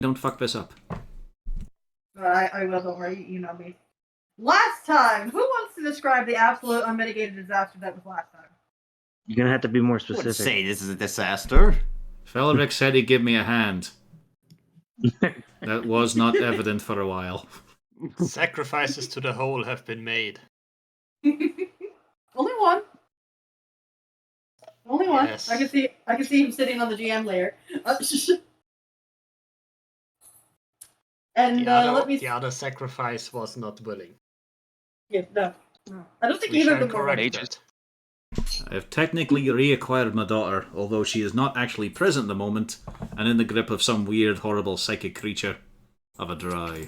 Don't fuck this up. I will, don't worry, you know me. Last time! Who wants to describe the absolute unmitigated disaster that was last time? You're gonna have to be more I wouldn't specific. say this is a disaster. Felric said he'd give me a hand. That was not evident for a while. Sacrifices to the whole have been made. Only one. Only one. Yes. I can see him sitting on the GM layer. And let me. The other sacrifice was not willing. Yeah, no. I don't think We either of shall them were correct ready. that. I have technically reacquired my daughter, although she is not actually present at the moment, and in the grip of some weird, horrible psychic creature of a dry.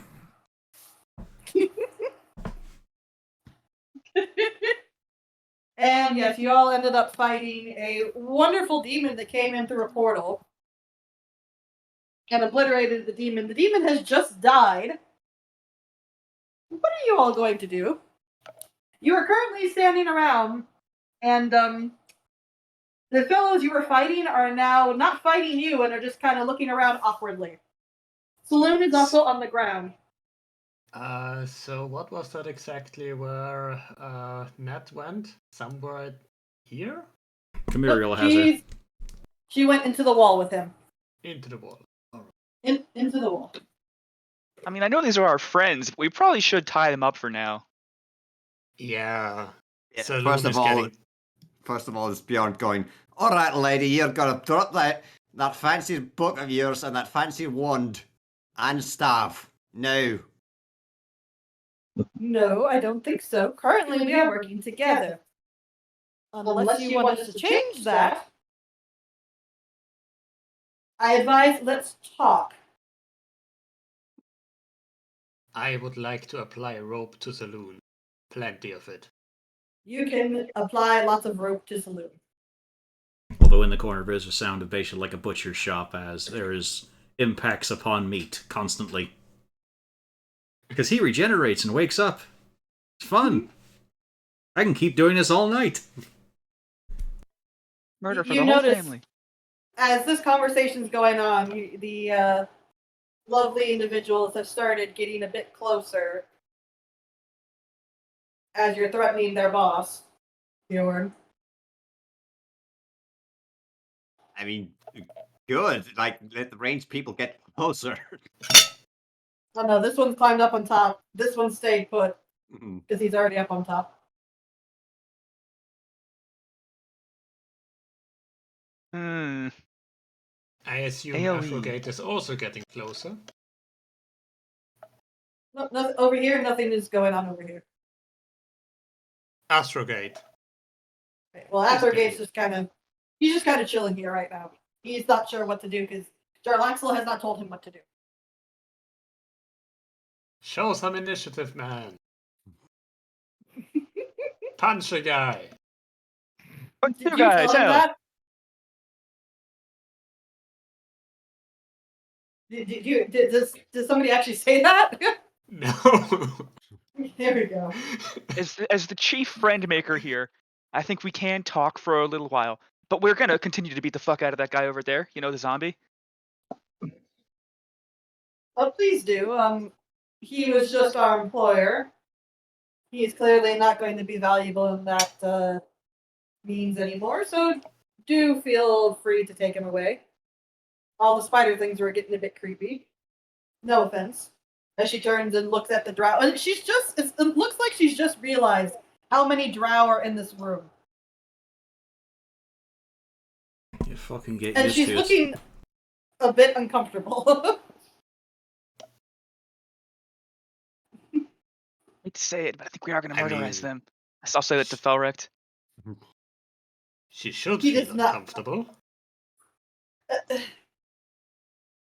And yes, you all ended up fighting a wonderful demon that came in through a portal and obliterated the demon. The demon has just died. What are you all going to do? You are currently standing around, and the fellows you were fighting are now not fighting you and are just kind of looking around awkwardly. Soluun is also on the ground. So what was that exactly where Nat went? Somewhere here? Camuriel has her. She went into the wall with him. Into the wall. Into the wall. I mean, I know these are our friends, but we probably should tie them up for now. Yeah. Yeah, Saloon first of is all, getting- it's Bjorn going, alright lady, you're gonna drop that fancy book of yours and that fancy wand and staff. Now. No, I don't think so. Currently, we are working together. Unless you want us to change that, I advise let's talk. I would like to apply a rope to Saloon. Plenty of it. You can apply lots of rope to Saloon. Although in the corner there is a sound of basically like a butcher's shop, as there is impacts upon meat constantly. Because he regenerates and wakes up. It's fun. I can keep doing this all night. Murder for You the whole notice- family. As this conversation's going on, the lovely individuals have started getting a bit closer as you're threatening their boss, Bjorn. I mean, good. Like, let the ranged people get closer. Oh no, this one's climbed up on top. This one stayed put Mhm. because he's already up on top. Hmm. I assume AoE. Afrogate is also getting closer. No, over here, nothing is going on over here. Astrogate. Okay, well, Aftergate's just kind of, he's just kind of chilling here right now. He's not sure what to do because Jarlaxle has not told him what to do. Show some initiative, man. Punch a guy. Fuck Did you you guys, tell him hell. that? Did somebody actually say that? No. There we go. As the chief friend maker here, I think we can talk for a little while. But we're gonna continue to beat the fuck out of that guy over there. You know, the zombie. Oh, please do. He was just our employer. He is clearly not going to be valuable in that means anymore, so do feel free to take him away. All the spider things were getting a bit creepy. No offense. As she turns and looks at the drow. And it looks like she's just realized how many drow are in this room. You fucking get And used she's to it. looking a bit uncomfortable. I hate to say it, but I think we are gonna I murderize mean- them. I'll say that to Felrecht. She should He feel does not- uncomfortable.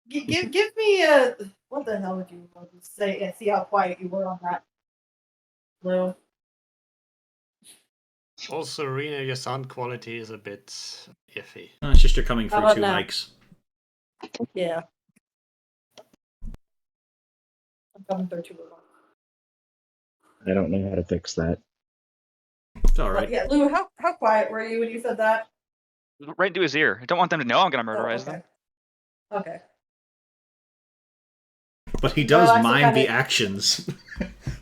Give me a. What the hell would you want to say? Yeah, see how quiet you were on that. Lou. Also, Rena, your sound quality is a bit iffy. Oh, it's just you're coming How through about 2 now? mics. Yeah. I'm coming through too long. I don't know how to fix that. It's alright. Yeah, Lou, how quiet were you when you said that? Right into his ear. I don't want them to know I'm gonna Oh, murderize okay. them. Okay. But he No, does I mime the kinda- actions,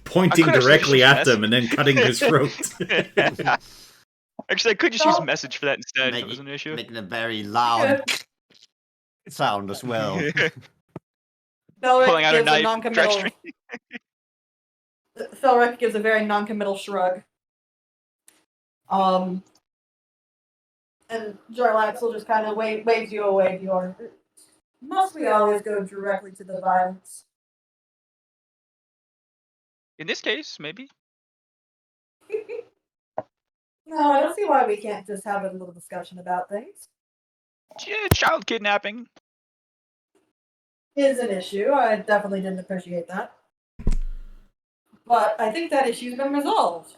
pointing I could actually directly just at mess- them and then cutting his throat. Actually, I could just use No. message for that instead if Make it was it- an issue. Making a very loud sound as well. Pulling Felric out a gives a knife, non-committal. gesturing. Felric gives a very non-committal shrug. And Jarlax will just kind of waves you away, Bjorn. Must we always go directly to the violence? In this case, maybe. No, I don't see why we can't just have a little discussion about things. Yeah, child kidnapping. Is an issue. I definitely didn't appreciate that. But I think that issue's been resolved.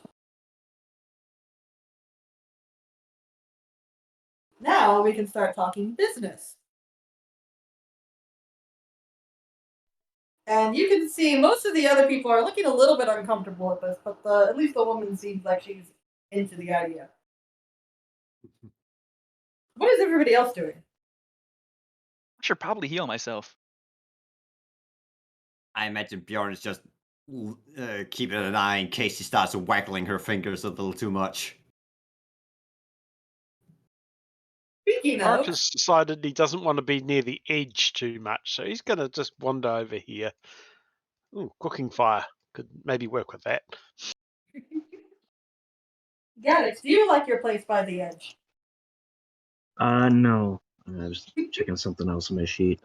Now we can start talking business. And you can see most of the other people are looking a little bit uncomfortable with this, but at least the woman seems like she's into the idea. What is everybody else doing? I should probably heal myself. I imagine Bjorn is just keeping an eye in case she starts waggling her fingers a little too much. Speaking Mark of, has decided he doesn't want to be near the edge too much, so he's going to just wander over here. Ooh, cooking fire. Could maybe work with that. Gaddix, do you like your place by the edge? No. I was checking something else on my sheet.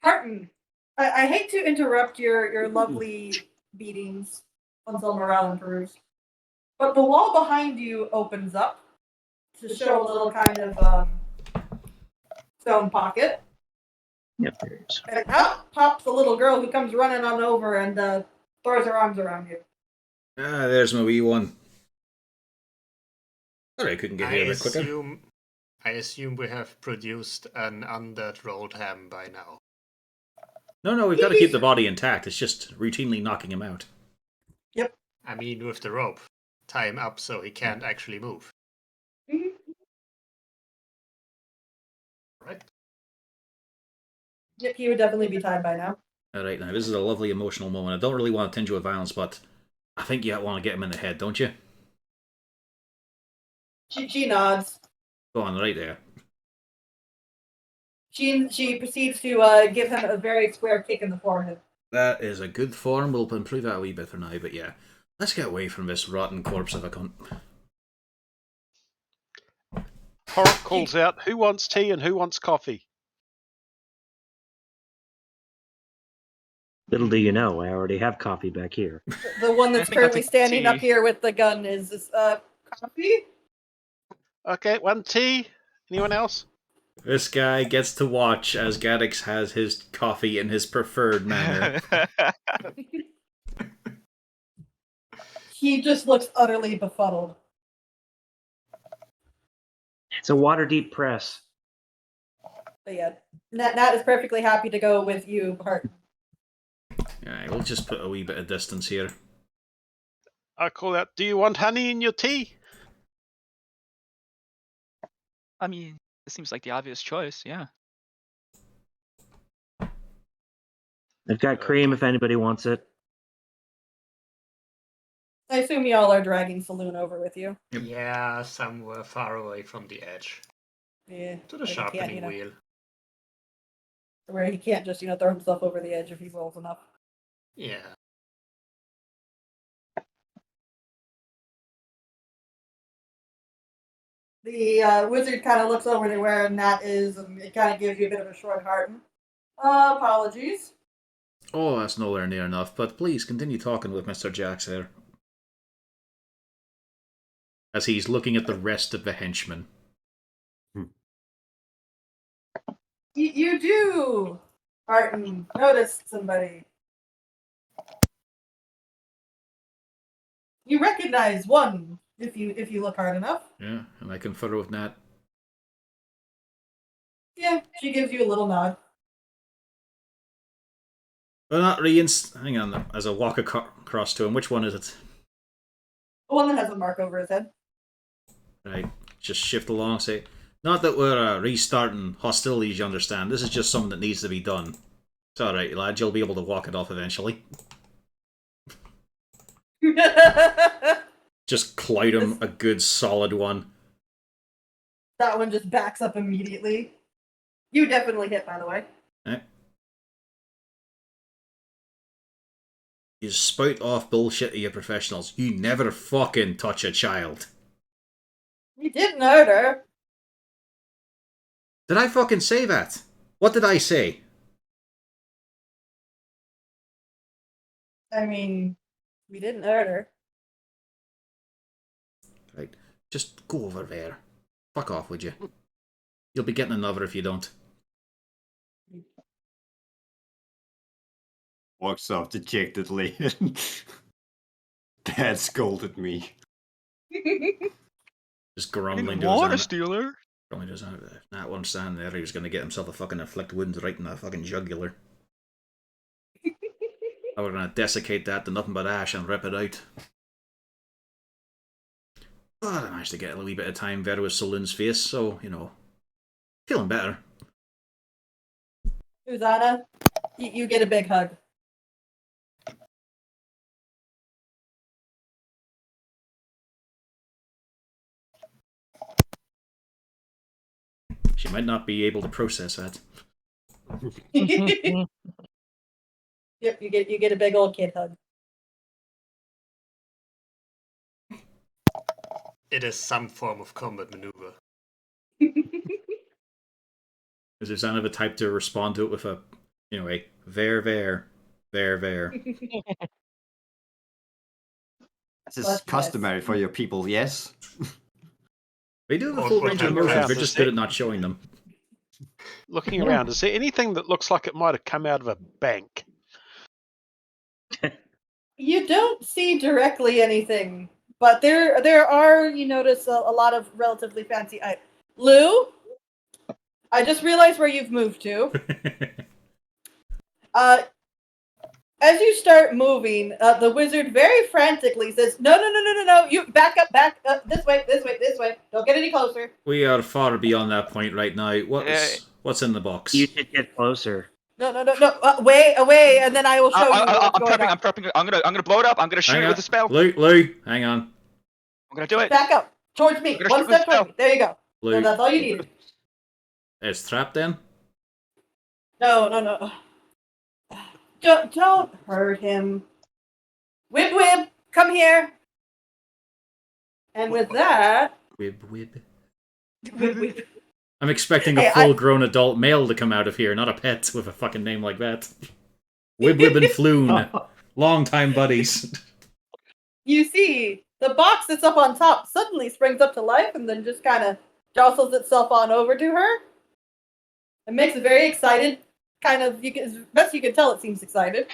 Harton, I hate to interrupt your lovely beatings until morale improves, but the wall behind you opens up to show a little kind of stone pocket. Yep, there it is. And out pops the little girl who comes running on over and throws her arms around you. Ah, there's my wee one. Sorry I couldn't get I here a bit quicker. assume we have produced an undead rolled ham by now. No, we've got to keep the body intact. It's just routinely knocking him out. I mean, with the rope. Tie him up so he can't actually move. Right? Yep, he would definitely be tied by now. Alright, now, this is a lovely emotional moment. I don't really want to tinge with violence, but I think you want to get him in the head, don't you? She nods. Go on, right there. She proceeds to give him a very square kick in the forehead. That is a good form. We'll improve that a wee bit for now, but yeah. Let's get away from this rotten corpse of a cunt. Horrocks calls out, who wants tea and who wants coffee? Little do you know, I already have coffee back here. The one that's I think I'll currently take standing tea. up here with the gun is coffee. Okay, one tea. Anyone else? This guy gets to watch as Gaddix has his coffee in his preferred manner. He just looks utterly befuddled. It's a Waterdeep press. But yeah, Nat is perfectly happy to go with you, Hart. Alright, we'll just put a wee bit of distance here. I call out, do you want honey in your tea? I mean, it seems like the obvious choice, yeah. I've got cream if anybody wants it. I assume y'all are dragging Soluun over with you. Yep. Yeah, somewhere far away from the edge. Yeah. To the where he can't, sharpening wheel. Where he can't just, throw himself over the edge if he rolls enough. Yeah. The wizard kind of looks over to where Nat is, and it kind of gives you a bit of a shrug, Harton. Apologies. Oh, that's nowhere near enough, but please continue talking with Mr. Jax there. As he's looking at the rest of the henchmen. You do, Harton, notice somebody. You recognize one if you look hard enough. Yeah, and I confer with Nat. Yeah, she gives you a little nod. Well, not hang on, as I walk across to him, which one is it? The one that has a mark over his head. Right, just shift along, say, not that we're restarting hostilities, you understand. This is just something that needs to be done. It's alright, lad. You'll be able to walk it off eventually. Just clout him a good solid one. That one just backs up immediately. You definitely hit, by the way. You spout off bullshit to your professionals. You never fucking touch a child. You didn't hurt her. Did I fucking say that? What did I say? I mean, we didn't hurt her. Right. Just go over there. Fuck off, would you? You'll be getting another if you don't. Walks off dejectedly. Dad scolded me. Just grumbling to Water his stealer. Grumbling to his if that one standing there, he was going to get himself a fucking inflict wound right in the fucking jugular. I were going to desiccate that to nothing but ash and rip it out. But I managed to get a wee bit of time there with Soluun's face, so, you know, feeling better. Uzana, you get a big hug. She might not be able to process that. Yep, you get a big old kid hug. It is some form of combat maneuver. Is Susanna the type to respond to it with a, you know, a there. This is customary for your people, yes? They do have a Or full range of whatever. emotions, we're just good at not showing them. Looking around, is there anything that looks like it might have come out of a bank? You don't see directly anything, but there are, you notice, a lot of relatively fancy items. Lou, I just realized where you've moved to. As you start moving, the wizard very frantically says, No, you back up, this way. Don't get any closer. We are far beyond that point right now. What's in the box? You should get closer. No, away, and then I will show you what's I'm going prepping. on. I'm prepping. I'm gonna blow it up. I'm gonna shoot Hang it on. with a spell. Lou, hang on. I'm gonna do it. Back up, towards me, I'm gonna one shoot with step towards me. There you go. Lou, No, that's all you need. it's trapped then? No. Don't hurt him. Wib, come here. And with that, Wib. Wib. I'm expecting a Hey, full-grown adult male to come out of here, not a pet with a fucking name like that. Wib and Floon. Long-time buddies. You see, the box that's up on top suddenly springs up to life and then just kind of jostles itself on over to her. It makes it very excited. Kind of, as best you can tell, it seems excited.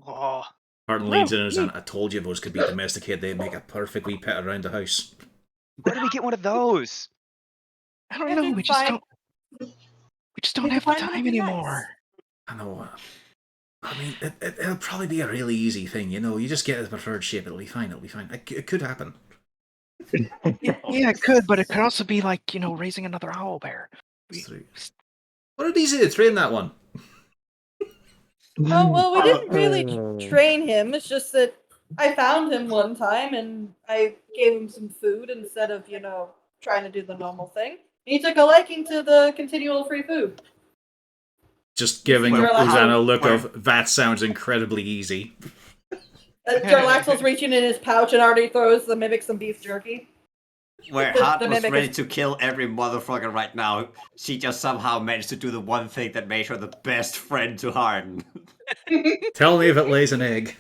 Oh, Martin leans in and says, I told you those could be domesticated. They'd make a perfect wee pet around the house. where do we get one of those? I don't You have know. to We just find- don't. We just don't you have the find them time to be nice. anymore. I know. I mean, it'll probably be a really easy thing, you know. You just get the preferred shape. It'll be fine. It could happen. Yeah, it could, but it could also be like, raising another owl bear. It's true. What did he say to train that one? Oh, well, we didn't really train him. It's just that I found him one time and I gave him some food instead of, trying to do the normal thing. He took a liking to the continual free food. Just giving Well, Rosanna a look of, that sounds incredibly easy. Jarlaxle's reaching in his pouch and already throws the mimic some beef jerky. Where The Hart was mimic ready is- to kill every motherfucker right now, she just somehow managed to do the one thing that made her the best friend to Harden. Tell me if it lays an egg.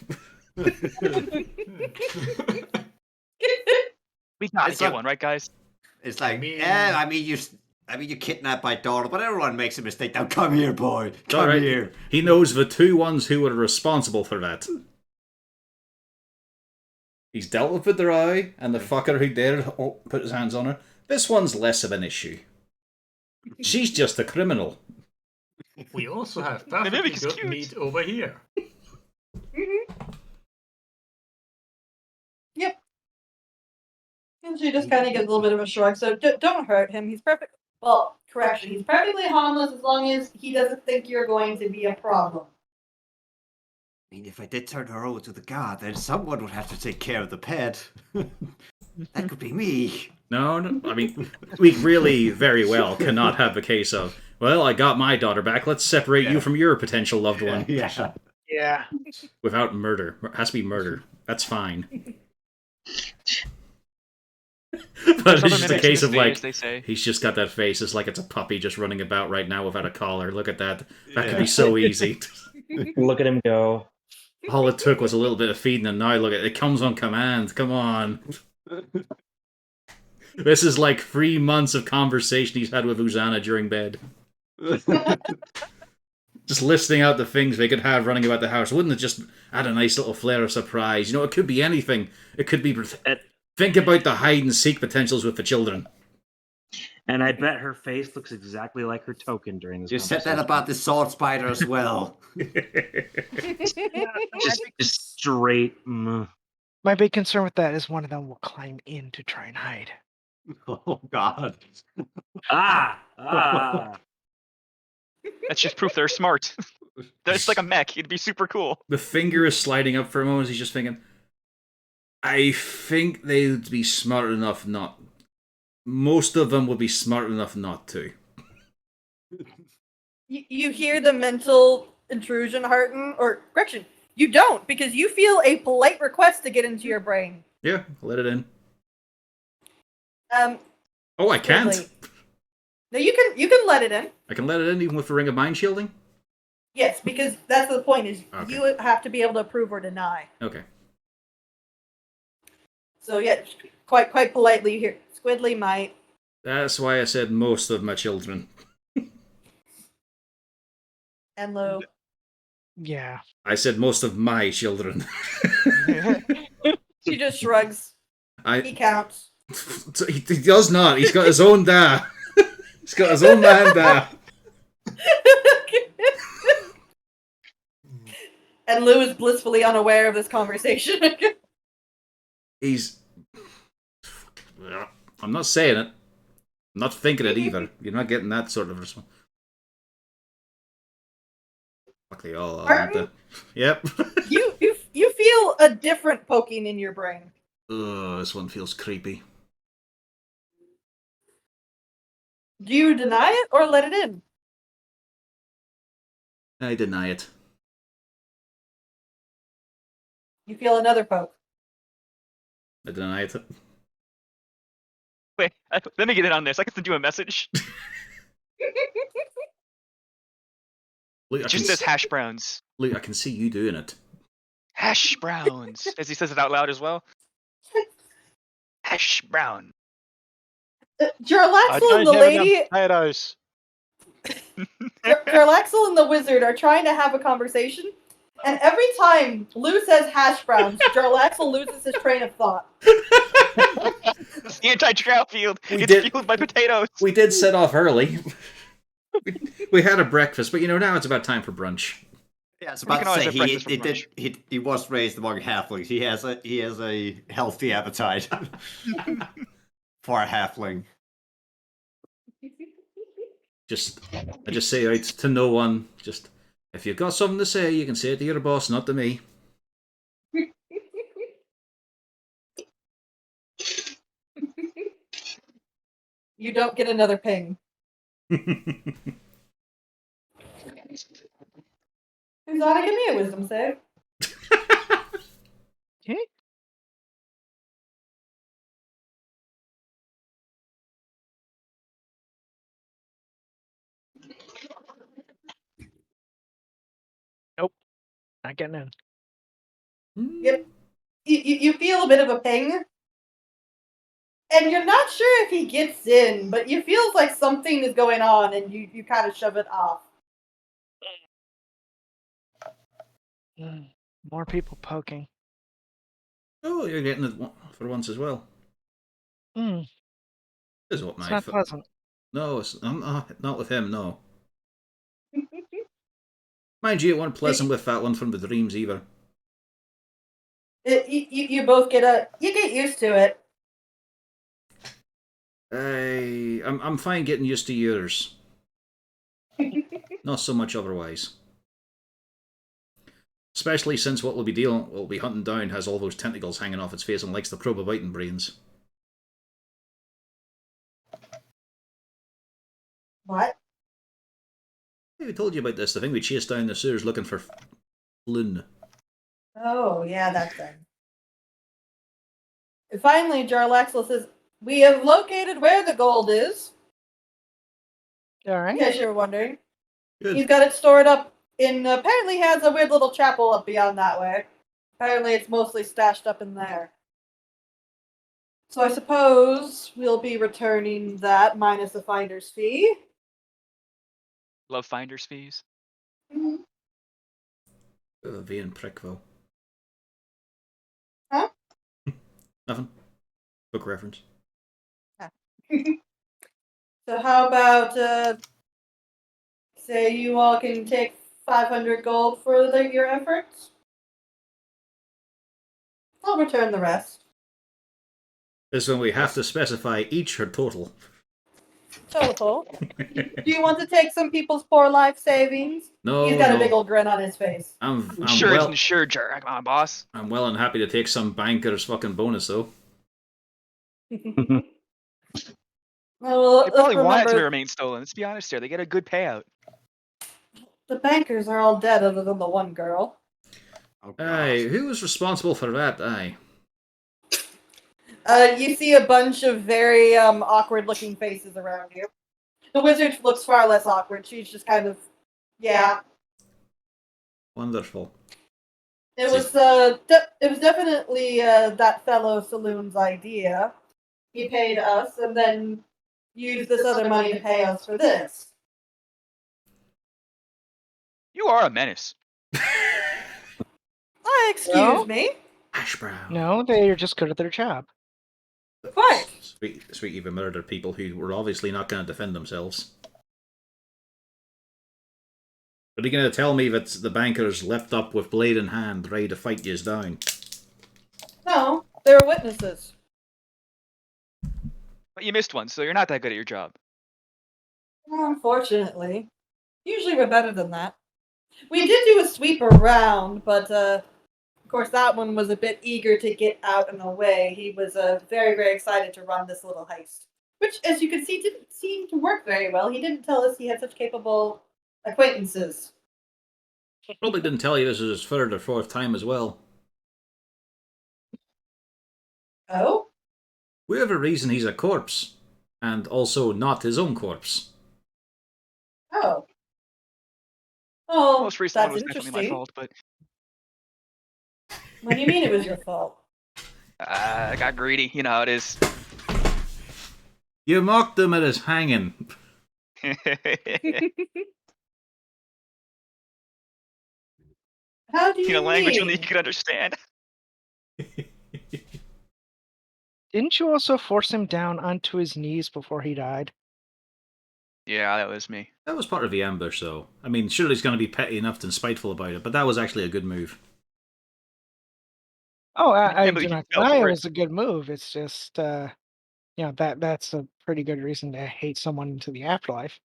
We gotta It's get like- one, right, guys? It's like, I mean- you kidnapped my daughter, but everyone makes a mistake. Now come here, boy. It's Come alright. here. He knows the two ones who were responsible for that. He's dealt with the drow and the fucker who dared put his hands on her. This one's less of an issue. She's just a criminal. We also have Maybe perfectly it's good cute. meat over here. Yep. And she just kind of gives a little bit of a shrug. So don't hurt him. He's perfect. Well, correction. He's perfectly harmless as long as he doesn't think you're going to be a problem. I mean, if I did turn her over to the guard, then someone would have to take care of the pet. That could be me. No, I mean, we really very well cannot have a case of, well, I got my daughter back, let's separate you from your potential loved one. Yeah. Yeah. Without murder. It has to be murder. That's fine. But it's just a case of, like, they say. he's just got that face. It's like it's a puppy just running about right now without a collar. Look at that. That could be so easy. Look at him go. All it took was a little bit of feeding, and now look at it. It comes on command. Come on. This is like 3 months of conversation he's had with Uzana during bed. Just listing out the things they could have running about the house. Wouldn't it just add a nice little flair of surprise? You know, it could be anything. It could be... Think about the hide-and-seek potentials with the children. And I bet her face looks exactly like her token during this. You said that about the sword spider as well. just straight. My big concern with that is one of them will climb in to try and hide. Oh, God. Ah! That's just proof they're smart. That's like a mech. It'd be super cool. The finger is sliding up for a moment. He's just thinking, I think they would be smart enough not... Most of them would be smart enough not to. You hear the mental intrusion, Harton, or correction, you don't, because you feel a polite request to get into your brain. Yeah, let it in. Um, Oh, I can't. Really. No, you can let it in. I can let it in even with the ring of mind shielding? Yes, because that's the point, is Okay. you have to be able to approve or deny. Okay. So yeah, quite politely you hear, Squidly might. That's why I said most of my children. And Lou. Yeah. I said most of my children. She just shrugs. He counts. He does not. He's got his own da. He's got his own man da. And Lou is blissfully unaware of this conversation. He's... I'm not saying it. I'm not thinking it either. You're not getting that sort of response. Fuck they all are, aren't they? Yep. You feel a different poking in your brain. Ugh, this one feels creepy. Do you deny it or let it in? I deny it. You feel another poke. I deny it. Wait, let me get in on this. I can send you a message. Look, It just says hash browns. Look, I can see you doing it. Hash browns. As he says it out loud as well. Hash brown. I Jarlaxle and the don't have lady, enough potatoes. Jarlaxle and the wizard are trying to have a conversation, and every time Lou says hash browns, Jarlaxle loses his train of thought. It's the anti-trail field. It's fueled by potatoes. We did set off early. We had a breakfast, but you know, now it's about time for brunch. Yeah, I was We about can to always say have breakfast for brunch. he was raised among halflings. He has a healthy appetite for a halfling. I just say out to no one. Just if you've got something to say, you can say it to your boss, not to me. You don't get another ping. Uzana, give me a wisdom save. Okay. Nope. Not getting in. Yep. You feel a bit of a ping. And you're not sure if he gets in, but you feel like something is going on and you kind of shove it off. More people poking. Oh, you're getting it for once as well. Mm, This is what it's my not pleasant. No, I'm not with him. No, mind you, it wasn't pleasant with that one from the dreams either. You both get used to it. I'm fine getting used to yours. Not so much otherwise. Especially since what we'll be hunting down has all those tentacles hanging off its face and likes to probe about in brains. What? I told you about this. The thing we chased down the sewers looking for Soluun. Oh, yeah, that thing. And finally, Jarlaxle says, "We have located where the gold is." All In right. case you were wondering. Good. He's got it stored up in, apparently has a weird little chapel up beyond that way. Apparently it's mostly stashed up in there. So I suppose we'll be returning that minus the finder's fee. Love finders fees. Mm-hmm. Vain prick, though. Huh? Nothing. Book reference. So how about, say you all can take 500 gold for your efforts? I'll return the rest. This is when we have to specify each her total. Total. Do you want to take some people's poor life savings? No, He's got no. a big old grin on his face. I'm sure it's insured, Jar. Come on, boss. I'm well and happy to take some banker's fucking bonus, though. Well, They probably want it to remember, remain stolen. Let's be honest here. They get a good payout. the bankers are all dead other than the one girl. Oh, God. Aye, who was responsible for that? Aye. You see a bunch of very awkward-looking faces around you. The wizard looks far less awkward. She's just kind of, yeah. Wonderful. It was definitely that fellow Saloon's idea. He paid us and then used this other money to pay us for this. You are a menace. Excuse me. Ashbrown. No, they are just good at their job. Quite. Sweet even murdered people who were obviously not going to defend themselves. But are you going to tell me that the bankers leapt up with blade in hand, ready to fight yous down? No, they were witnesses. But you missed one, so you're not that good at your job. Unfortunately. Usually we're better than that. We did do a sweep around, but of course that one was a bit eager to get out and away. He was very, very excited to run this little heist. Which, as you can see, didn't seem to work very well. He didn't tell us he had such capable acquaintances. Probably didn't tell you this is his third or fourth time as well. Oh? We have a reason he's a corpse, and also not his own corpse. Oh. Oh, Most recent one that's was definitely my interesting. fault, but What do you mean it was your fault? I got greedy. You know how it is. You mocked him at his hanging. How do you You know, language mean? only you can understand. Didn't you also force him down onto his knees before he died? Yeah, that was me. That was part of the ambush, though. I mean, surely he's going to be petty enough and spiteful about it, but that was actually a good move. Oh, I I can't do believe not you fell deny it for it. was a good move. It's just, that's a pretty good reason to hate someone into the afterlife.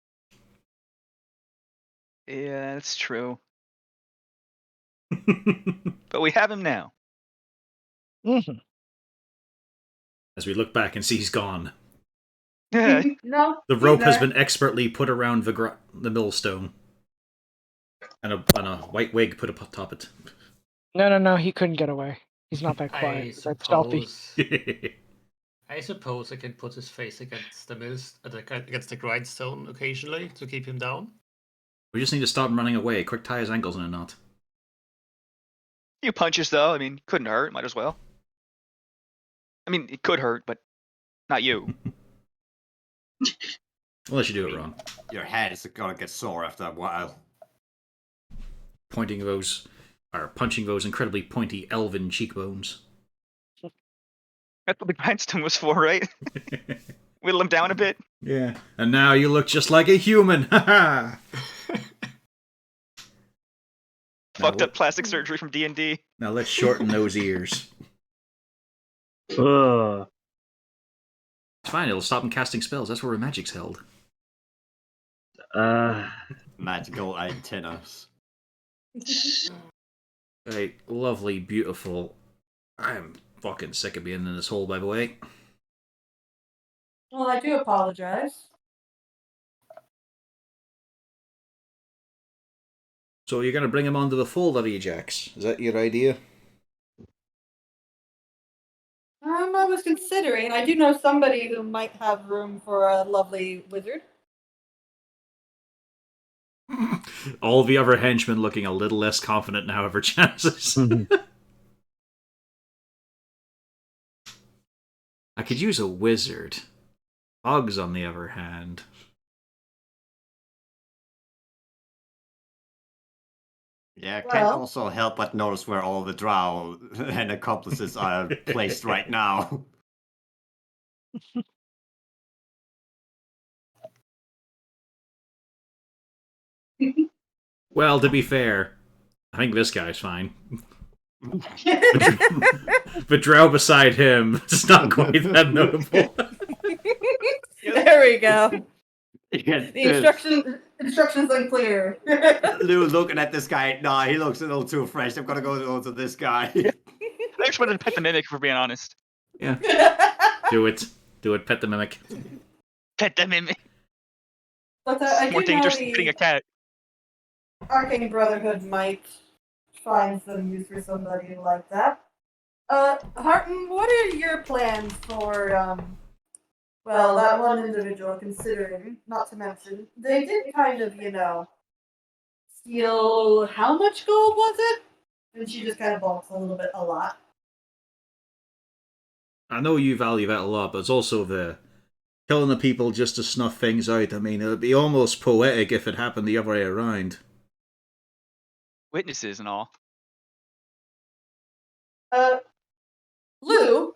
Yeah, that's true. But we have him now. Mm-hmm. As we look back and see he's gone. No. The rope he's has there. been expertly put around the millstone. And a white wig put atop it. No, he couldn't get away. He's not that quiet. That's stealthy. I suppose I can put his face against against the grindstone occasionally to keep him down. We just need to stop him running away. Quick tie his ankles in a knot. Few punches, though. I mean, couldn't hurt. Might as well. I mean, it could hurt, but not you. Unless you do it wrong. Your head is gonna get sore after a while. Punching those incredibly pointy elven cheekbones. That's what the grindstone was for, right? Whittle him down a bit. Yeah. And now you look just like a human. Ha Fucked up plastic surgery from D&D. Now let's shorten those ears. Ugh. It's fine, it'll stop him casting spells. That's where magic's held. Magical antennas. Right, lovely, beautiful. I'm fucking sick of being in this hole, by the way. Well, I do apologize. So you're going to bring him onto the fold, are you, Jax? Is that your idea? I was considering. I do know somebody who might have room for a lovely wizard. All the other henchmen looking a little less confident now of her chances. I could use a wizard. Bugs, on the other hand. Yeah, can't Well- also help but notice where all the drow and accomplices are placed right now. Well, to be fair, I think this guy's fine. But drow beside him is not quite that notable. There we go. Yeah, The instructions unclear. Lou looking at this guy. Nah, he looks a little too fresh. I'm gonna go to this guy. I just wanted to pet the mimic, if we're being honest. Yeah, do it. Do it, pet the mimic. Pet the mimic. But I More do know dangerous than petting a the cat. Arcane Brotherhood might find some use for somebody like that. Harton, what are your plans for, well, that one individual, considering, not to mention, they did kind of, steal, how much gold was it? And she just kind of balks a lot. I know you value that a lot, but it's also the killing the people just to snuff things out. I mean, it would be almost poetic if it happened the other way around. Witnesses and all. Lou,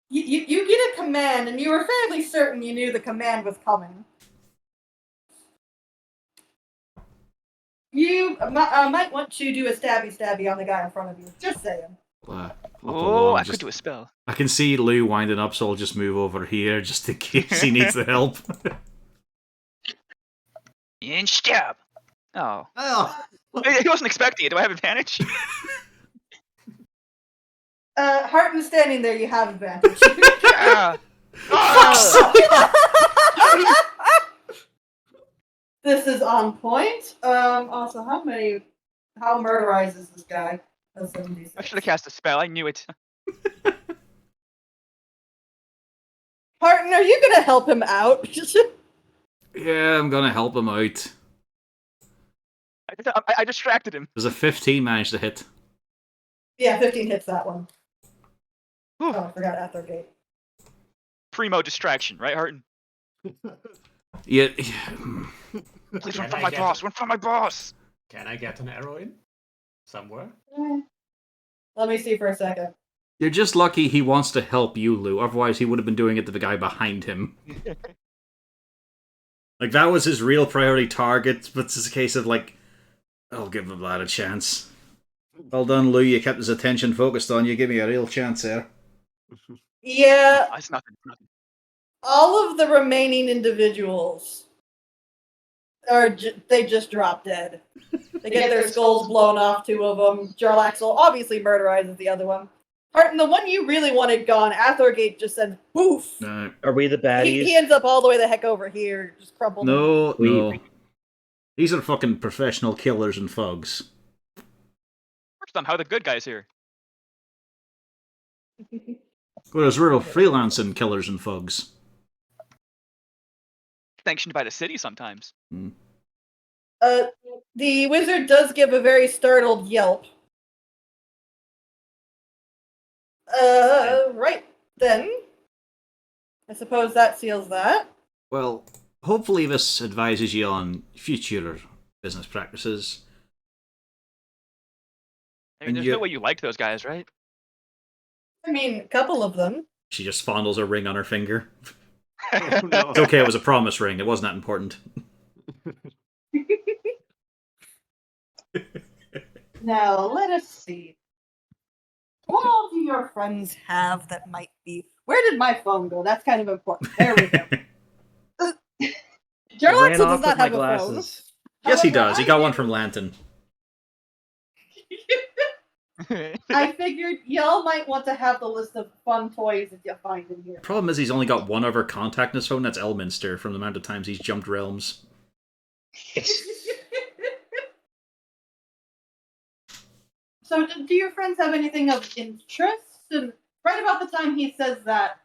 you get a command, and you were fairly certain you knew the command was coming. You might want to do a stabby on the guy in front of you. Just saying. Up Oh, along, I just- could do a spell. I can see Lou winding up, so I'll just move over here just in case he needs the help. And stab. Oh. Oh, He wasn't expecting it. Do I have advantage? Harton standing there, you have advantage. Yeah. Oh! This is on point. Also, how murderizes this guy? That's 76. I should have cast a spell. I knew it. Harton, are you gonna help him out? Yeah, I'm gonna help him out. I distracted him. Does a 15 manage to hit? Yeah, 15 hits that one. Whew. Oh, I forgot Athergate. Primo distraction, right, Harton? Yeah. Please Can run from I my get boss. it? Run from my boss. Can I get an arrow in? Somewhere? Let me see for a second. You're just lucky he wants to help you, Lou. Otherwise, he would have been doing it to the guy behind him. Like, that was his real priority target, but it's a case of, like, I'll give the lad a chance. Well done, Lou. You kept his attention focused on you. Give me a real chance there. Yeah, Oh, it's nothing. Nothing. all of the remaining individuals are they just drop dead. They get their skulls blown off, 2 of them. Jarlaxle obviously murderizes the other one. Harton, the one you really wanted gone, Athergate just said poof. No, Are we the baddies? He ends up all the way the heck over here, just crumpled. no. We- These are fucking professional killers and thugs. First time, how are the good guys here? Whereas we're all freelancing killers and thugs. Sanctioned by the city sometimes. The wizard does give a very startled yelp. Right then. I suppose that seals that. Well, hopefully this advises you on future business practices. I mean, And there's you- no way you liked those guys, right? I mean, a couple of them. She just fondles a ring on her finger. oh no. It's okay, it was a promise ring. It wasn't that important. Now, let us see. What all do your friends have that might be? Where did my phone go? That's kind of important. There we go. I Gerald ran does off not with my have a phone. glasses. Yes, he However, does. He I got one do. from Lanton. I figured y'all might want to have the list of fun toys that you find in here. The problem is he's only got one other contact in his phone. That's Elminster from the amount of times he's jumped realms. So, do your friends have anything of interest? And right about the time he says that,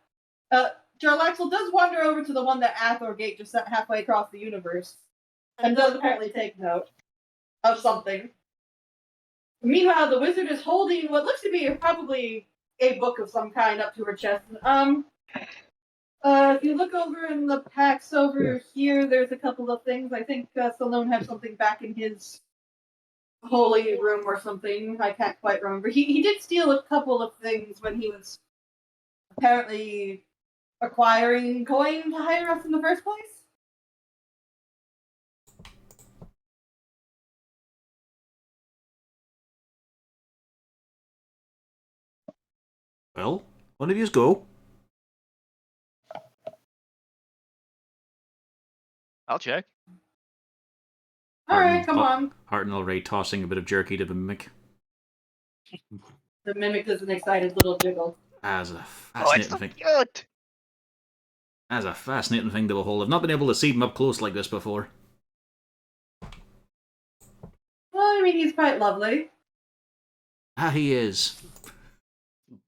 Jarlaxle does wander over to the one that Athor Gate just sent halfway across the universe, and does apparently take note of something. Meanwhile, the wizard is holding what looks to be probably a book of some kind up to her chest. If you look over in the packs over here, there's a couple of things. I think Soluun had something back in his holy room or something. I can't quite remember. He did steal a couple of things when he was apparently acquiring coin to hire us in the first place. Well, one of yous go. I'll check. Alright, come on. Hart and Ray tossing a bit of jerky to the mimic. The mimic does an excited little jiggle. As a Oh, it's fascinating so thing. cute. As a fascinating thing to behold. I've not been able to see him up close like this before. Well, I mean, he's quite lovely. Ah, he is.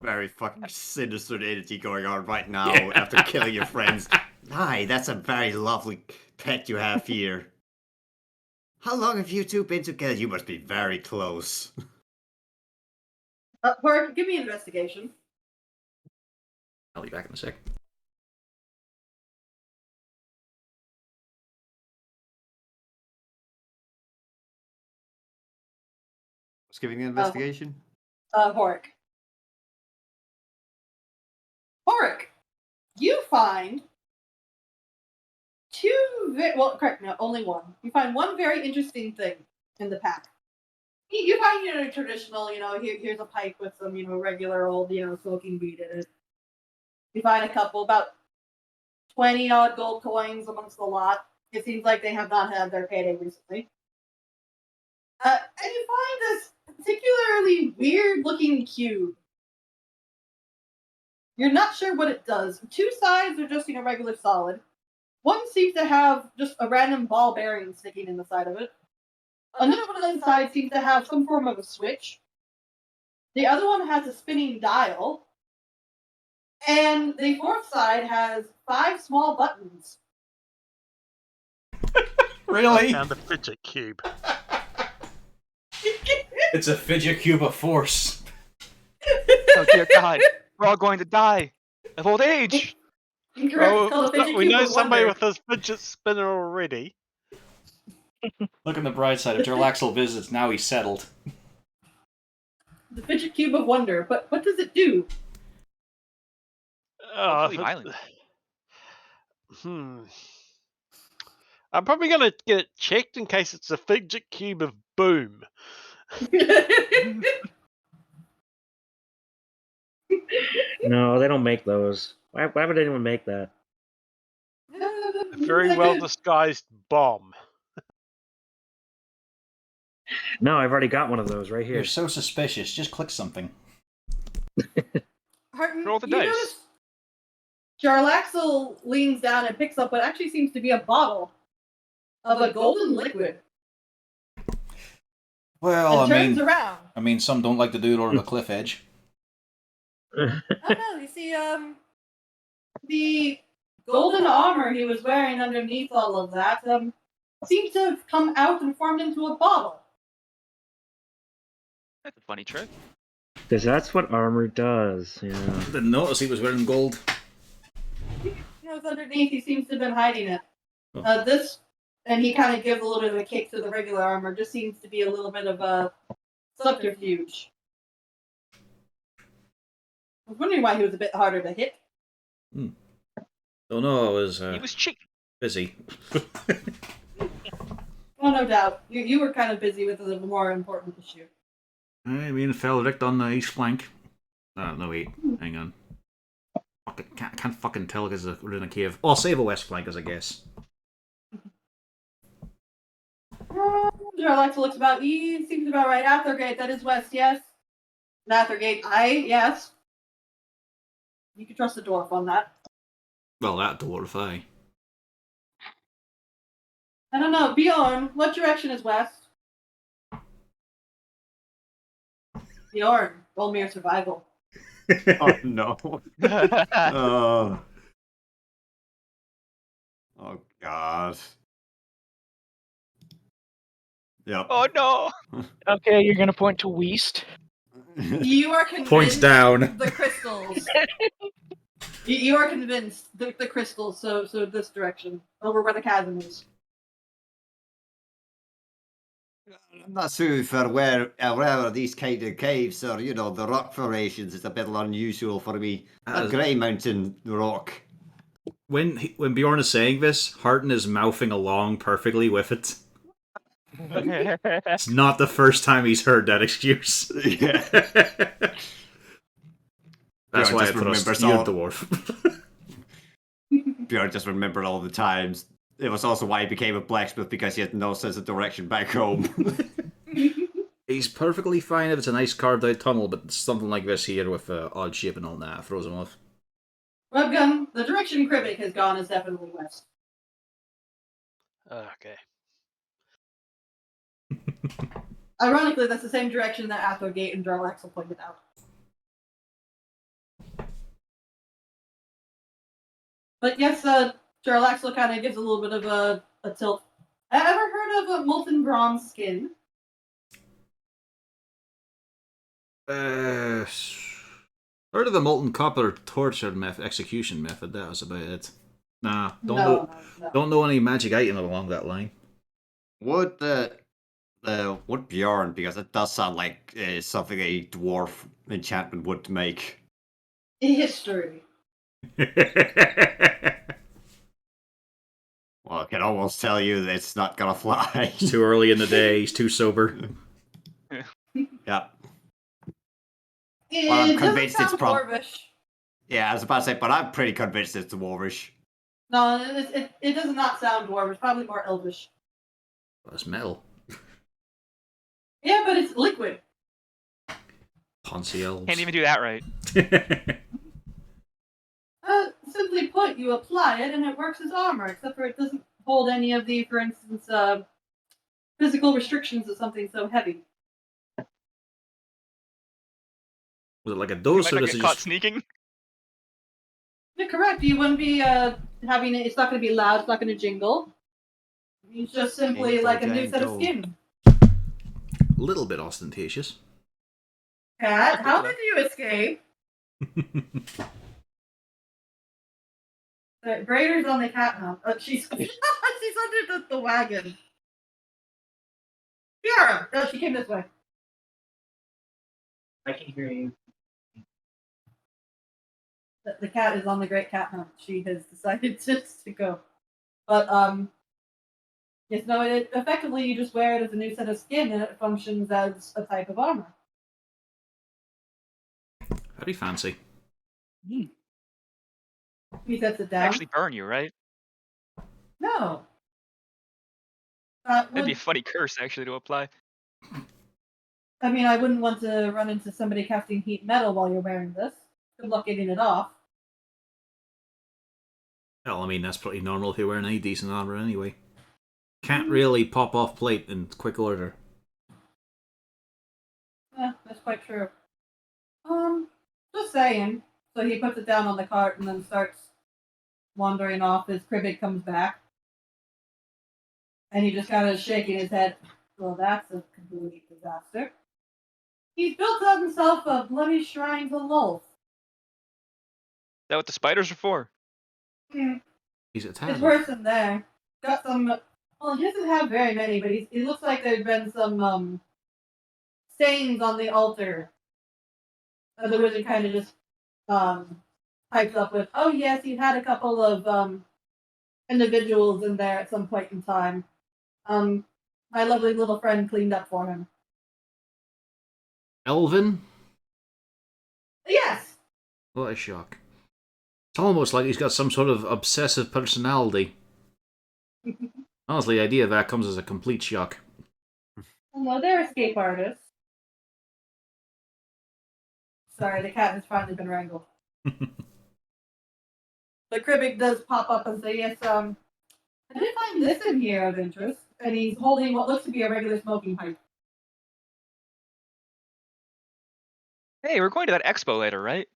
Very fucking sinister entity going on right now Yeah. after killing your friends. Hi, that's a very lovely pet you have here. How long have you two been together? You must be very close. Pork, give me an investigation. I'll be back in a sec. What's giving the investigation? Horik. Horik, you find only one. You find one very interesting thing in the pack. You find, traditional, here's a pipe with some, regular old, smoking weed in it. You find a couple, about 20 odd gold coins amongst the lot. It seems like they have not had their payday recently. And you find this particularly weird looking cube. You're not sure what it does. Two sides are just, regular solid. One seems to have just a random ball bearing sticking in the side of it. Another one on the side seems to have some form of a switch. The other one has a spinning dial. And the fourth side has 5 small buttons. Really? Found the fidget cube. It's a fidget cube of force. Oh dear God, we're all going to die of old age. Incorrect. It's called a fidget We cube know of somebody wonder. with a fidget spinner already. Look on the bright side. If Jarlaxle visits, now he's settled. The fidget cube of wonder. But what does it do? Hopefully violent. I'm probably going to get it checked in case it's a fidget cube of boom. No, they don't make those. Why would anyone make that? A very well disguised bomb. No, I've already got one of those right here. You're so suspicious. Just click something. Harton, Roll the you dice. notice Jarlaxle leans down and picks up what actually seems to be a bottle of a golden liquid. Well, And turns around. I mean, some don't like to do it over the cliff edge. Oh no, you see, the golden armor he was wearing underneath all of that, seems to have come out and formed into a bottle. That's a funny trick. Because that's what armor does. Yeah. Didn't notice he was wearing gold. It's underneath, he seems to have been hiding it. Oh. And he kind of gives a little bit of a kick to the regular armor, just seems to be a little bit of a subterfuge. I was wondering why he was a bit harder to hit. Don't know, I was, He was cheap. busy. Oh, no doubt. You were kind of busy with a more important issue. I mean, fell direct on the east flank. Oh, no, wait. Hang on. Fuck, I can't fucking tell because we're in a cave. Oh, I'll save a west flankers, I guess. Jarlax looks about east, seems about right. Athergate, that is west, yes. Athergate, yes. You can trust the dwarf on that. Well, that dwarf, aye. I don't know. Bjorn, what direction is west? Bjorn, roll me your survival. Oh no. Oh. Oh god. Yep. Oh no! Okay, you're gonna point to West. You are convinced Points down. the crystals. You are convinced the crystals, so this direction. Over where the chasm is. I'm not sure for wherever these kind of caves or the rock formations is a bit unusual for me. A grey mountain rock. When Bjorn is saying this, Harton is mouthing along perfectly with it. It's not the first time he's heard that excuse. Yeah. That's Bjorn why I just trust remembers you, all- dwarf. Bjorn just remembered all the times. It was also why he became a blacksmith, because he had no sense of direction back home. He's perfectly fine if it's a nice carved out tunnel, but something like this here with odd shape and all that throws him off. Rubgun, the direction Krivik has gone is definitely west. Okay. Ironically, that's the same direction that Athergate and Jarlax will pointed out. But yes, Jarlaxle kind of gives a little bit of a tilt. Ever heard of a molten bronze skin? Heard of the molten copper torture execution method. That was about it. Nah, No. don't know any magic item along that line. Would Bjorn, because it does sound like something a dwarf enchantment would make. History. Well, I can almost tell you that it's not gonna fly. It's too early in the day. He's too sober. Yep. It Well, I'm doesn't convinced it's sound prob- dwarvish. Yeah, I was about to say, but I'm pretty convinced it's dwarvish. No, it does not sound dwarvish. Probably more elvish. Well, it's metal. Yeah, but it's liquid. Poncy elves. Can't even do that right. Simply put, you apply it and it works as armor, except for it doesn't hold any of the, for instance, physical restrictions of something so heavy. Was it like a You dose might or not does get it caught just... sneaking. Yeah, correct. You wouldn't be having it. It's not going to be loud. It's not going to jingle. It's just simply Jingle, like a new set of jangle. skin. a little bit ostentatious? Cat, how did you escape? Braider's on the cat now. She's she's under the wagon. Kiara! No, she came this way. I can hear you. The cat is on the great cat hunt. She has decided to go. But, yes, no, it effectively you just wear it as a new set of skin and it functions as a type of armor. Very fancy. He sets it down. Actually burn you, right? No. That'd be a Would, funny curse actually to apply. I mean, I wouldn't want to run into somebody casting heat metal while you're wearing this. Good luck getting it off. Well, I mean, that's pretty normal if you're wearing any decent armor anyway. Can't really pop off plate in quick order. Yeah, that's quite true. Just saying. So he puts it down on the cart and then starts wandering off as Krivik comes back. And he just kind of shaking his head. Well, that's a complete disaster. He's built up himself a bloody shrine to Lolth. Is that what the spiders are for? He's a It's tad. worse than there. Got some. Well, he doesn't have very many, but it looks like there's been some stains on the altar. The wizard kind of just pipes up with, "Oh yes, he had a couple of individuals in there at some point in time. My lovely little friend cleaned up for him." Elvin? Yes. What a shock. It's almost like he's got some sort of obsessive personality. Honestly, the idea of that comes as a complete shock. No, they're escape artists. Sorry, the cat has finally been wrangled. But Kribbig does pop up and say, yes, I did find this in here of interest. And he's holding what looks to be a regular smoking pipe. Hey, we're going to that expo later, right?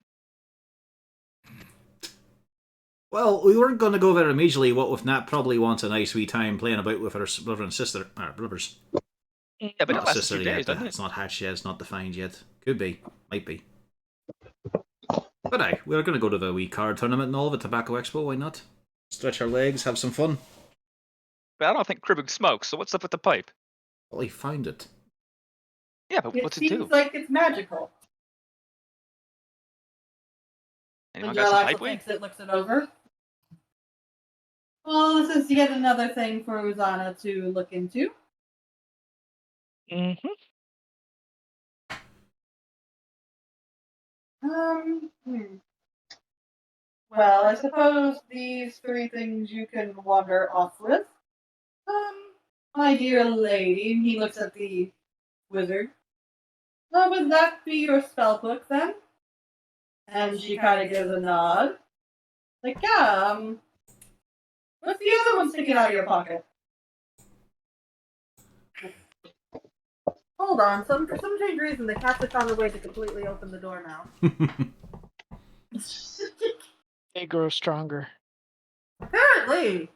Well, we weren't going to go there immediately. What with Nat probably wants a nice wee time playing about with her brother and sister. Brothers. Yeah, but it Not lasts a sister few yet. days, doesn't it? It's not hatched yet. It's not defined yet. Could be. Might be. But aye, we're going to go to the wee card tournament and all of it, Tobacco Expo. Why not? Stretch our legs, have some fun. But I don't think Kribbig smokes, so what's up with the pipe? Well, he found it. Yeah, but It what's it do? seems like it's magical. Anyone When got some Jarlaxle pipe weed? takes it, looks it over. Well, this is yet another thing for Uzana to look into. Mm-hmm. Well, I suppose these three things you can wander off with. My dear lady, he looks at the wizard. Would that be your spell book then? And she kind of gives a nod. Like, yeah, what's the other one sticking out of your pocket? Hold on, for some strange reason, the cats have found a way to completely open the door now. They grow stronger. Apparently.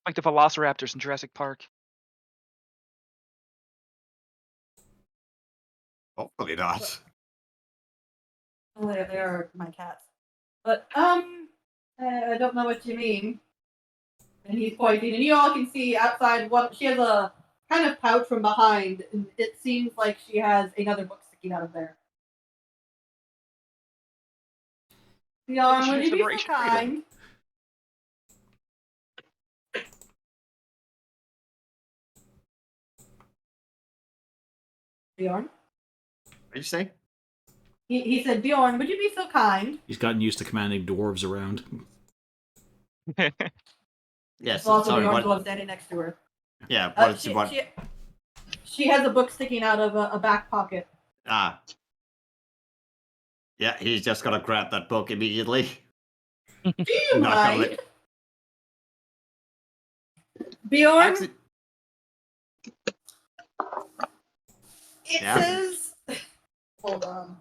Like the velociraptors in Jurassic Park. Hopefully not. Oh, they are my cats. But, I don't know what you mean. And he's pointing, and you all can see outside she has a kind of pouch from behind, and it seems like she has another book sticking out of there. Bjorn, She would gets you be so liberation freedom. kind? Bjorn? What did you say? He said, Bjorn, would you be so kind? He's gotten used to commanding dwarves around. Yes. Also, Sorry. Bjorn's the What? one standing next to her. Yeah. What? What? She has a book sticking out of a back pocket. Ah. Yeah. He's just gonna grab that book immediately. Do you Not gonna mind? let- Bjorn? Actually, It Yeah. says. Hold on.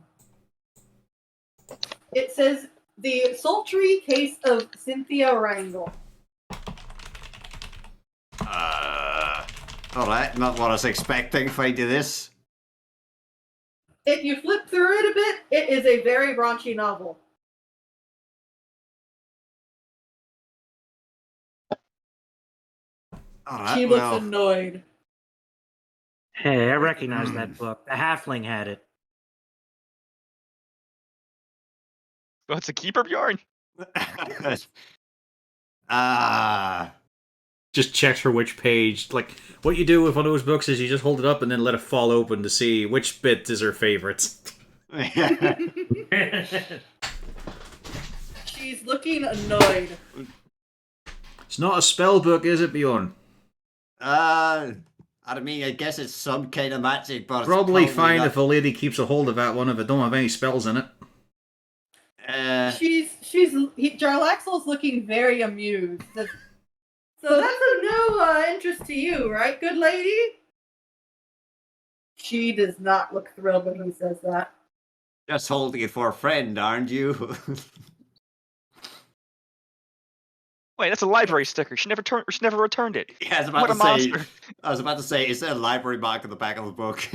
It says the sultry case of Cynthia Wrangle. all right. Not what I was expecting. Finding this. If you flip through it a bit, it is a very raunchy novel. All right. She looks Well. annoyed. Hey, I recognize that book. The halfling had it. What's a keeper, Bjorn? Ah. Just checks for which page. Like, what you do with one of those books is you just hold it up and then let it fall open to see which bit is her favorite. She's looking annoyed. It's not a spell book, is it, Bjorn? I mean, I guess it's some kind of magic, but Probably it's fine not, if a lady keeps a hold of that one if it don't have any spells in it. Jarlaxle's looking very amused. So that's of no interest to you, right, good lady? She does not look thrilled when he says that. just holding it for a friend, aren't you? Wait, that's a library sticker. She never returned it. Yeah, I was about What to a say. monster. I was about to say, is there a library mark on the back of the book?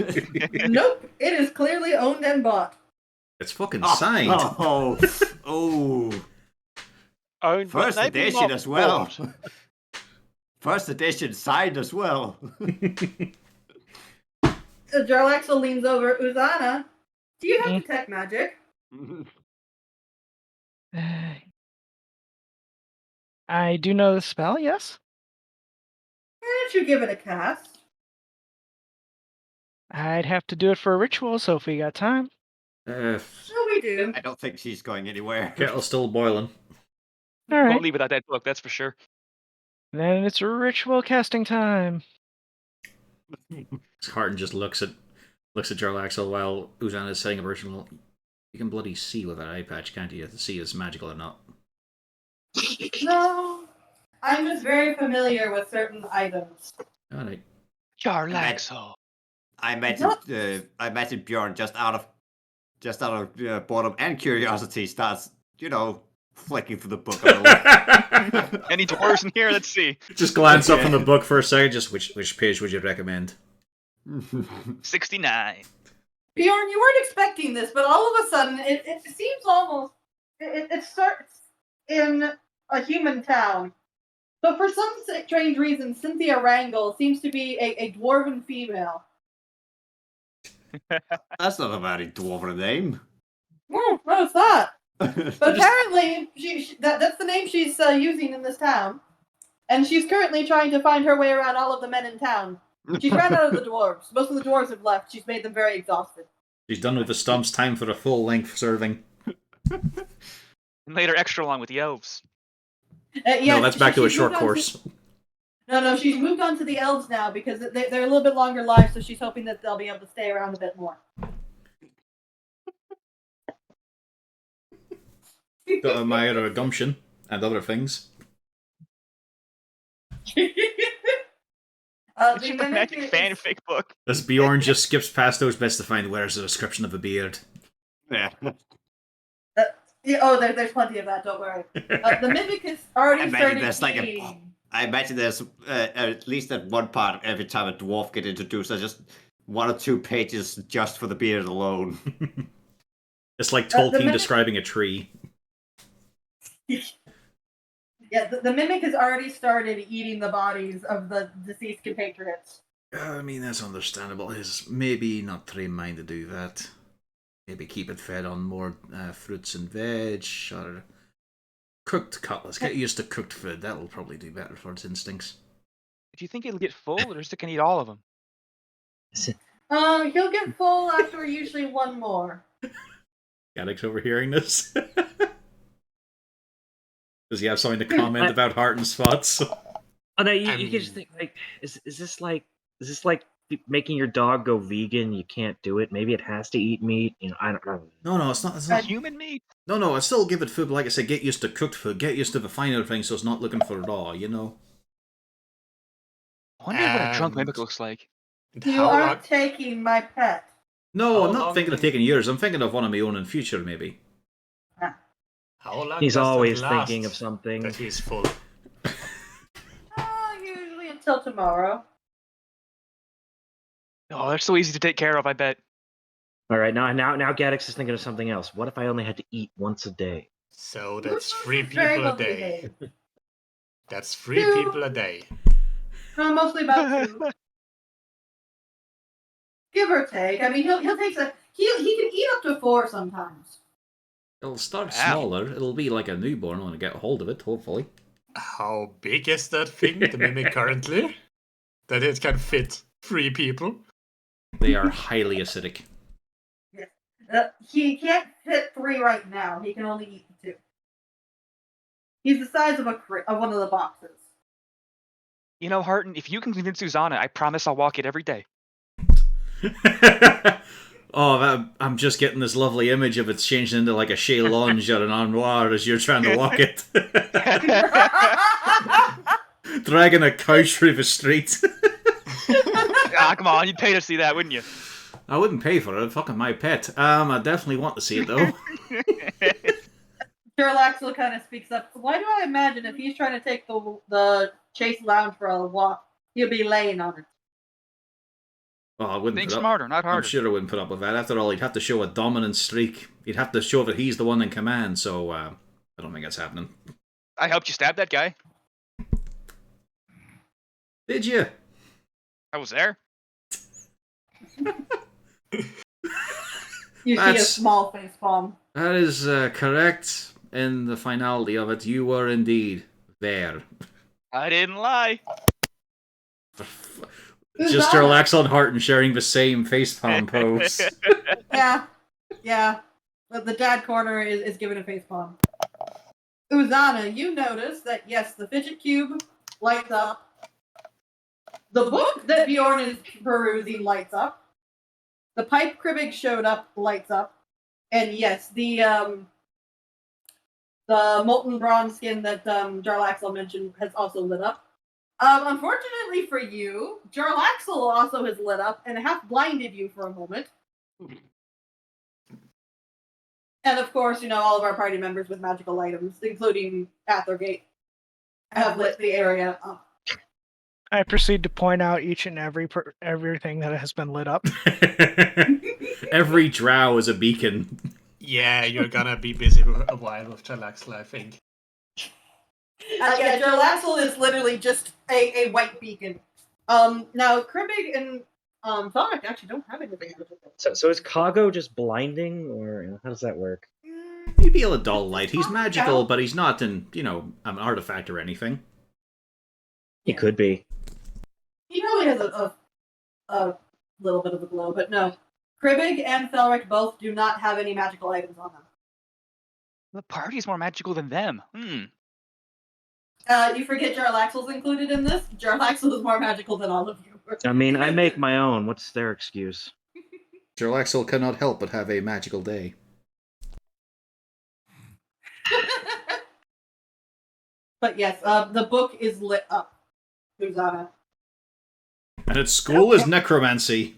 Nope, it is clearly owned and bought. It's fucking signed. Oh, Owned, but first maybe edition not as well. bought. First edition signed as well. Jarlaxle leans over. Uzana, do you have detect magic? I do know the spell, yes? Why don't you give it a cast? I'd have to do it for a ritual, so if we got time. So we do. I don't think she's going anywhere. Kettle's still boiling. All right. Won't leave without that book, that's for sure. Then it's ritual casting time. Harton just looks at Jarl Axel while Uzan is saying a version. Well, you can bloody see with that eye patch, can't you? To see is magical or not. No, I'm just very familiar with certain items. All right. Jarlaxle. I mentioned Bjorn just out of boredom and curiosity starts, flicking through the book a little. Any dwarves in here? Let's see. Just glance up from the book for a second. Just which page would you recommend? 69. Bjorn, you weren't expecting this, but all of a sudden, it seems almost... It starts in a human town. But for some strange reason, Cynthia Wrangle seems to be a dwarven female. That's not a very dwarven name. What is that? But apparently, that's the name she's using in this town. And she's currently trying to find her way around all of the men in town. She's ran out of the dwarves. Most of the dwarves have left. She's made them very exhausted. She's done with the stumps. Time for a full-length serving. And later extra long with the elves. Yeah, no, that's back to a short moved on course. No, she's moved on to the elves now because they're a little bit longer lives, so she's hoping that they'll be able to stay around a bit more. Got admire gumption and other things. It's just a magic fanfic book. As Bjorn just skips past those bits to find where's the description of a beard. Yeah. There's plenty of that, don't worry. The Mimic has already started eating. I imagine there's at least at one part every time a dwarf gets introduced, there's just 1 or 2 pages just for the beard alone. It's like Tolkien describing a tree. Yeah, the Mimic has already started eating the bodies of the deceased compatriots. I mean, that's understandable. He's maybe not trained mind to do that. Maybe keep it fed on more fruits and veg, or cooked cutlets. Get used to cooked food. That'll probably do better for its instincts. Do you think it'll get full, or is it gonna eat all of them? He'll get full after usually one more. Gaddock's overhearing this. Does he have something to comment about heart and spots? Oh no, you can just think like, is this like making your dog go vegan? You can't do it. Maybe it has to eat meat. I don't know. No, it's not. It's not Human meat. No, I still give it food. But like I said, get used to cooked food. Get used to the finer things, so it's not looking for raw. I wonder what a drunk mimic looks like. You aren't taking my pet. No, I'm not thinking of taking yours. I'm thinking of one of my own in future, maybe. How long He's does that always last thinking of something. that he's full? Usually until tomorrow. Oh, they're so easy to take care of, I bet. All right, now Gaddix is thinking of something else. What if I only had to eat once a day? So that's 3 Very people a well day. behaved. That's 3 people a day. No, mostly about 2. Give or take. I mean, he'll take he can eat up to 4 sometimes. It'll start smaller. It'll be like a newborn when I get a hold of it, hopefully. How big is that thing, the mimic currently? That it can fit 3 people? They are highly acidic. He can't fit 3 right now. He can only eat 2. He's the size of one of the boxes. Harton, if you can convince Susanna, I promise I'll walk it every day. I'm just getting this lovely image of it's changing into like a Shea Lunge or an Armoire as you're trying to walk it. Dragging a couch through the street. Come on, you'd pay to see that, wouldn't you? I wouldn't pay for it. Fucking my pet. I definitely want to see it though. Sherlaxel kind of speaks up. Why do I imagine if he's trying to take the Chase Lounge for a walk, he'll be laying on it? Oh, I wouldn't Think put up. smarter, not harder. I'm sure I wouldn't put up with that. After all, he'd have to show a dominant streak. He'd have to show that he's the one in command. So I don't think that's happening. I helped you stab that guy. Did you? I was there. You see a small face palm. That is correct. In the finality of it, you were indeed there. I didn't lie. Just relax on heart and sharing the same facepalm pose. Yeah. Yeah. But the dad corner is given a facepalm. Uzana, you notice that, yes, the fidget cube lights up. The book that Bjorn is perusing lights up. The pipe Kribbig showed up lights up. And yes, the molten bronze skin that Jarlaxle mentioned has also lit up. Unfortunately for you, Jarlaxle also has lit up and half blinded you for a moment. And of course, all of our party members with magical items, including Athergate, have lit the area up. I proceed to point out each and everything that has been lit up. Every drow is a beacon. Yeah, you're gonna be busy a while with Jarlaxle, I think. Yeah, Jarlaxle is literally just a white beacon. Now, Kribbig and Thonic actually don't have anything. So is Kago just blinding, or how does that work? He'd be a dull light. He's magical, but he's not an artifact or anything. He could be. He probably has a little bit of a glow, but no. Kribbig and Felric both do not have any magical items on them. The party's more magical than them. You forget Jarlaxle's included in this? Jarlaxle is more magical than all of you. I mean, I make my own. What's their excuse? Jarlaxle cannot help but have a magical day. But yes, the book is lit up. Uzana. And its school is necromancy.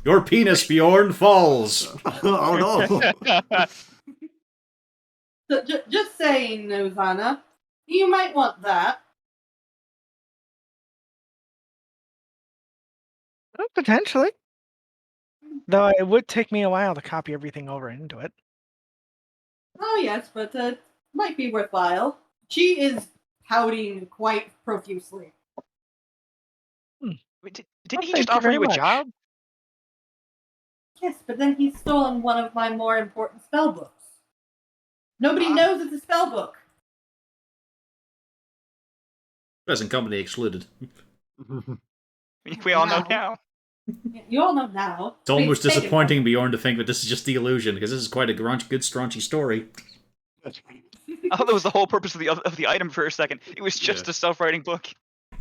Your penis, Bjorn, falls. Oh no! So, just saying, Uzana, you might want that. Potentially. Though it would take me a while to copy everything over into it. Oh yes, but might be worthwhile. She is pouting quite profusely. Wait, didn't he Thank just you offer very you a much. job? Yes, but then he's stolen one of my more important spell books. Nobody knows it's a spell book. Present company excluded. We all know now. You all know now. It's almost We've taken disappointing, from Bjorn, to think that this is just the illusion, because this is quite a good, straunchy story. I thought that was the whole purpose of the item for a second. It was just a self-writing book.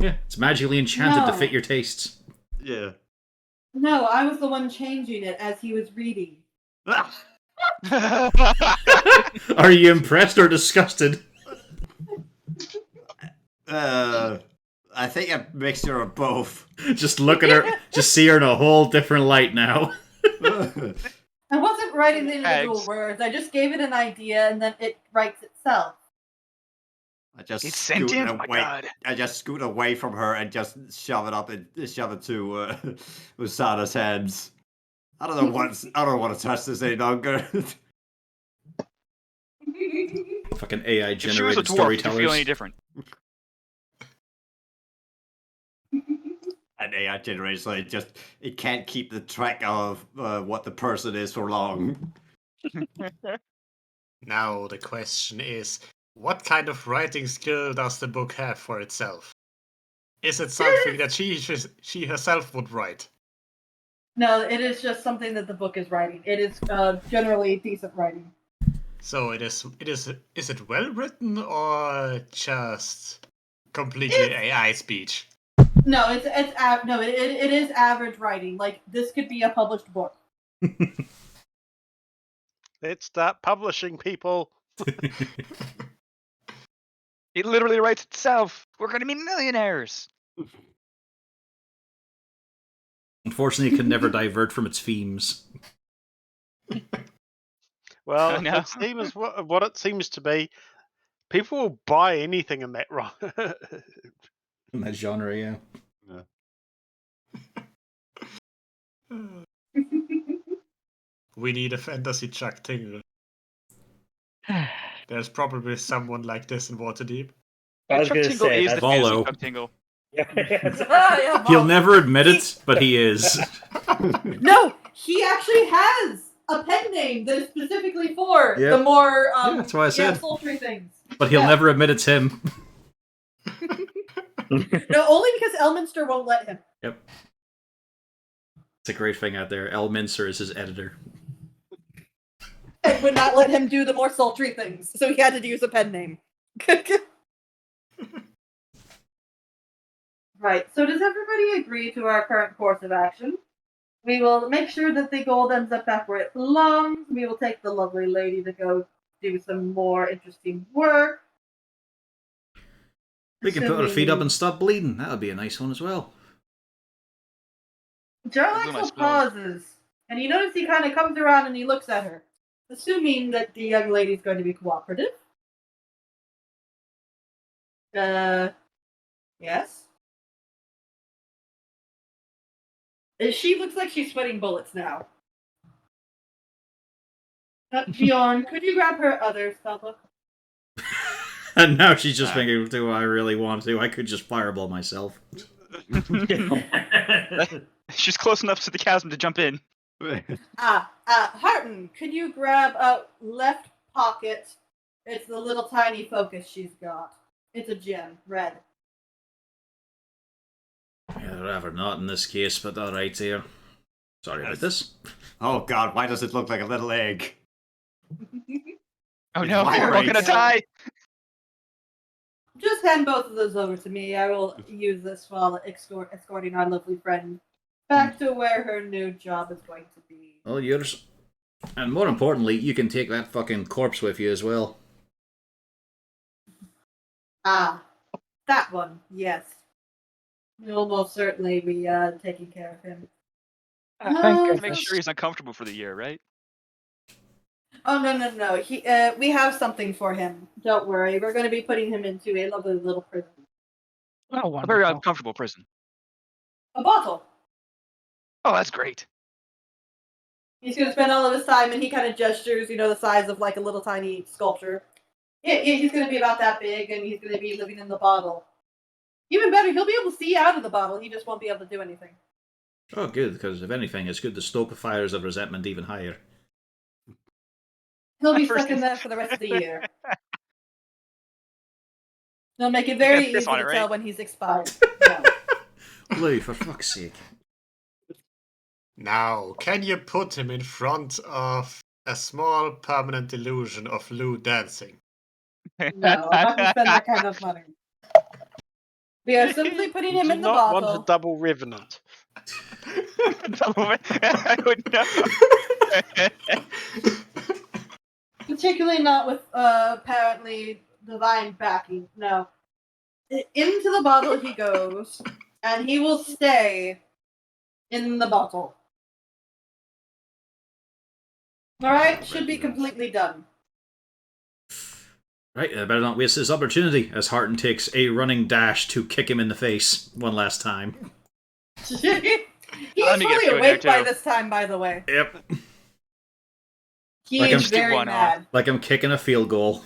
Yeah, it's magically enchanted to No. fit your tastes. Yeah. No, I was the one changing it as he was reading. Are you impressed or disgusted? I think a mixture of both. Just look at her, just see her in a whole different light now. I wasn't writing the individual Eggs. words. I just gave it an idea, and then it writes itself. I just It's scoot sentient? away. Oh my God. I just scoot away from her and just shove it to Usada's hands. I don't want to touch this any longer. Fucking AI If she was a generated dwarf, would you storytellers. feel any different? An AI generator, so it can't keep the track of what the person is for long. Now the question is, what kind of writing skill does the book have for itself? Is it something that she herself would write? No, it is just something that the book is writing. It is generally decent writing. So is it well written or just completely AI speech? No, it is average writing. Like, this could be a published book. Let's start publishing, people. It literally writes itself. We're going to be millionaires. Unfortunately, it can never divert from its themes. Well, No. it seems what it seems to be. People will buy anything in that In that genre, yeah. We need a fantasy Chuck Tingle. There's probably someone like this in Waterdeep. I was Chuck gonna Tingle say is the that's Volo. fantasy Chuck Tingle. Yeah, He'll Mom. never admit it, but he is. No, he actually has a pen name that is specifically for Yep. the more Yeah, that's what I said. sultry things. But he'll Yeah. never admit it's him. No, only because Elminster won't let him. Yep. It's a great thing out there. Elminster is his editor. would not let him do the more sultry things, so he had to use a pen name. Right, so does everybody agree to our current course of action? We will make sure that the gold ends up back where it belongs. We will take the lovely lady to go do some more interesting work. We can put her feet up and stop bleeding. That would be a nice one as well. Jarlaxle pauses, and you notice he kind of comes around and he looks at her, assuming that the young lady's going to be cooperative. Yes? She looks like she's sweating bullets now. Bjorn, could you grab her other spellbook? And now she's just thinking, do I really want to? I could just fireball myself. She's close enough to the chasm to jump in. Harton, could you grab a left pocket? It's the little tiny focus she's got. It's a gem, red. Yeah, rather not in this case, but alright here. Sorry about this. Oh god, why does it look like a little egg? Oh no, Why we're all gonna die! Just hand both of those over to me. I will use this while escorting our lovely friend back to where her new job is going to be. All yours. And more importantly, you can take that fucking corpse with you as well. That one, yes. We'll most certainly be taking care of him. Make sure he's uncomfortable for the year, right? Oh, no. We have something for him. Don't worry. We're going to be putting him into a lovely little prison. Oh, A very wonderful. uncomfortable prison. A bottle. Oh, that's great. He's going to spend all of his time, and he kind of gestures, the size of like a little tiny sculpture. Yeah, he's going to be about that big, and he's going to be living in the bottle. Even better, he'll be able to see out of the bottle. He just won't be able to do anything. Oh, good, because if anything, it's good to stoke the fires of resentment even higher. He'll be stuck in there for the rest of the year. They'll make it very easy to tell when he's expired. No. Lou, for fuck's sake. Now, can you put him in front of a small permanent illusion of Lou dancing? No, I'm not going to spend that kind of money. We are simply putting him Do in the not bottle. want a double revenant. I would know. Particularly not with apparently divine backing. No. Into the bottle he goes, and he will stay in the bottle. Alright, should be completely done. Right, I better not waste this opportunity, as Harton takes a running dash to kick him in the face one last time. He's fully awake by this time, by the way. Yep. He Like is I'm very mad. Like I'm kicking a field goal.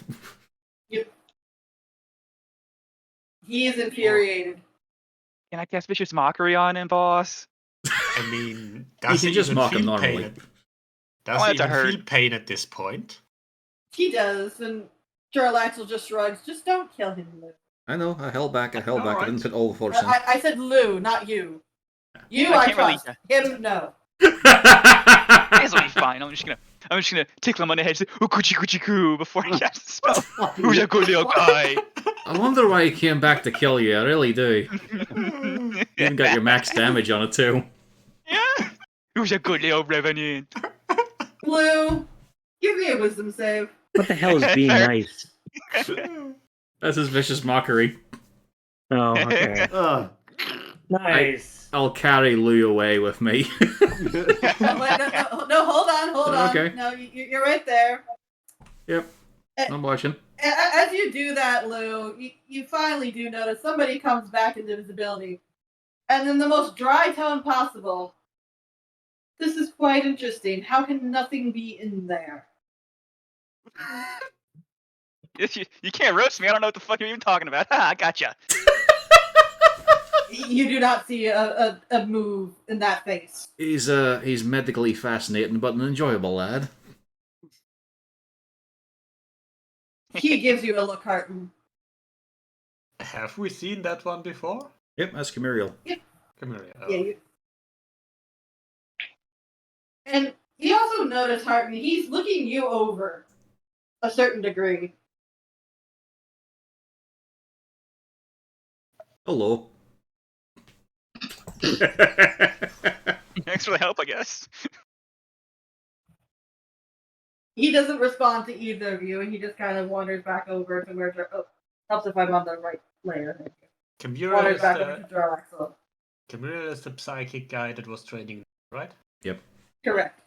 Yep. He is infuriated. Can I cast Vicious Mockery on him, boss? I mean, You does can he just even mock him feel normally. pain? Does he even feel pain at this point? He does, and Jarlaxle just shrugs. Just don't kill him, Lou. I know, I held back. I didn't put all the force in. I said Lou, not you. You, I I can't really- trust. Him, no. This will be fine. I'm just gonna tickle him on the head and say, "Ooh, coochie coochie coo," before I cast the spell. Who's a good little guy? I wonder why he came back to kill you, I really do. You even got your max damage on it too. Yeah. Who's a good little revenant? Lou, give me a wisdom save. What the hell is being nice? That's his vicious mockery. Oh, okay. Nice. I'll carry Lou away with me. No, hold on. Okay. No, you're right there. Yep, I'm watching. As you do that, Lou, you finally do notice somebody comes back into visibility. And in the most dry tone possible, this is quite interesting. How can nothing be in there? You can't roast me. I don't know what the fuck you're even talking about. I gotcha. You do not see a move in that face. He's medically fascinating, but an enjoyable lad. He gives you a look, Harton. Have we seen that one before? Yep, that's Camuriel. Come here. Yeah, and He also noticed Hartman. He's looking you over a certain degree. Hello. Thanks for the help, I guess. He doesn't respond to either of you, and he just kind of wanders back over to where. Oh, helps if I'm on the right layer. Kimura Wanders is back over the to Jarlaxle. Kimura is the psychic guy that was training, right? Yep. Correct.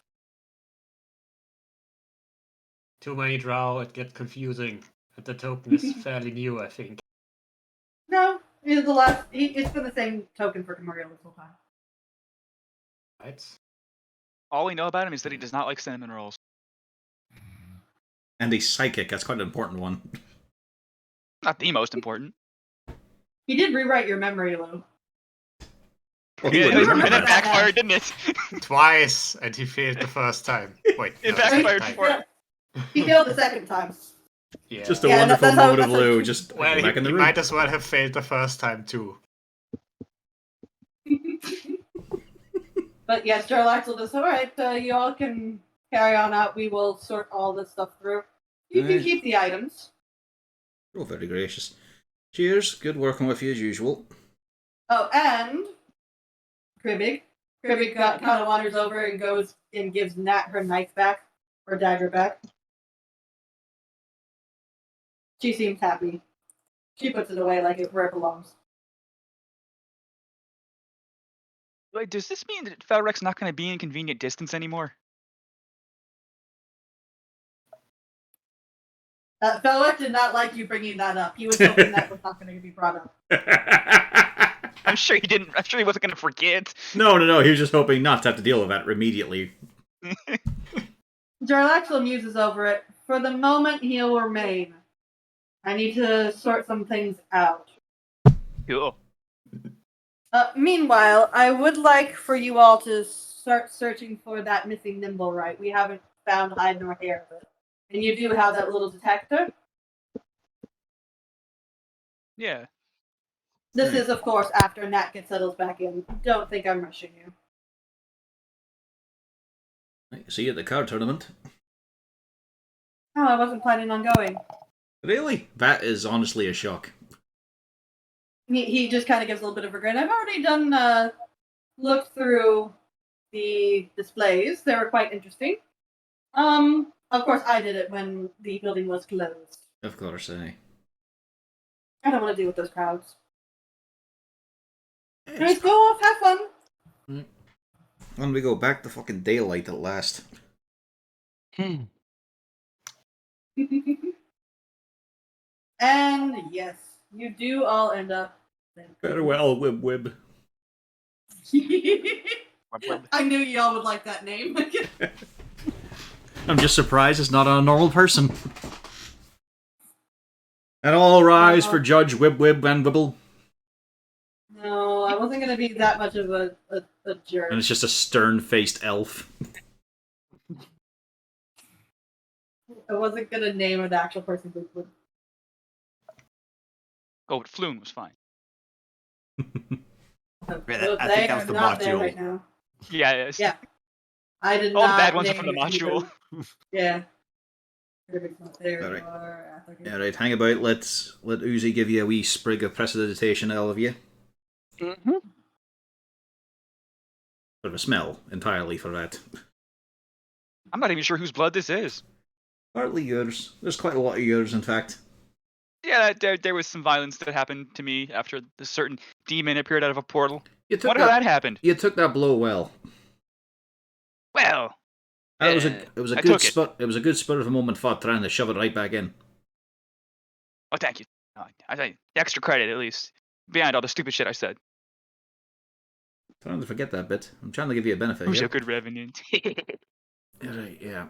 Too many drow, it gets confusing. And the token is fairly new, I think. No, he's the last. It's been the same token for Camuriel this whole time. Right? All we know about him is that he does not like cinnamon rolls. And he's psychic. That's quite an important one. Not the most important. He did rewrite your memory, Lou. Well, he Yeah, would and remember it that. backfired, didn't it? Twice, and he failed the first time. Wait, It no, backfired second for time. it. He failed the second time. Yeah. Just a Yeah, wonderful that's how- moment of that's how- Lou. Just Well, back in the he room. might as well have failed the first time, too. But yes, Jarlaxle does. All right, you all can carry on out. We will sort all this stuff through. You can Alright. keep the items. Oh, very gracious. Cheers. Good working with you as usual. Oh, and Kribbig. Kribbig kind of wanders over and goes and gives Nat her knife back, or dagger back. She seems happy. She puts it away like where it belongs. Wait, does this mean that Felrex's not going to be in convenient distance anymore? Felwick did not like you bringing that up. He was hoping that was not going to be brought up. I'm sure he didn't. I'm sure he wasn't going to forget. No. He was just hoping not to have to deal with that immediately. Jarlaxle muses over it. For the moment, he'll remain. I need to sort some things out. Cool. Meanwhile, I would like for you all to start searching for that missing nimble right. We haven't found hide nor hair of it. And you do have that little detector. Yeah. This is, of course, after Nat gets settled back in. Don't think I'm rushing you. See you at the card tournament. Oh, I wasn't planning on going. Really? That is honestly a shock. He just kind of gives a little bit of a grin. I've already done looked through the displays. They were quite interesting. Of course, I did it when the building was closed. Of course, I don't want to deal with those crowds. It's Anyways, go off, have fun. When we go back to fucking daylight at last. And yes, you do all end up. Farewell, Wib Wib. I knew y'all would like that name. I'm just surprised it's not a normal person. And all rise for Judge Wib Wib and Wibble. No, I wasn't going to be that much of a jerk. And it's just a stern-faced elf. I wasn't going to name an actual person. Oh, but Floon was fine. I They think that was are the not there module. right now. Yeah, it is. Yeah. I did All the not. bad ones are name from the it either. module. Yeah. Cribbig's not there. Alright. You are. Alright, hang about. Let Uzi give you a wee sprig of prestidigitation, all of you. Mm-hmm. Sort of a smell entirely for that. I'm not even sure whose blood this is. Partly yours. There's quite a lot of yours, in fact. Yeah, there was some violence that happened to me after the certain demon appeared out of a portal. You took Wonder how that happened. You took that blow well. Well, It was a I good took it. spot. It was a good spur of a moment thought trying to shove it right back in. Oh, thank you. I think extra credit at least behind all the stupid shit I said. Trying to forget that bit. I'm trying to give you a benefit Who's here. a good revenant? Right, yeah.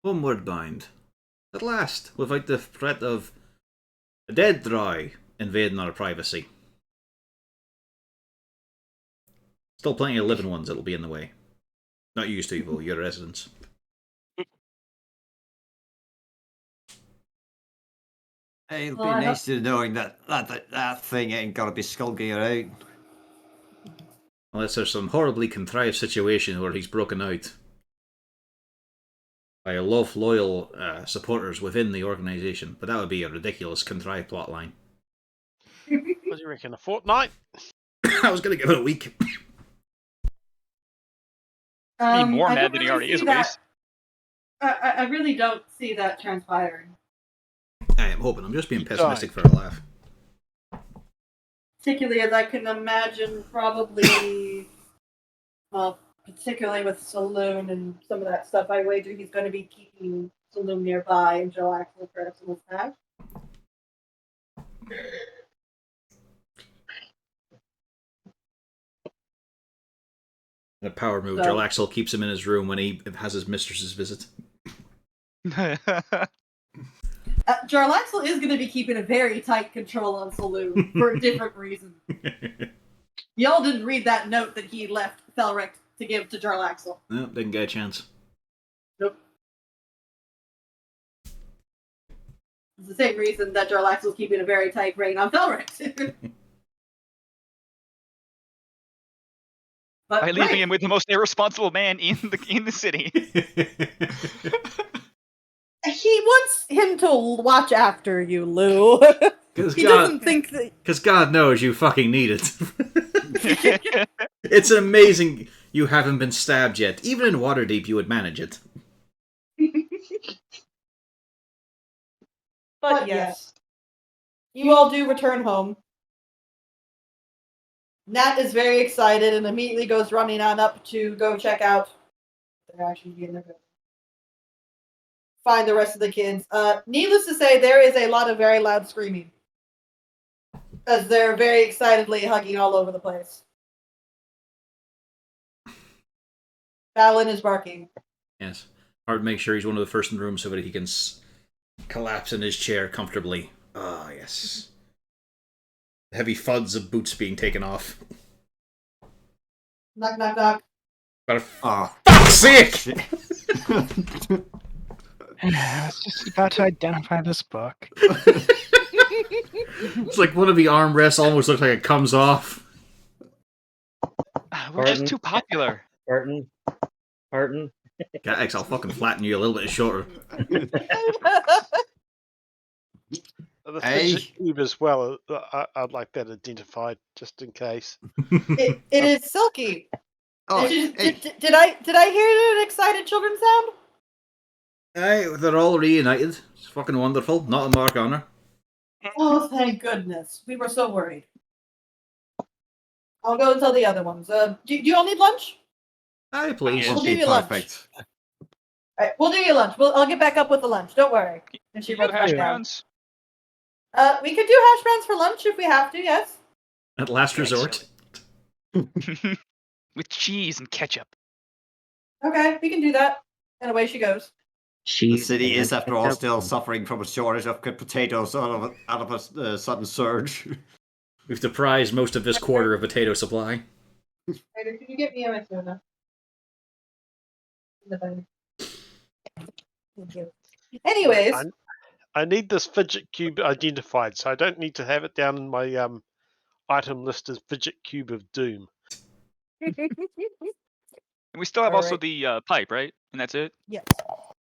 Homeward bound. At last, without the threat of a dead drow invading our privacy. Still plenty of living ones that'll be in the way. Not used to, though, your residents. It'll Well, I be nice to knowing that thing ain't got to be skulking around. Unless there's some horribly contrived situation where he's broken out by loyal supporters within the organization. But that would be a ridiculous contrived plotline. What do you reckon? A fortnight? I was going to give it a week. Be more I mad don't than he really already see is, at that. least. I really don't see that transpiring. I am hoping. I'm just being You pessimistic for a laugh. Particularly as I can imagine probably, well, particularly with Soluun and some of that stuff, I wager he's going to be keeping Soluun nearby and Joe Axel for some stash. A power move. So- Joel Axel keeps him in his room when he has his mistress's visit. Jarl Axel is going to be keeping a very tight control on Soluun for a different reason. Y'all didn't read that note that he left Felric to give to Jarl Axel. No, didn't get a chance. Nope. It's the same reason that Jarl Axel's keeping a very tight rein on Felric. But By leaving him with the most irresponsible man in the city. He wants him to watch after you, Lou. He doesn't think that. Because God knows you fucking need it. It's amazing you haven't been stabbed yet. Even in Waterdeep, you would manage it. But yes, you all do return home. Nat is very excited and immediately goes running on up to go check out. They're actually in there. Find the rest of the kids. Needless to say, there is a lot of very loud screaming as they're very excitedly hugging all over the place. Balin is barking. Yes. Hard make sure he's one of the first in the room so that he can collapse in his chair comfortably. Ah, yes. The heavy thuds of boots being taken off. Knock, knock, knock. But Oh, fuck's sake! shit. I was just about to identify this book. It's like one of the armrests almost looks like it comes off. We're just too popular. Barton. Gax, I'll fucking flatten you a little bit shorter. The Hey. fidget cube as well. I'd like that identified just in case. It is Silky. Oh, Did hey. I hear an excited children's sound? Aye, they're all reunited. It's fucking wonderful. Not a mark on her. Oh, thank goodness. We were so worried. I'll go and tell the other ones. Do you all need lunch? Aye, please. We'll Okay, give you lunch. perfect. Alright, we'll do your lunch. I'll get back up with the lunch. Don't worry. And she You got runs hash back down. browns? We could do hash browns for lunch if we have to, yes. At last resort. With cheese and ketchup. Okay, we can do that. And away she goes. The city is, after all, still suffering from a shortage of good potatoes out of a sudden surge. We've deprived most of this quarter of potato supply. Ryder, can you get me a soda? Thank you. Anyways, I need this fidget cube identified, so I don't need to have it down in my item list as fidget cube of doom. And we still have also Alright. the pipe, right? And that's it? yes.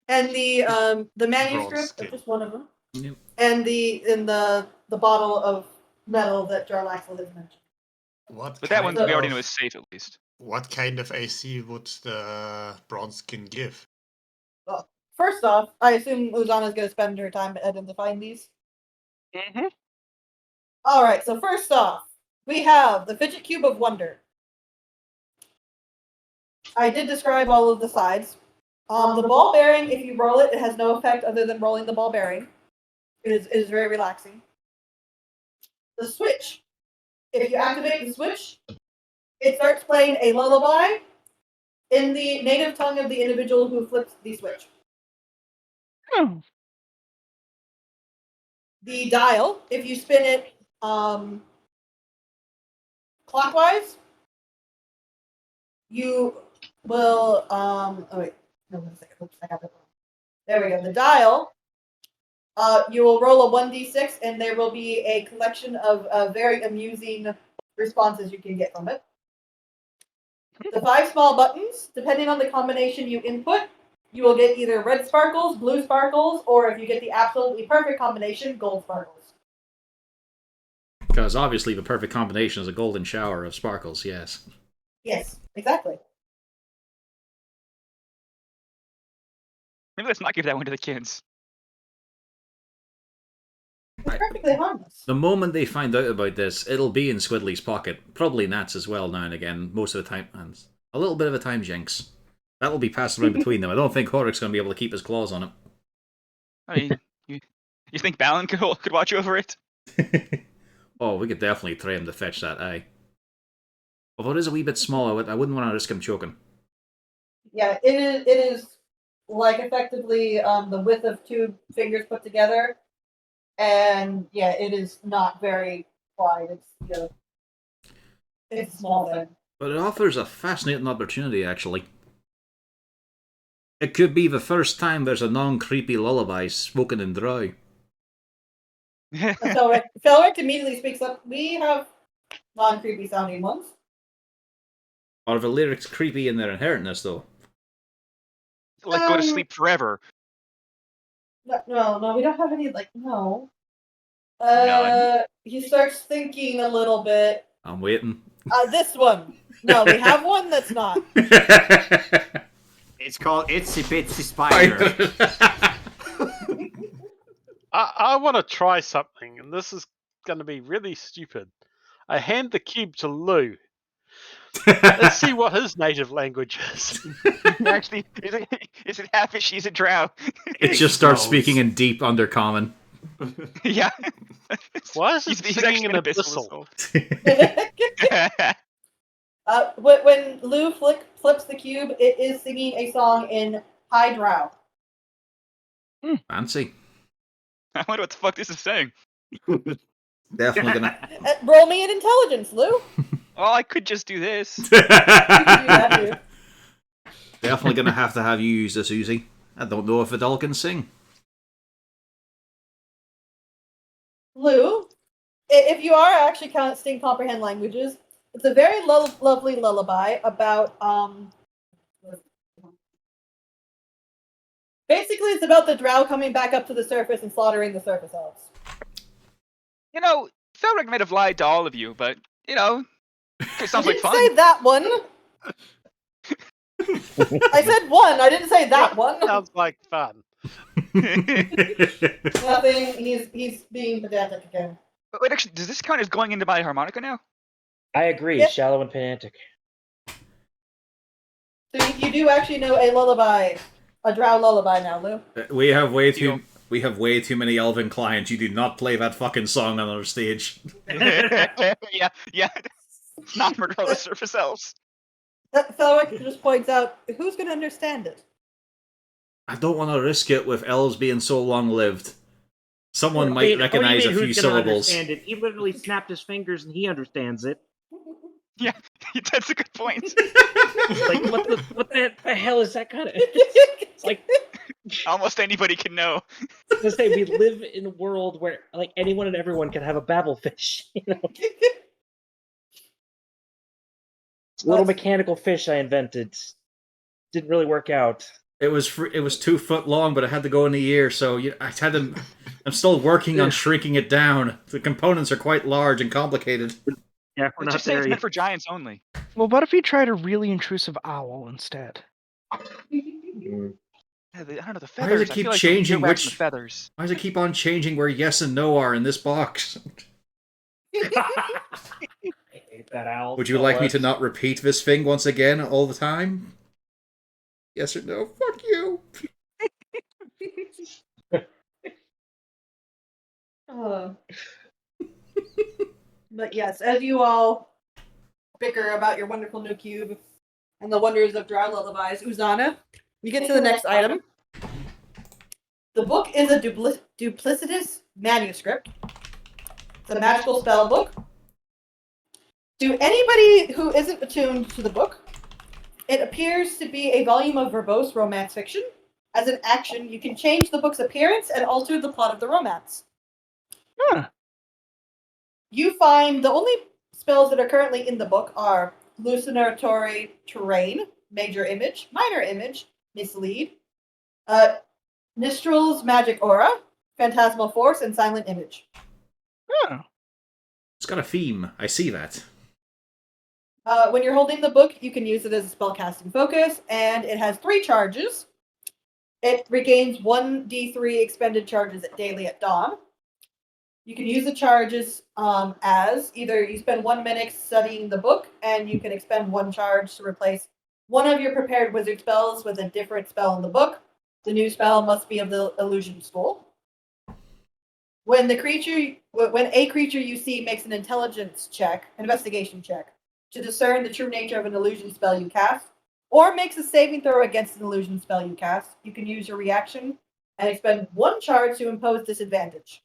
And the manuscript, skin. just one of them. Yep. And the bottle of metal that Jarlaxle has mentioned. But that one we already know of- is safe at least. What kind of AC would the bronze skin give? Well, first off, I assume Uzana's going to spend her time identifying these. Mm-hmm. All right, so first off, we have the Fidget Cube of Wonder. I did describe all of the sides. The ball bearing, if you roll it, it has no effect other than rolling the ball bearing. It is very relaxing. The switch. If you activate the switch, it starts playing a lullaby in the native tongue of the individual who flips the switch. The dial, if you spin it clockwise, you will oh wait, no, wait a second. Oops, I got that wrong. There we go. The dial, you will roll a 1d6 and there will be a collection of very amusing responses you can get from it. The 5 small buttons, depending on the combination you input, you will get either red sparkles, blue sparkles, or if you get the absolutely perfect combination, gold sparkles. Because obviously the perfect combination is a golden shower of sparkles, yes. Yes, exactly. Maybe let's not give that one to the kids. It's perfectly harmless. The moment they find out about this, it'll be in Squidly's pocket. Probably Nat's as well now and again, most of the time. And a little bit of a time jinx. That'll be passed around between them. I don't think Horik's going to be able to keep his claws on I mean, you think Balin could watch over it? it. Oh, we could definitely try him to fetch that eye. Although it is a wee bit small, I wouldn't want to risk him choking. Yeah, it is like effectively the width of 2 fingers put together. And yeah, it is not very wide. It's a small thing. But it offers a fascinating opportunity, actually. It could be the first time there's a non-creepy lullaby spoken in Drow. Felric immediately speaks up. We have non-creepy sounding ones. Are the lyrics creepy in their inherentness, though? Like go to sleep forever. No, we don't have any, no. None? He starts thinking a little bit. I'm waiting. This one. No, we have one that's not. It's called Itsy Bitsy Spider. I want to try something, and this is going to be really stupid. I hand the cube to Lou. Let's see what his native language is. Actually, is it halfish? Is it drow? It just starts knows. speaking in deep undercommon. Yeah. Why is it He's singing in actually abyssal? When Lou flips the cube, it is singing a song in High Drow. Fancy. I wonder what the fuck this is saying. Definitely gonna. Roll me an intelligence, Lou. Well, I could just do this. You can do that too. Definitely gonna have to have you use this, Uzi. I don't know if it all can sing. Lou, if you are actually casting comprehend languages, it's a very lovely lullaby about basically it's about the drow coming back up to the surface and slaughtering the surface elves. You know, Felric might have lied to all of you, but it sounds like I didn't fun. say that one. I said one. I didn't say that one. Sounds like fun. Nothing. He's being pedantic again. But wait, actually, does this count as going into my harmonica now? I agree. Yep. Shallow and pedantic. So you do actually know a lullaby, a drow lullaby now, Lou. We have way too many elven clients. You do not play that fucking song on our stage. yeah. Not murder all the surface elves. Felric just points out, who's going to understand it? I don't want to risk it with elves being so long-lived. Someone might Wait, recognize a what do you mean, few who's gonna syllables. understand it? He literally snapped his fingers and he understands it. Yeah, that's a good point. Like, what the hell is that kind of? Like, Almost anybody can know. I was gonna say, we live in a world where like anyone and everyone can have a babblefish. You know, little mechanical fish I invented didn't really work out. It was 2 foot long, but it had to go in the ear, so I'm still working on shrinking it down. The components are quite large and complicated. Yeah, we're not Just say there it's yet. meant for giants only. Well, what if you tried a really intrusive owl instead? Mm. Yeah, I don't know, the Why feathers. does it I keep feel like changing the which- feathers. Why does it keep on changing where yes and no are in this box? I hate that owl. Would you so like me much. to not repeat this thing once again all the time? Yes or no? Fuck you. But yes, as you all bicker about your wonderful new cube and the wonders of drow lullabies, Uzana, you get to the next item. The book is a duplicitous manuscript. It's a magical spell book. To anybody who isn't attuned to the book, it appears to be a volume of verbose romance fiction. As an action, you can change the book's appearance and alter the plot of the romance. Huh. You find the only spells that are currently in the book are hallucinatory terrain, major image, minor image, mislead, Nistral's magic aura, phantasmal force, and silent image. Oh, It's got a theme. I see that. When you're holding the book, you can use it as a spellcasting focus, and it has 3 charges. It regains 1d3 expended charges daily at dawn. You can use the charges as either you spend 1 minute studying the book, and you can expend 1 charge to replace one of your prepared wizard spells with a different spell in the book. The new spell must be of the illusion school. When a creature you see makes an investigation check, to discern the true nature of an illusion spell you cast, or makes a saving throw against an illusion spell you cast, you can use your reaction and expend 1 charge to impose disadvantage.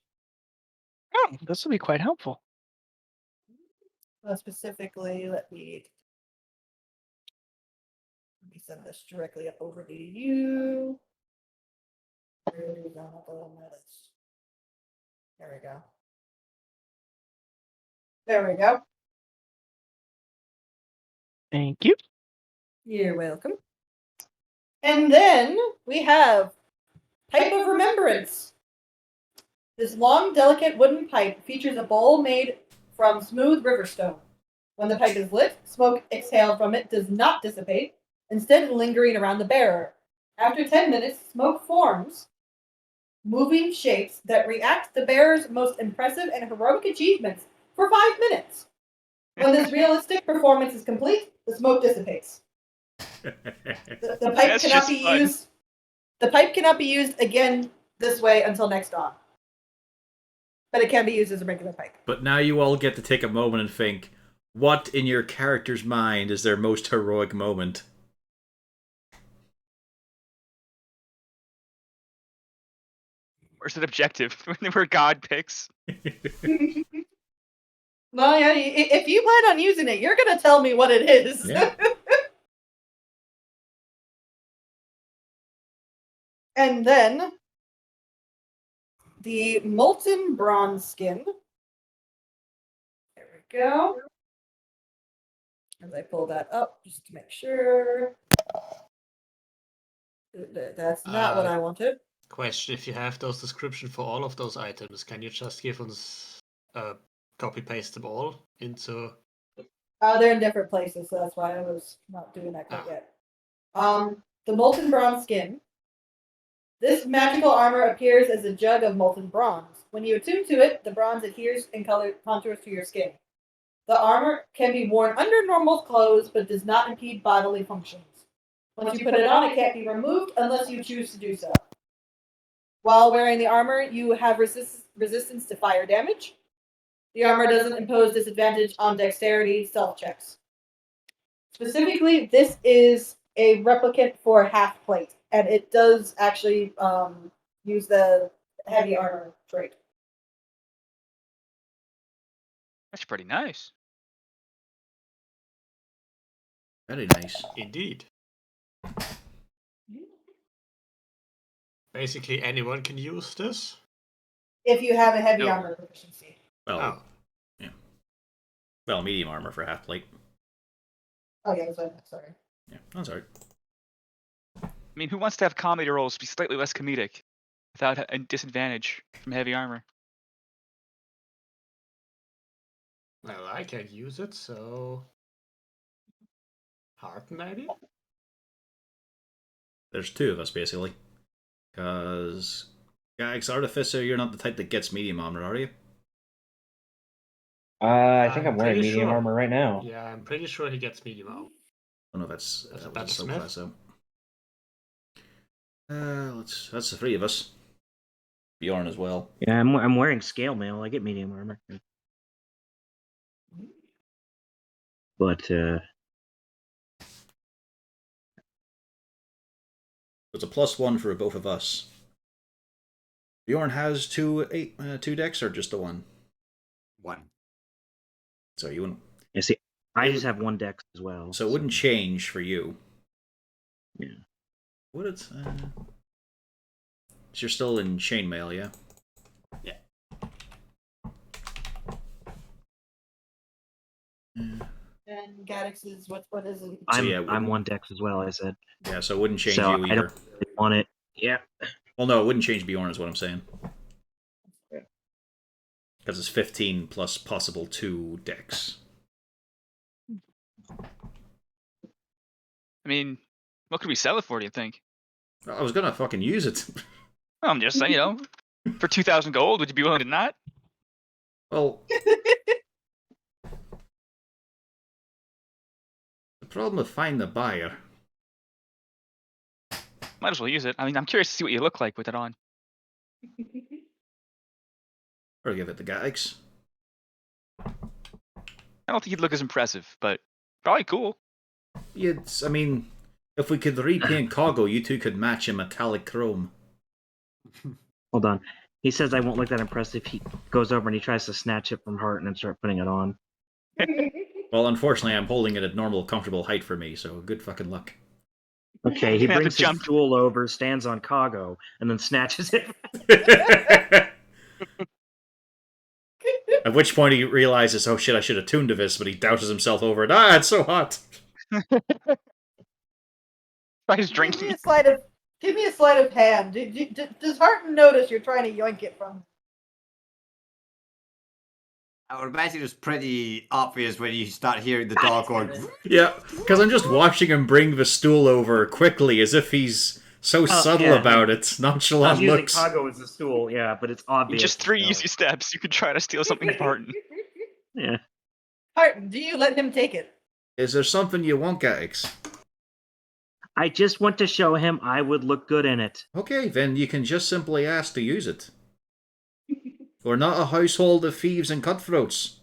oh, this will be quite helpful. Specifically, let me send this directly up over to you. There we go. There we go. Thank you. You're welcome. And then we have Pipe of Remembrance. This long, delicate wooden pipe features a bowl made from smooth river stone. When the pipe is lit, smoke exhaled from it does not dissipate, instead lingering around the bearer. After 10 minutes, smoke forms moving shapes that react to the bearer's most impressive and heroic achievements for 5 minutes. When this realistic performance is complete, the smoke dissipates. The pipe That's cannot just be fun. used. The pipe cannot be used again this way until next dawn. But it can be used as a regular pipe. But now you all get to take a moment and think, what in your character's mind is their most heroic moment? Or is it objective? When they were God picks. Well, yeah, if you plan on using it, you're going to tell me what it is. Yeah. And then the molten bronze skin. There we go. As I pull that up, just to make sure. That's not what I wanted. Question: if you have those descriptions for all of those items, can you just give us copy paste them all into? They're in different places, so that's why I was not doing that quite yet. The molten bronze skin. This magical armor appears as a jug of molten bronze. When you attune to it, the bronze adheres in color contours to your skin. The armor can be worn under normal clothes, but does not impede bodily functions. Once you put it on, it can't be removed unless you choose to do so. While wearing the armor, you have resistance to fire damage. The armor doesn't impose disadvantage on dexterity stealth checks. Specifically, this is a replicant for half plate, and it does actually use the heavy armor trait. That's pretty nice. Very nice. Indeed. Basically, anyone can use this. If you have a heavy No. armor proficiency. Well, Oh, yeah. Well, medium armor for half plate. Oh yeah, that's what I meant, sorry. Yeah, that's alright. I mean, who wants to have comedy rolls be slightly less comedic without a disadvantage from heavy armor? well, I can use it, so Hearten maybe. There's 2 of us, basically. Because... Gags Artificer, you're not the type that gets medium armor, are you? I think I'm wearing pretty medium sure. armor right now. Yeah, I'm pretty sure he gets medium armor. Oh no, that's That's that was a Smith. subclass out. That's the 3 of us. Bjorn as well. Yeah, I'm wearing scale mail. I get medium armor. But It's a +1 for both of us. Bjorn has 2 decks or just the 1? 1. So you wouldn't. you see, I just have 1 dex as well. So it wouldn't change for you. Yeah. Would it? You're still in chainmail, yeah? Yeah. And And Gaddix is what is it? I'm yeah, I'm 1 dex as well. I said. Yeah, so it wouldn't change So you I either. don't really want it. Yeah. Well, no, it wouldn't change Bjorn, is what I'm saying. Yeah. Because it's 15 plus possible 2 decks. I mean, what could we sell it for? Do you think? I was gonna fucking use it. I'm just saying, for 2,000 gold, would you be willing to not? Well, the problem with finding a buyer. Might as well use it. I mean, I'm curious to see what you look like with it on. Or give it to Gaddix. I don't think he'd look as impressive, but probably cool. I mean, if we could repaint cargo, you two could match a metallic chrome. Hold on. He says I won't look that impressive. He goes over and he tries to snatch it from Hart and then start putting it on. Well, unfortunately, I'm holding it at normal, comfortable height for me, so good fucking luck. Okay, he Gonna have brings to his jump. stool over, stands on Kago, and then snatches it. At which point he realizes, oh shit, I should have tuned to this, but he douses himself over it. Ah, it's so hot. Tries Give me drinking. a sleight of hand. Does Harton notice you're trying to yoink it from? I would imagine it's pretty obvious when you start hearing the dog going. Yeah, because I'm just watching him bring the stool over quickly, as if he's so subtle yeah. about it. Nonchalant I'm using looks. Kago as a stool, yeah, but it's obvious. Just 3 so- easy steps. You could try to steal something from Barton. Yeah. Harton, do you let him take it? Is there something you want, Gaddix? I just want to show him I would look good in it. Okay, then you can just simply ask to use it. We're not a household of thieves and cutthroats.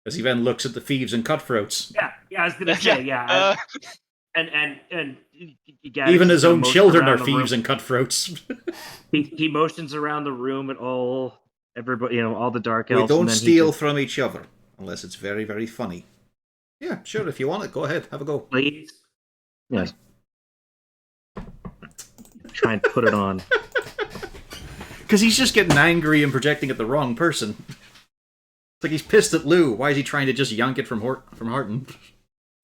As he then looks at the thieves and cutthroats. Yeah, I was gonna say, yeah. And Gaddix Even is his gonna own motion children around are the thieves room. and cutthroats. He motions around the room at everybody, all the dark We elves. don't and then steal he just, from each other, unless it's very, very funny. Yeah, sure, if you want it, go ahead, have a go. please. Yes. Try and put it on. Because he's just getting angry and projecting at the wrong person. It's like he's pissed at Lou. Why is he trying to just yank it from Harton?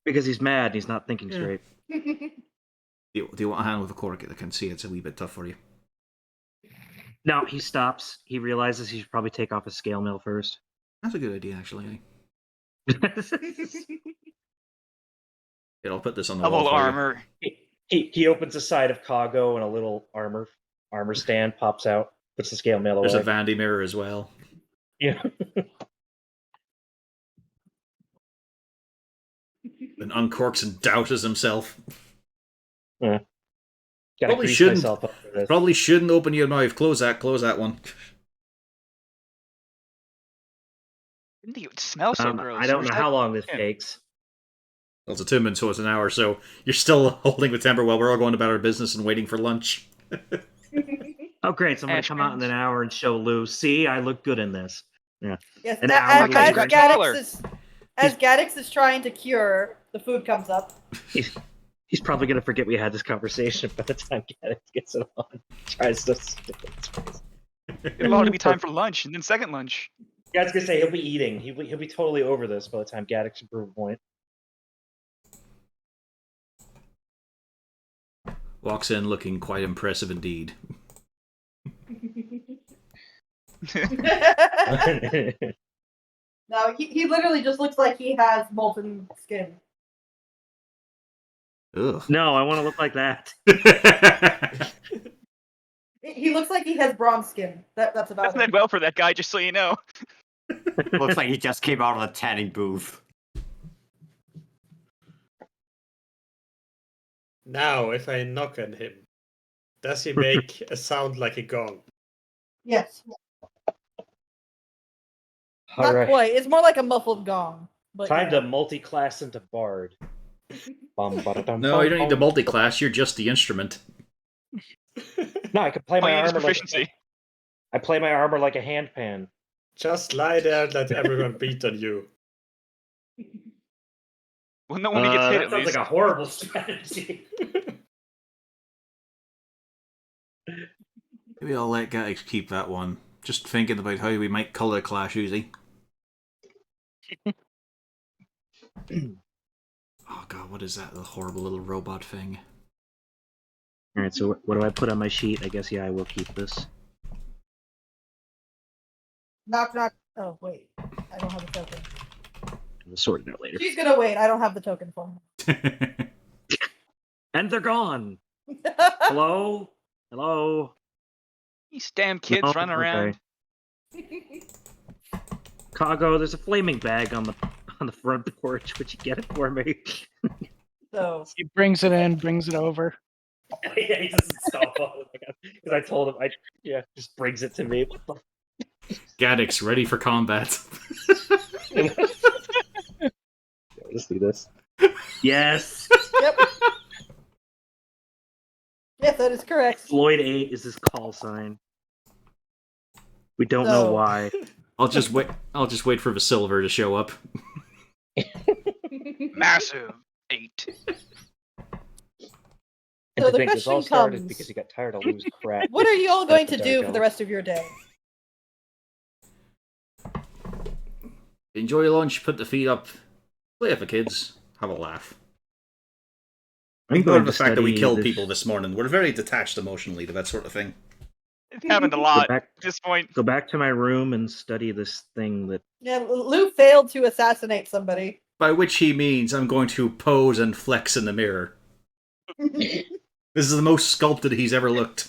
Because he's mad. He's not thinking straight. Do you want a hand with a cork? I can see it's a wee bit tough for you. No, he stops. He realizes he should probably take off his scale mail first. That's a good idea, actually. Here, I'll put this on the A wall little for you. armor. he opens the side of Kago and a little armor stand pops out. Puts the scale mail away. There's a vanity mirror as well. Yeah. And uncorks and douses himself. Gotta Probably grease shouldn't. myself up for this. Probably shouldn't open your mouth. Close that one. Didn't think it would smell so gross. I don't Where's know that- how long this Yeah. takes. Well, it's a 2 minutes, so it's an hour, so you're still holding the temper while we're all going about our business and waiting for lunch. Oh, great. So I'm going Ash to come out in browns. an hour and show Lou. See, I look good in this. Yes, An as, hour as, later. as Gaddix is trying to cure, the food comes up. He's probably going to forget we had this conversation by the time Gaddix gets it on. Tries to. It'll already be time for lunch and then second lunch. Yeah, I was going to say, he'll be eating. He'll be totally over this by the time Gaddix can prove a point. Walks in looking quite impressive indeed. No, he literally just looks like he has molten skin. Ugh. No, I want to look like that. He looks like he has bronze skin. That's about Doesn't it. end well for that guy, just so you know. Looks like he just came out of the tanning booth. Now, if I knock on him, does he make a sound like a gong? Yes. All Not right. quite. It's more like a muffled gong. But Time yeah. to multi-class into Bard. No, you don't need the multi-class, you're just the instrument. No, I can play my Playing his armor proficiency. I play my armor like a handpan. Just lie there and let everyone beat on you. Well, no one gets hit That at sounds least. like a horrible strategy. Maybe I'll let Gattix keep that one. Just thinking about how we might colour clash Uzi. Oh god, what is that? The horrible little robot thing. All right, so what do I put on my sheet? I guess I will keep this. Knock, knock. Oh, wait. I don't have a token. We'll sort it out later. She's gonna wait. I don't have the token for And they're gone. her. Hello, hello. These damn kids No? running around. Okay. Kago, there's a flaming bag on the front porch. Would you get it for me? So, He brings it in, brings it over. Yeah, he doesn't stop. Because I told him, just brings it to me. Gaddix, ready for combat. Let's do this. Yes. yep. Yes, that is correct. Floyd 8 is his call sign. We don't know why. I'll just wait for the silver to show up. Massive 8. And So to the think this all question started comes- because he got tired of losing crap. What are you all going to Dark do for the elf. rest of your day? Enjoy your lunch, put the feet up, play with the kids, have a laugh. I'm Ignore going the to fact that we study killed this- people this morning. We're very detached emotionally to that sort of thing. It's happened a Go lot back, at this point. go back to my room and study this thing that. Yeah, Lou failed to assassinate somebody. By which he means I'm going to pose and flex in the mirror. This is the most sculpted he's ever looked.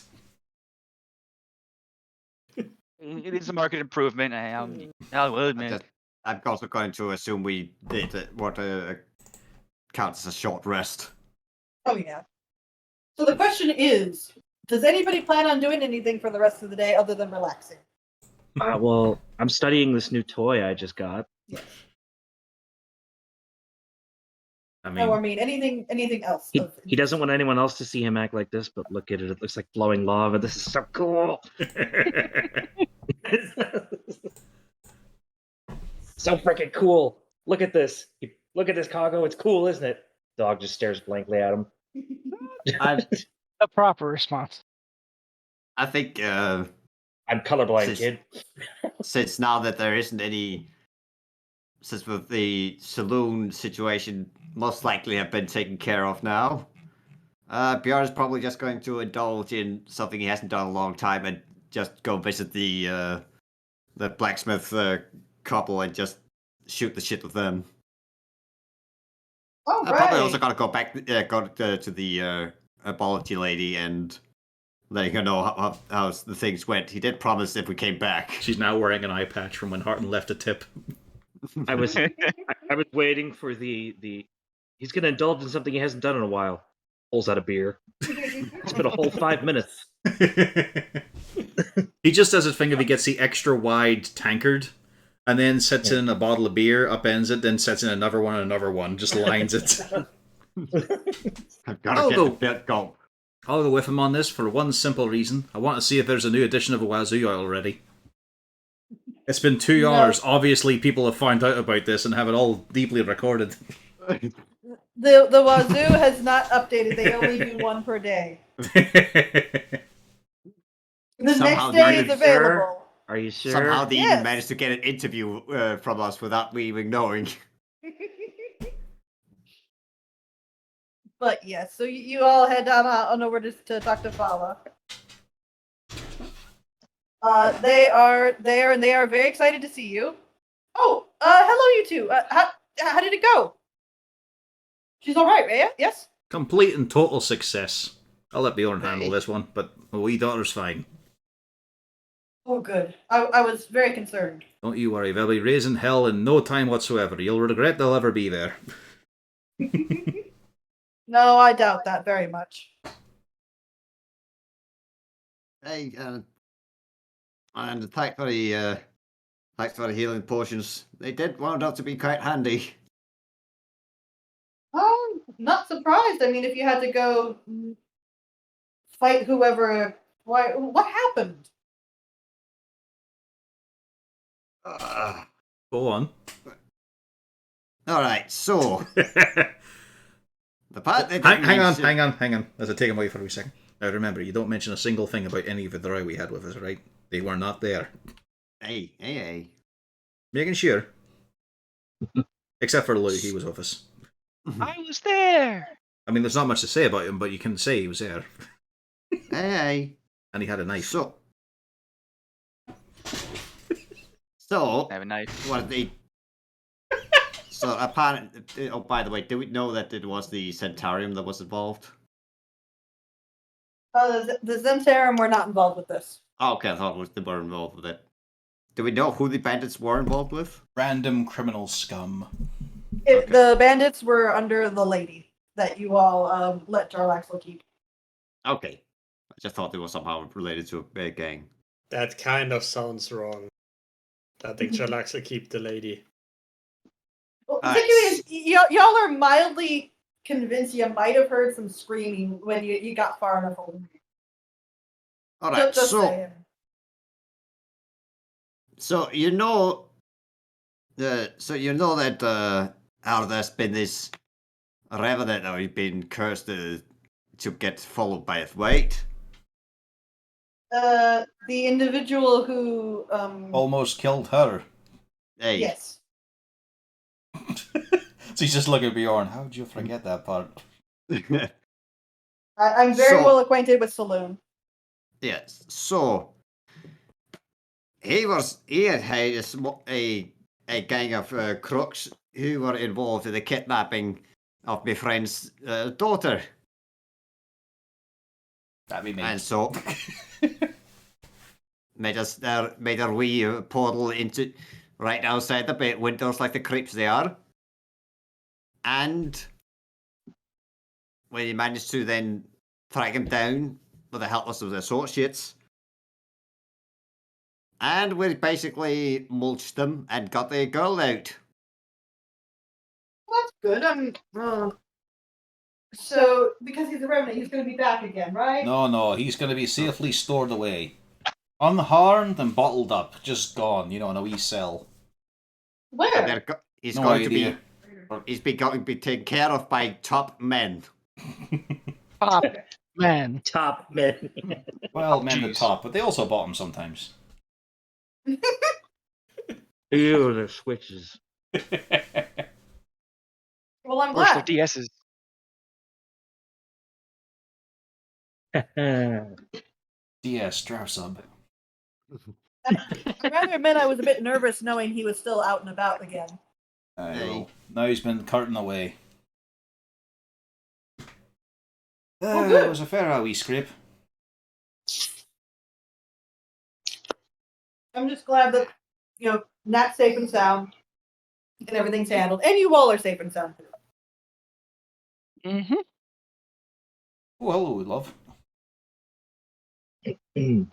It is a market improvement. I will admit. I'm also going to assume we did what counts as a short rest. Oh, yeah. So the question is, does anybody plan on doing anything for the rest of the day other than relaxing? Well, I'm studying this new toy I just got. Yes. I mean, No, I mean anything else. He doesn't want anyone else to see him act like this, but look at it. It looks like flowing lava. This is so cool. So freaking cool. Look at this. Look at this, Kago. It's cool, isn't it? Dog just stares blankly at him. I The proper response. think I'm colorblind, Sis- kid. since now that there isn't any, since with the Saloon situation most likely have been taken care of now, Bjorn is probably just going to indulge in something he hasn't done in a long time and just go visit the blacksmith couple and just shoot the shit with them. Oh, I'm probably also gonna go back, to the apology lady and letting her know how the things went. He did promise if we came back. she's now wearing an eye patch from when Harton left a tip. I was waiting for the. He's gonna indulge in something he hasn't done in a while. Pulls out a beer. It's been a whole 5 minutes. He just does his thing if he gets the extra wide tankard, and then sets in a bottle of beer, upends it, then sets in another one, just lines it. I've got to I'll get go. the bit go. I'll go with him on this for one simple reason. I want to see if there's a new edition of Wazoo oil ready. It's been 2 hours. Obviously, people have found out about this and have it all deeply recorded. The Wazoo has not updated. They only do one per day. The Somehow next day they're is available. Are you sure? Somehow they Yes. even managed to get an interview from us without me even knowing. But yes, so you all head on over to talk to Fala. They are there, and they are very excited to see you. Oh, hello, you two. How did it go? She's all right, right? Yes. Complete and total success. I'll let Bjorn handle this one, but my wee daughter's fine. Oh, good. I was very concerned. Don't you worry, they'll be raising hell in no time whatsoever. You'll regret they'll ever be there. No, I doubt that very much. Hey, and thanks for the healing potions. They did wound up to be quite handy. Not surprised. I mean, if you had to go fight whoever, what happened? Go on. All right, so the part that hang on. Let's take him away for a wee second. Now remember, you don't mention a single thing about any of the drow we had with us, right? They were not there. Hey. Making sure. Except for Lou, he was with us. I was there. I mean, there's not much to say about him, but you can say he was there. Hey. And he had a knife. So I have a knife. what they? So apparently, oh, by the way, do we know that it was the Centaurium that was involved? The Zentarum were not involved with this. Oh, okay, I thought they were involved with it. Do we know who the bandits were involved with? Random criminal scum. Okay. The bandits were under the lady that you all let Jarlaxle keep. Okay. I just thought it was somehow related to a big gang. That kind of sounds wrong. I think Jarlaxle keep the lady. Well, the Alright. thing is, y'all are mildly convinced you might have heard some screaming when you got far enough away. Alright, Just so saying. so you know that how there's been this revenant that we've been cursed to get followed by a wait. The individual who Almost killed her. Hey. yes. So he's just looking at Bjorn. How did you forget that part? I'm very So- well acquainted with Soluun. Yes. So he had a gang of crooks who were involved in the kidnapping of my friend's daughter, That'd be me. and so made a wee portal into right outside the windows like the creeps they are, and we managed to then track him down with the help of the associates. And we basically mulched them and got the girl out. That's good. So because he's a revenant, he's going to be back again, right? No, he's going to be safely stored away. Unharmed and bottled up. Just gone, in a wee cell. And Where? he's No going idea. going to be taken care of by top men. Top man. Top men. Well, men at Jeez. top, but they also bottom sometimes. Ew, they're switches. Well, I'm Worse, they're glad. DSs. DS, draft sub. I'd rather admit I was a bit nervous knowing he was still out and about again. Well, now he's been curtain away. Oh, good. It was a fair wee scrape. I'm just glad that, Nat's safe and sound and everything's handled. And you all are safe and sound. Mm-hmm. Oh, hello, love. Yeah,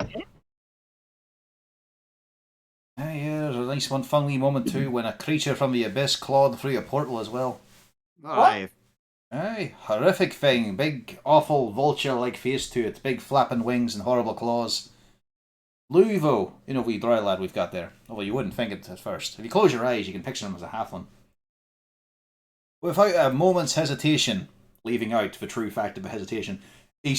there's a nice one, fun wee moment too when a creature from the abyss clawed through a portal as well. Aye. Aye, horrific thing. Big, awful vulture-like face to it. Big flapping wings and horrible claws. Luvo, wee dry lad we've got there. Although you wouldn't think it at first. If you close your eyes, you can picture him as a halfling. Without a moment's hesitation, leaving out the true fact of a hesitation, he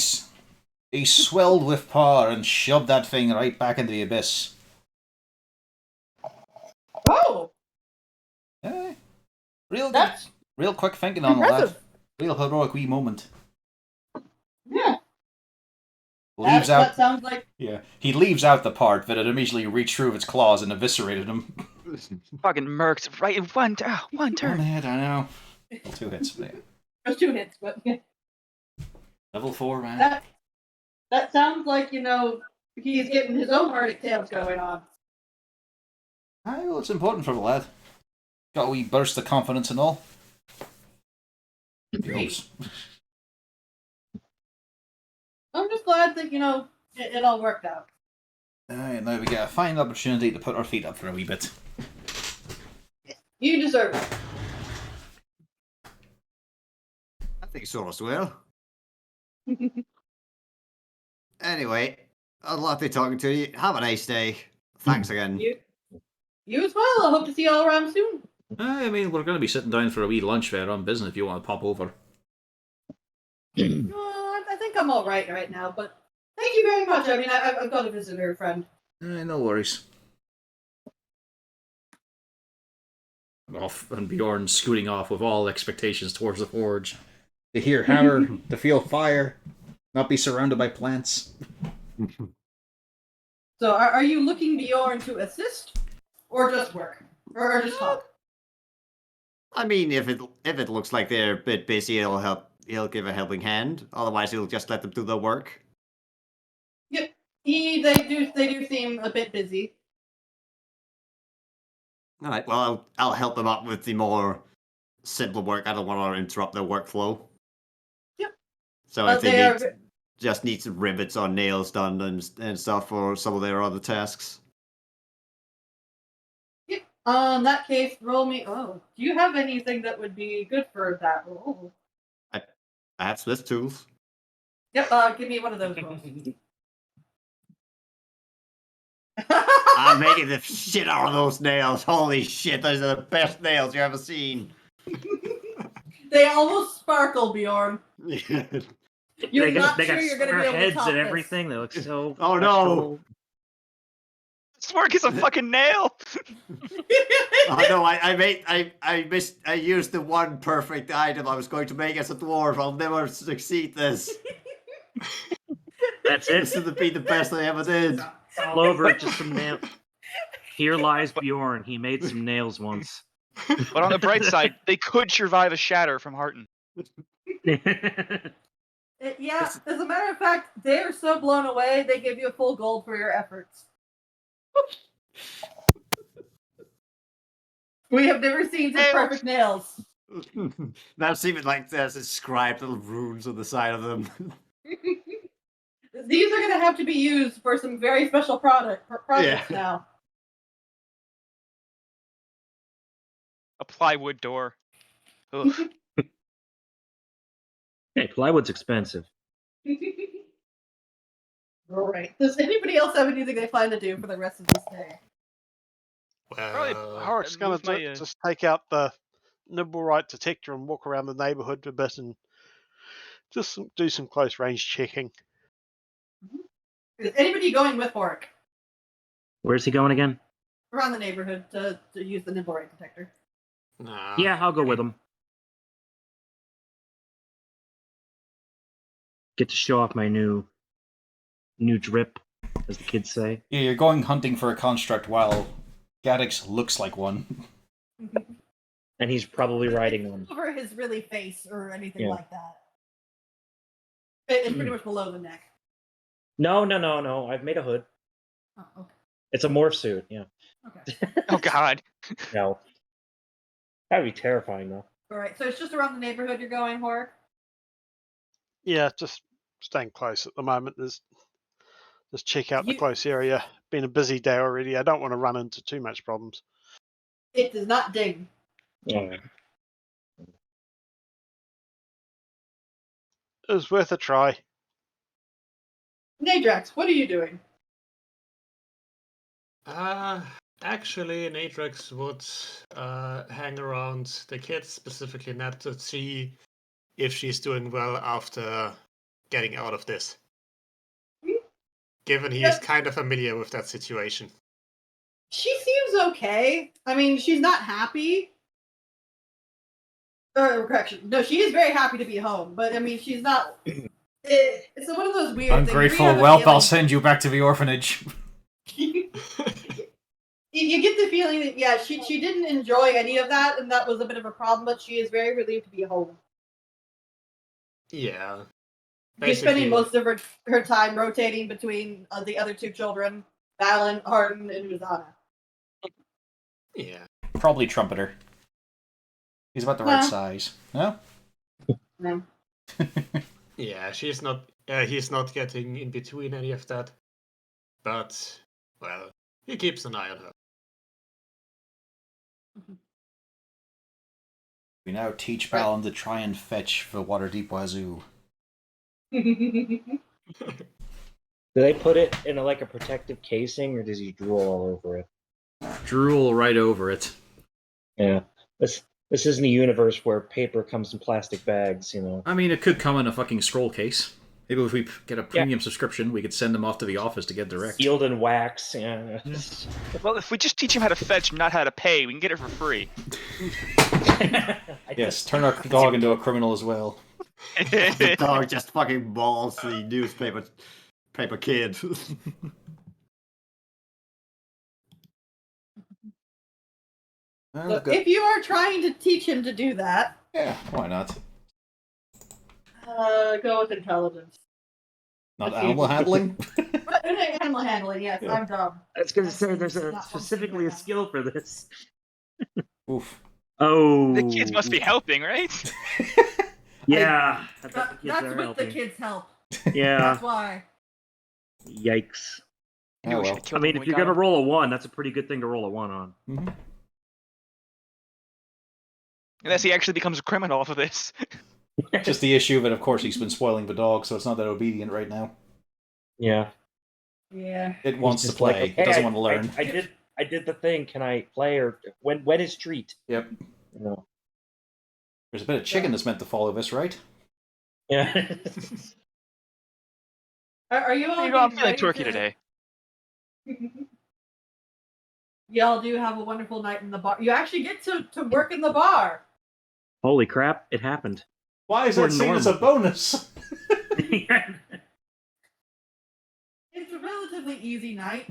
swelled with power and shoved that thing right back into the abyss. Oh, Aye. Real that's quick thinking on all that. impressive. Real heroic wee moment. Yeah. Leaves that out. sounds like Yeah, he leaves out the part that it immediately reached through its claws and eviscerated him. Fucking mercs right in one One turn. hit, I know. Well, 2 hits, but yeah. there's 2 hits, but yeah. Level 4, man. That sounds like, he's getting his own heartache tales going on. Aye, well, it's important for the lad. Got a wee burst of confidence and all. Great. I'm just glad that, it all worked out. Aye, now we get a fine opportunity to put our feet up for a wee bit. You deserve it. I think so as well. Anyway, I'd love to be talking to you. Have a nice day. Thanks again. You as well. I hope to see you all around soon. Aye, I mean, we're going to be sitting down for a wee lunch there on business if you want to pop over. I think I'm all right now, but thank you very much. I mean, I've got to visit her friend. Aye, no worries. Off and Bjorn scooting off with all expectations towards the forge. To hear hammer, to feel fire, not be surrounded by plants. So, are you looking Bjorn to assist, or just work, or just talk? I mean, if it looks like they're a bit busy, he'll help. He'll give a helping hand. Otherwise, he'll just let them do their work. Yep. They do seem a bit busy. All right. Well, I'll help them out with the more simple work. I don't want to interrupt their workflow. Yep. So if they are just need some rivets or nails done and stuff for some of their other tasks. Yep. In that case, roll me. Oh, do you have anything that would be good for that roll? I have Smith tools. Yep. Give me one of those rolls. I'm making the shit out of those nails. Holy shit, those are the best nails you ever seen. They almost sparkle, Bjorn. You're they not got sure you're going to square be able to heads top and this. everything. They look so. Oh no! This work is a fucking nail. Oh no! I used the one perfect item I was going to make as a dwarf. I'll never succeed this. That's it. This would be the best I ever did. All over, just some nails. Here lies Bjorn. He made some nails once. But on the bright side, they could survive a shatter from Harton. Yeah, as a matter of fact, they are so blown away, they give you a full gold for your efforts. We have never seen such perfect nails. That's even like there's inscribed little runes on the side of them. These are going to have to be used for some very special projects now. A plywood door. Ugh. Hey, plywood's expensive. All right. Does anybody else have anything they plan to do for the rest of this day? Probably Well, Horrick's going to just take out the Nibblewright detector and walk around the neighbourhood a bit and just do some close range checking. Is anybody going with Horrick Where's he going again? around the neighborhood to use the Nibblewright detector? nah. Yeah, I'll go with him. Get to show off my new drip, as the kids say. Yeah, you're going hunting for a construct while Gaddix looks like one. And he's probably riding one. Over his really face or anything Yeah. like that. It's pretty much below the neck. No. I've made a hood. Oh, okay. It's a morph suit, yeah. Okay. Oh God. No. That'd be terrifying, though. All right. So it's just around the neighborhood you're going, Horrick? Yeah, just staying close at the moment. Just check out the close area. Been a busy day already. I don't want to run into too much problems. It does not ding. Yeah. It was worth a try. Nadrax, what are you doing? Actually, Natrix would hang around the kids, specifically Nat, to see if she's doing well after getting out of this. Given he's kind of familiar with that situation. She seems okay. I mean, she's not happy. Correction. No, she is very happy to be home, but I mean, she's not. It's one of those weird Ungrateful things. whelp, I'll send you back to the orphanage. You get the feeling that, yeah, she didn't enjoy any of that, and that was a bit of a problem, but she is very relieved to be home. Yeah. She's spending most of her time rotating between the other two children, Valen, Harden, and Uzana. Yeah. Probably Trumpeter. He's about the right size. No? No. Yeah, he's not getting in between any of that. But, well, he keeps an eye on her. We now teach Balin to try and fetch the Waterdeep Wazoo. Do they put it in a protective casing, or does he drool all over it? Drool right over it. Yeah. This isn't a universe where paper comes in plastic bags, you know. I mean, it could come in a fucking scroll case. Maybe if we get a premium subscription, we could send him off to the office to get direct. Sealed in wax. Yeah. Well, if we just teach him how to fetch, not how to pay, we can get it for free. Yes, turn our dog into a criminal as well. The dog just fucking mauls the newspaper kid. Well, So we've got- if you are trying to teach him to do that, yeah, why not? go with intelligence. Not Okay. animal handling? Animal handling, yes, Yeah. I'm dumb. I was going to That say, seems there's not a functioning specifically a right now. skill for this. Oof. Oh. The kids must be helping, right? Yeah. I bet the kids That's are with the helping. kids' help. Yeah. That's why. Yikes. Maybe Oh, we should well. have killed I mean, him when if we you're got going to him. roll a 1, that's a pretty good thing to roll a 1 on. Mm-hmm. Unless he actually becomes a criminal off of this. Just the issue of it, of course, he's been spoiling the dog, so it's not that obedient right now. Yeah. Yeah. It wants to Just like, play. okay, It doesn't want to learn. I did the thing. Can I play, or when is treat? Yep. You know. There's a bit of chicken that's meant to follow this, right? Yeah. Are you all There you go, I'm getting feeling ready turkey to- today. Y'all do have a wonderful night in the bar. You actually get to work in the bar. Holy crap! It happened. Why is We're that seen as a normal. bonus? It's a relatively easy night.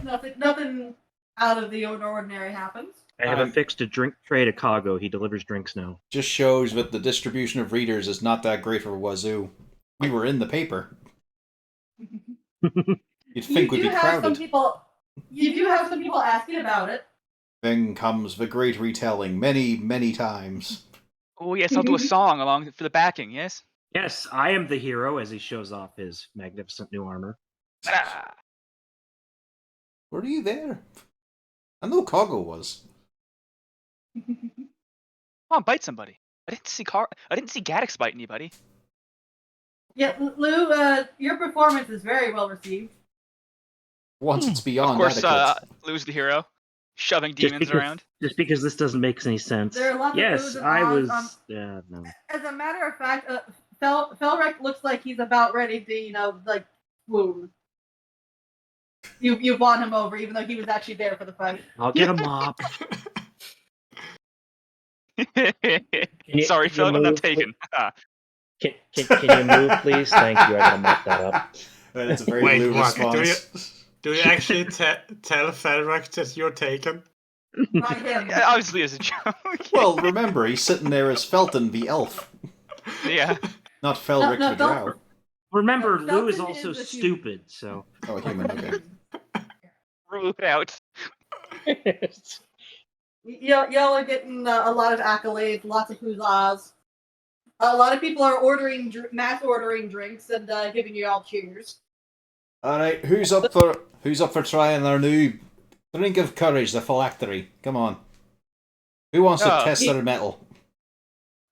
Nothing out of the ordinary happens. I have affixed a drink tray to Kago. He delivers drinks now. Just shows that the distribution of readers is not that great for Wazoo. We were in the paper. You'd think we'd be crowded. You do have some people asking about it. Then comes the great retelling, many, many times. Oh yes, I'll do a song along for the backing. Yes. Yes, I am the hero as he shows off his magnificent new armor. Ah. Were you there? I know Kago was. Come on, bite somebody. I didn't see Gaddix bite anybody. Yeah, Lou, your performance is very well received. Once it's Of beyond course, adequate. Lou's the hero, shoving Just demons because- around. Just because this doesn't make any sense. There are lots of Yes, oohs and I ahs, was. No. As a matter of fact, Felric looks like he's about ready to, like, swoon. You've won him over, even though he was actually there for the fight. I'll get a mop. Sorry, can you Phil, I'm not move, taken. Can you move, please? Thank you. I gotta mop that up. That's a very Wait, Lou what? response. Do you actually tell Felric that you're taken? Not him. Obviously, as a joke. Well, remember, he's sitting there as Felton the elf, Yeah. not Felric No, the don't- drow. Remember, No, Lou is Felton also is a stupid, so. Oh, human, okay. Rule it out. Y'all are getting a lot of accolades, lots of huzzas. A lot of people are mass ordering drinks and giving you all cheers. Alright, who's up for trying our new drink of courage, the phylactery? Come on. Who wants to test their metal?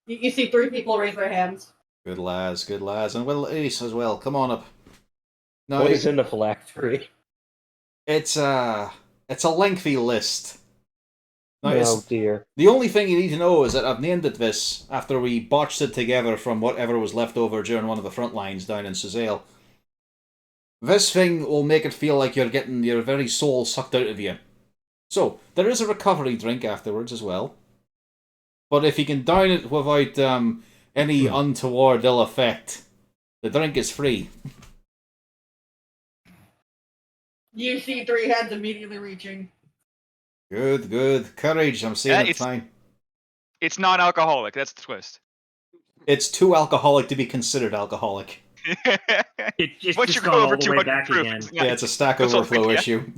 You see 3 people raise their hands. Good lads, good lads. And Will Ace as well. Come on up. No, What is in the phylactery? it's a lengthy list. No, Oh dear. the only thing you need to know is that I've named it this after we botched it together from whatever was left over during one of the front lines down in Suzale. This thing will make it feel like you're getting your very soul sucked out of you. So, there is a recovery drink afterwards as well. But if you can down it without any untoward ill effect, the drink is free. You see 3 hands immediately reaching. Good, good. Courage, I'm saying it's it's- fine. It's non-alcoholic. That's the twist. It's too alcoholic to be considered alcoholic. It's Once just you gone go all over the way 200 back proof, again. it's Yeah, it's a stack That's all overflow yeah. issue.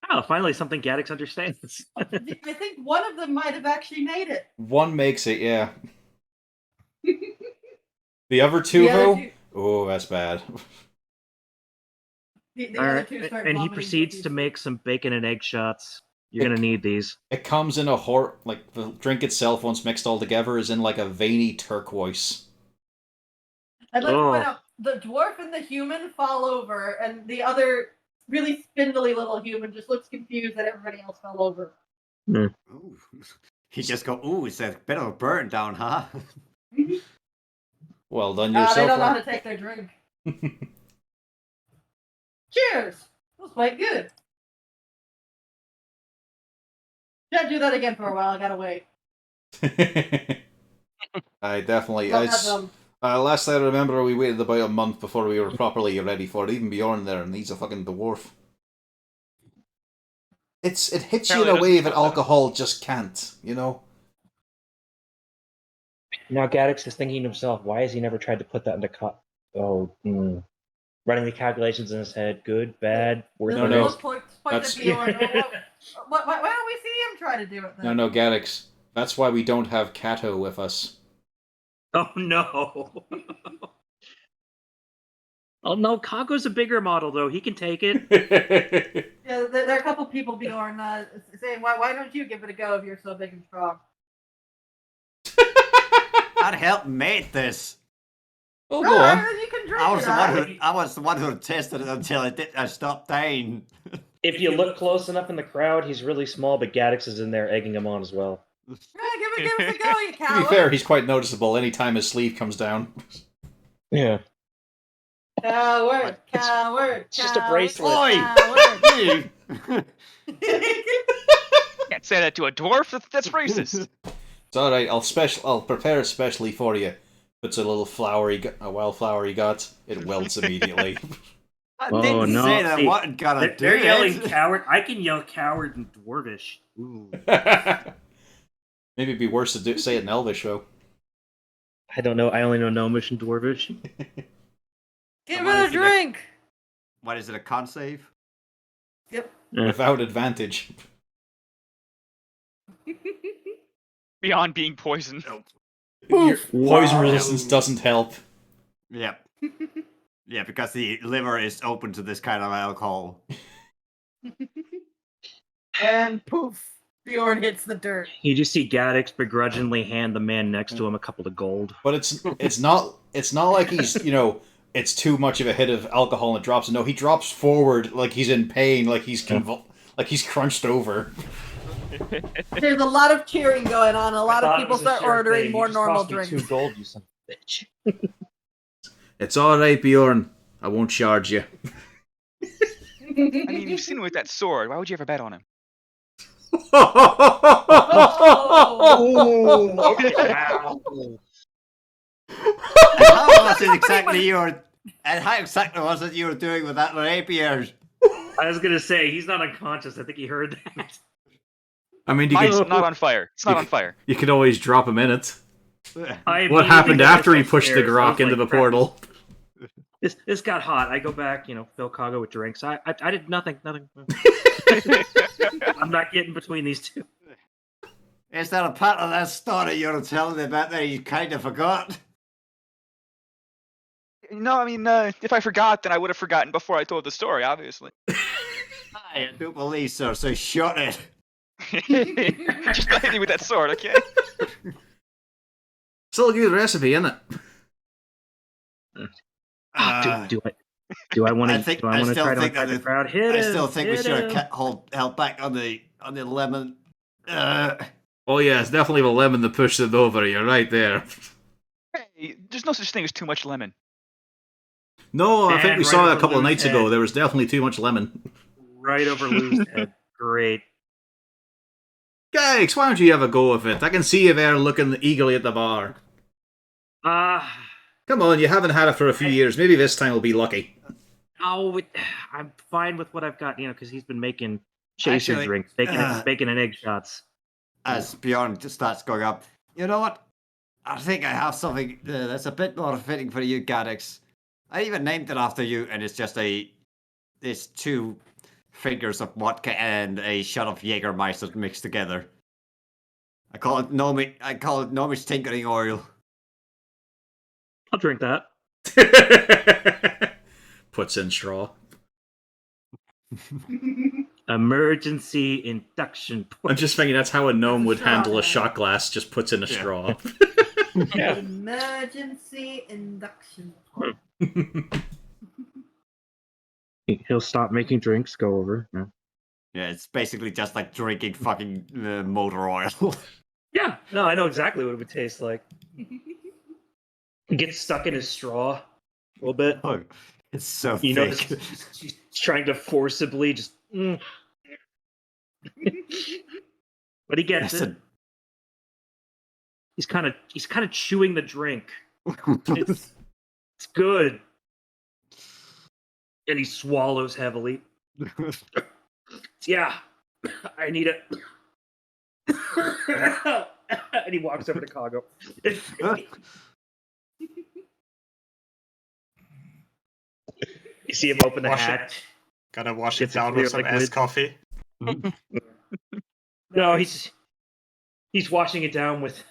Oh, finally something Gaddix understands. I think one of them might have actually made it. One makes it, yeah. The other two, The other though? two- Oh, that's bad. The All other right, 2 start and he vomiting proceeds to profusely. make some bacon and egg shots. You're gonna need these. It comes in a like, the drink itself, once mixed all together, is in like a veiny turquoise. I'd like to point Oh. out, the dwarf and the human fall over, and the other really spindly little human just looks confused that everybody else fell over. Ooh. He just go, ooh, it's a bit of a burn down, huh? Well done They yourself. don't know how to take their drink. Cheers! That was quite good. Can't do that again for a while. I gotta wait. I definitely. Don't have them. Last I remember, we waited about a month before we were properly ready for it. Even Bjorn there, and he's a fucking dwarf. It hits you in a Apparently way doesn't that count, though. alcohol just can't. You know. Now Gaddix is thinking to himself, why has he never tried to put that into running the calculations in his head, good, bad, worth No, it. no. Let's point That's- at Bjorn. Why don't we see him try to do it then? No, Gaddix. That's why we don't have Kato with us. Oh no. Oh no, Kago's a bigger model though. He can take it. Yeah, there are a couple people, Bjorn, saying, why don't you give it a go if you're so big and strong? I'd help mate this. Oh, go on. You can drink I was it, the one alright? who I was the one who tested it until I stopped dying. If you look close enough in the crowd, he's really small, but Gaddix is in there egging him on as well. Yeah, give us a go, you To coward. be fair, he's quite noticeable anytime his sleeve comes down. Yeah. Coward, coward, It's just a coward, bracelet. Oi! coward. Can't say that to a dwarf. That's racist. It's all right. I'll prepare it specially for you. It's a little a wildflower you got. It welts immediately. I Oh, didn't no. say that I See, wasn't gonna do They're yelling it. coward. I can yell coward in Dwarvish. Ooh. Maybe it'd be worse to say it in Elvish, though. I don't know. I only know Gnomish and Dwarvish. Give What it is a it, drink. What is it, a con save? Yep. Without advantage. Beyond being poisoned. Your poison Wow. resistance doesn't help. Yep. Yeah, because the liver is open to this kind of alcohol. And poof, Bjorn hits the dirt. You just see Gaddix begrudgingly hand the man next to him a couple of gold. But it's not like he's, it's too much of a hit of alcohol and it drops. No, he drops forward like he's in pain, like he's like he's crunched over. There's a lot of cheering going on. A lot of people start ordering more normal drinks. 2 gold, you son of a bitch. It's all right, Bjorn. I won't charge you. I mean, you've seen him with that sword. Why would you ever bet on him? And how was it exactly you were doing with that rapier? I was gonna say, he's not unconscious. I think he heard that. I mean, Mine's not on fire. It's not on fire. you could always drop him in it. I What happened immediately after he got pushed the upstairs. I grok was into like, the crap. portal? This got hot. I go back, fill Kago with drinks. I did nothing. I'm not getting between these two. Is there a part of that story you're telling about that you kind of forgot? No, I mean, if I forgot, then I would have forgotten before I told the story, obviously. I do believe so, so shut it. Just not hit me with that sword, okay? Still a good recipe, isn't it? Do I want I to? think- Do I I want to still try to think attack that the crowd? Hit I him, still think we hit should him. have held back on the lemon. Oh yeah, it's definitely the lemon that pushed it over. You're right there. Hey, there's no such thing as too much lemon. No, I think And we right saw it a over couple of Lou's nights ago. head. There was definitely too much lemon. Right over Lou's head. Great. Guys, why don't you have a go of it? I can see you there looking eagerly at the bar. Come on, you haven't had it for a few years. Maybe this time will be lucky. I'm fine with what I've got, because he's been making chaser Actually, drinks, bacon and egg shots. As Bjorn just starts going up, you know what? I think I have something that's a bit more fitting for you, Gaddix. I even named it after you, and it's just there's 2 fingers of vodka and a shot of Jägermeister mixed together. I call it Gnomish tinkering oil. I'll drink that. Puts in straw. Emergency induction point. I'm just thinking that's how a gnome would handle a shot glass. Just puts in a straw. Emergency induction. He'll stop making drinks, go over. Yeah. Yeah, it's basically just like drinking fucking motor oil. Yeah, no, I know exactly what it would taste like. It gets stuck in his straw a little bit. Oh, it's so You know, thick. she's trying to forcibly just. But he gets That's it. He's kind of chewing the drink. It's good. And he swallows heavily. Yeah, I need it. And he walks over to Kago. You see him open the Wash it. hatch. Gotta wash Gets it a down clear with some liquid. ass coffee. No, he's washing it down with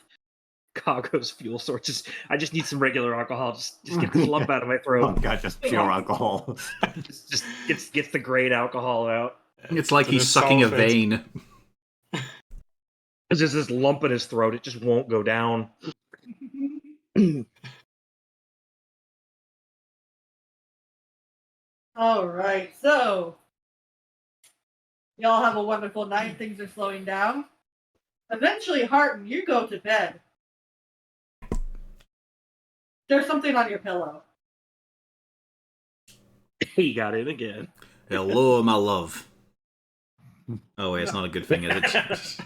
Kago's fuel source. I just need some regular alcohol. Just get this lump out of my Oh throat. god, just pure alcohol. just gets the great alcohol out. It's like To he's sucking a dissolve it. vein. There's just this lump in his throat. It just won't go down. All right, so y'all have a wonderful night. Things are slowing down. Eventually, Harton, you go to bed. There's something on your pillow. He got in again. Hello, my love. Oh wait, it's not a good thing, is it?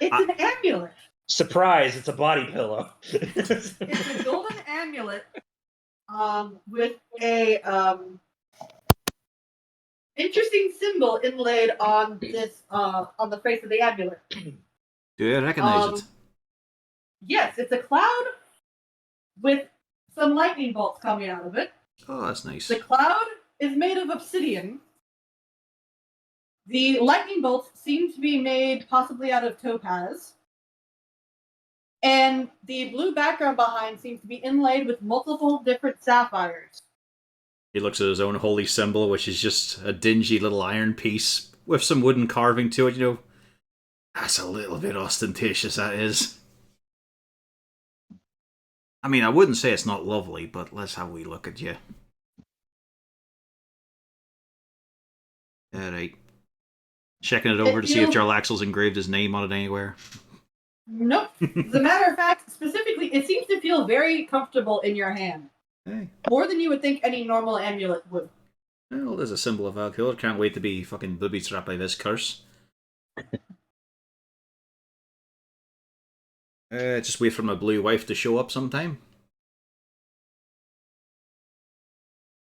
It's an amulet. Surprise! It's a body pillow. It's a golden amulet with a interesting symbol inlaid on this on the face of the amulet. Do you recognize it? Yes, it's a cloud with some lightning bolts coming out of it. Oh, that's nice. The cloud is made of obsidian. The lightning bolts seem to be made possibly out of topaz. And the blue background behind seems to be inlaid with multiple different sapphires. He looks at his own holy symbol, which is just a dingy little iron piece with some wooden carving to it, you know. That's a little bit ostentatious, that is. I mean, I wouldn't say it's not lovely, but let's have a wee look at you. Alright. Checking it over to see if Jarlaxle's engraved his name on it anywhere. Nope. As a matter of fact, specifically, it seems to feel very comfortable in your hand. Hey. More than you would think any normal amulet would. Well, there's a symbol of Valkyr. Can't wait to be fucking booby-trapped by this curse. Just wait for my blue wife to show up sometime.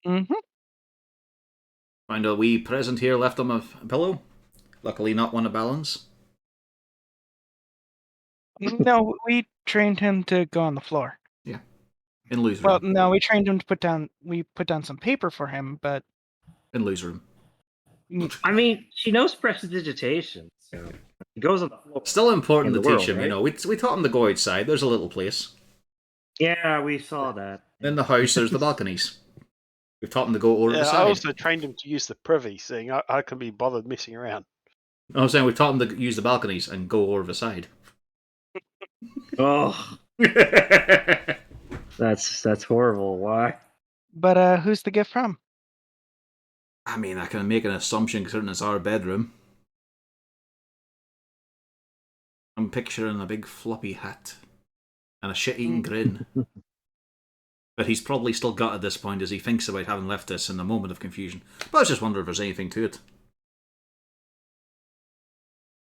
Mm-hmm. Find a wee present here left on my pillow. Luckily not one of balance. No, we trained him to go on the floor. In Lou's Well, room. no, we trained him to put down. We put down some paper for him, but In Lou's room. I mean, she knows prestidigitation. So it goes on the floor. Still important In to the teach world, him, you right? know. We taught him to go outside. There's a little place. Yeah, we saw that. In the house, there's the balconies. We've taught him to go over the Yeah, I side. also trained him to use the privy, seeing I can be bothered messing around. I'm saying we've taught him to use the balconies and go over the side. Oh, that's horrible. Why? but who's the gift from? I mean, I can make an assumption considering it's our bedroom. I'm picturing a big floppy hat and a shit-eating grin. But he's probably still got at this point as he thinks about having left this in a moment of confusion. But I was just wondering if there's anything to it.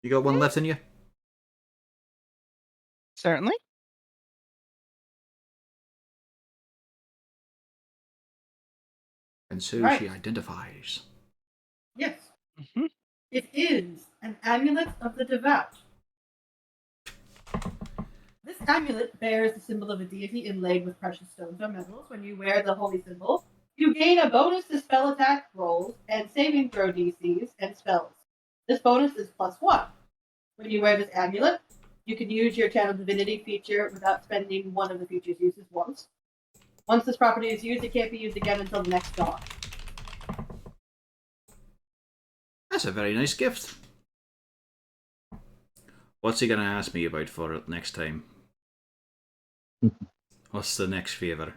You got one left in you? Certainly. And so Right. she identifies. Yes. Mm-hmm. It is an amulet of the devout. This amulet bears the symbol of a deity inlaid with precious stones or metals. When you wear the holy symbol, you gain a bonus to spell attack rolls and saving throw DCs and spells. This bonus is +1. When you wear this amulet, you can use your Channel Divinity feature without spending one of the feature's uses once. Once this property is used, it can't be used again until the next dawn. That's a very nice gift. What's he going to ask me about for it next time? What's the next favour?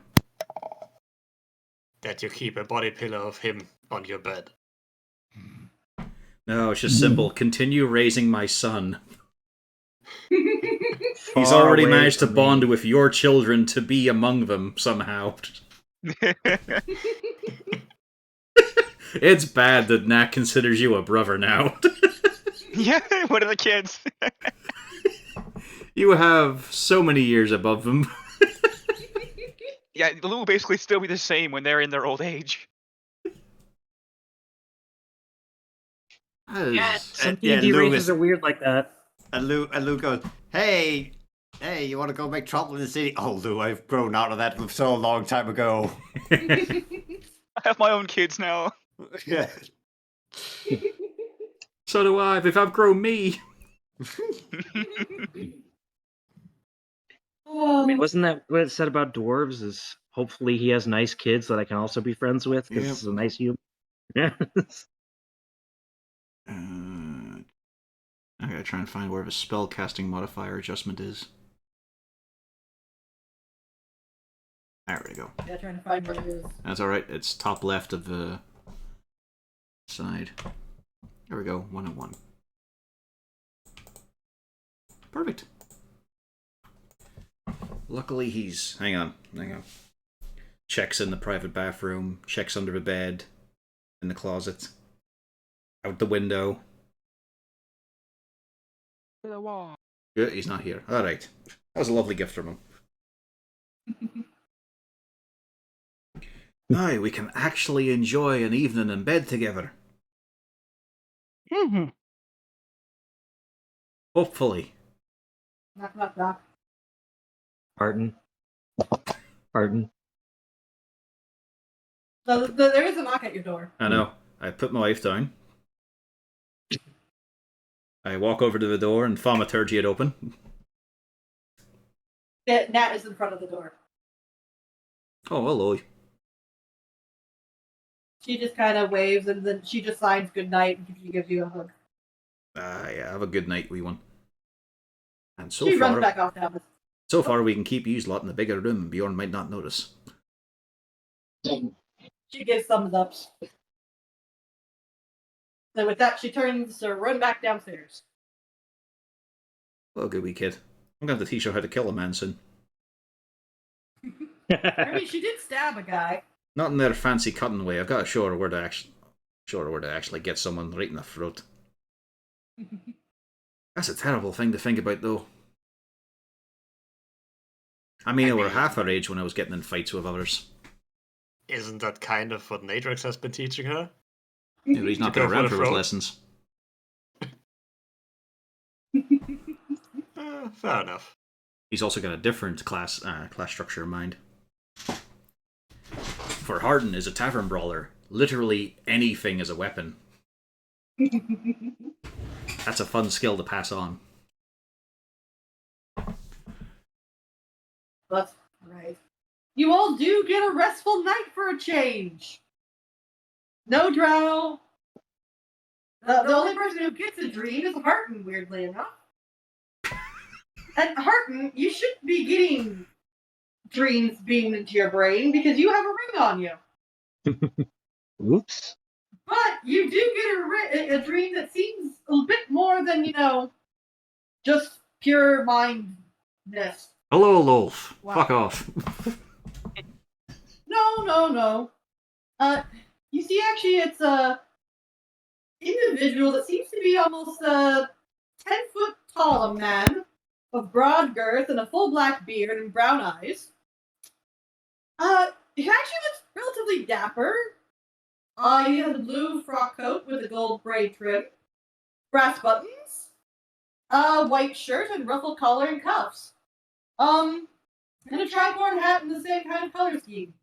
That you keep a body pillow of him on your bed. No, it's just simple. Continue raising my son. He's Far already away managed to from bond me. with your children to be among them somehow. It's bad that Nat considers you a brother now. Yeah, one of the kids. You have so many years above them. Yeah, Lou will basically still be the same when they're in their old age. Some yeah, D&D Lou races is, are weird like that. and Lou goes, hey, you want to go make trouble in the city? Oh, Lou, I've grown out of that so long time ago. I have my own kids now. Yeah. So do I. They've outgrown me. I mean, wasn't that what it said about dwarves? Is hopefully he has nice kids that I can also be friends with because Yep. this is a nice human. I gotta try and find where the spell casting modifier adjustment is. There we go. Yeah, trying to find where it is. That's alright. It's top left of the side. There we go. 1 and 1. Perfect. Luckily he's... Hang on. Checks in the private bathroom. Checks under the bed. In the closet. Out the window. The wall. Good, he's not here. Alright. That was a lovely gift from him. Now we can actually enjoy an evening in bed together. Mm-hmm. Hopefully. Knock, knock, knock. Pardon. So there is a knock at your door. I know. I put my wife down. I walk over to the door and thaumaturgy it open. Nat is in front of the door. Oh, hello. She just kind of waves and then she just signs goodnight and she gives you a hug. Yeah, have a good night, wee one. And She runs back off down. so far we can keep you lot in the bigger room and Bjorn might not notice. She gives thumbs ups. So with that, she turns to run back downstairs. Oh, good wee kid. I'm going to have to teach her how to kill a man soon. I mean, she did stab a guy. Not in their fancy cutting way. I've got to show her where to actually get someone right in the throat. That's a terrible thing to think about, though. I mean, they were half her age when I was getting in fights with others. Isn't that kind of what Natrix has been teaching her? Yeah, but he's not To been go for around the for his throat? lessons. Fair enough. He's also got a different class structure in mind. For Harden is a tavern brawler. Literally anything is a weapon. That's a fun skill to pass on. That's right. You all do get a restful night for a change. No drow. The only person who gets a dream is Harton, weirdly enough. And Harton, you should be getting dreams beamed into your brain because you have a ring on you. Oops. But you do get a dream that seems a bit more than, just pure mindness. Hello, Lolf. Wow. Fuck off. No. You see, actually, it's a individual that seems to be almost 10-foot tall, a man of broad girth and a full black beard and brown eyes. He actually looks relatively dapper. He has a blue frock coat with a gold braid trim, brass buttons, a white shirt and ruffled collar and cuffs. And a tricorn hat in the same kind of color scheme.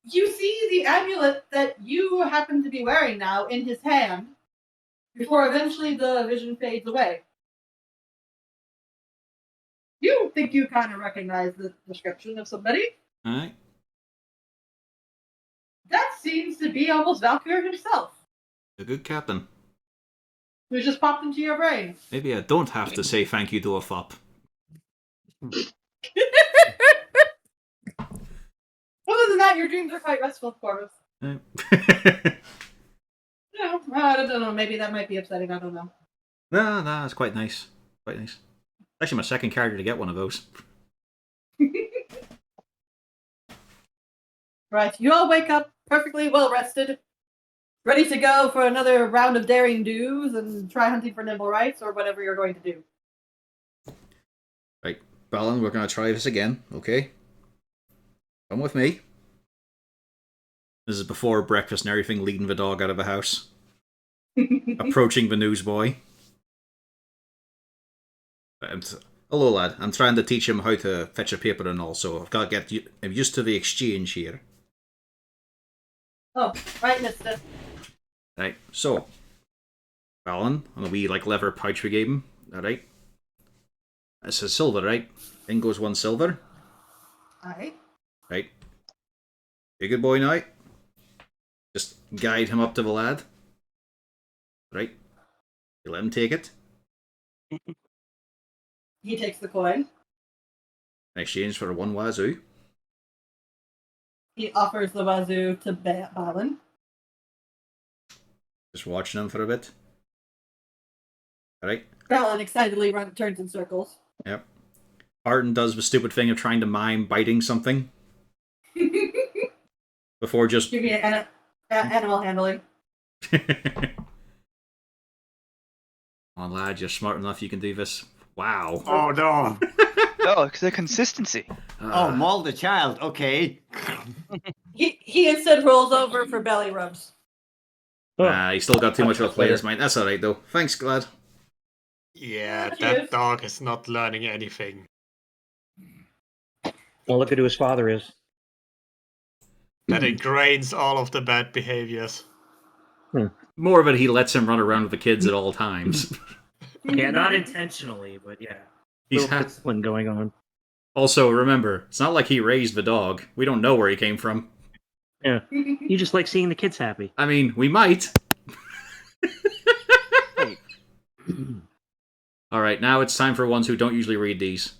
You see the amulet that you happen to be wearing now in his hand, before eventually the vision fades away. You think you kind of recognize the description of somebody? Alright. That seems to be almost Valkyr himself, A good captain. who's just popped into your brain. Maybe I don't have to say thank you to a fop. Other than that, your dreams are quite restful, Corvus. Eh. I don't know. Maybe that might be upsetting. I don't know. No, it's quite nice. Quite nice. Actually, my second character to get one of those. Right, you all wake up perfectly well rested, ready to go for another round of daring do's and try hunting for nimble rights or whatever you're going to do. Right, Balin, we're going to try this again, okay? Come with me. This is before breakfast and everything, leading the dog out of the house. Approaching the newsboy. Hello, lad. I'm trying to teach him how to fetch a paper and all, so I've got to get used to the exchange here. Oh, right, mister. Right, so, Balin, on a wee leather pouch we gave him. Alright. It says silver, right? In goes 1 silver. Aye. Right. You a good boy now? Just guide him up to the lad. Right. You let him take it. He takes the coin. In exchange for 1 wazoo. He offers the wazoo to Balin. Just watching him for a bit. Alright. Balin excitedly turns in circles. Yep. Arden does the stupid thing of trying to mime biting something. Before just... Give me an animal handling. Come on, lad, you're smart enough, you can do this. Wow. Oh no! Oh, it's the consistency. Oh, maul the child. Okay. He instead rolls over for belly rubs. Nah, he's still got too much of a player's mind. That's alright, though. Thanks, Glad. Yeah, Cheers. that dog is not learning anything. Well, look at who his father is. That ingrains all of the bad behaviors. More of it, he lets him run around with the kids at all times. Yeah, not intentionally, but yeah. He's Little discipline going on. Also, remember, it's not like he raised the dog. We don't know where he came from. Yeah. You just like seeing the kids happy. I mean, we might. Wait. Alright, now it's time for ones who don't usually read these.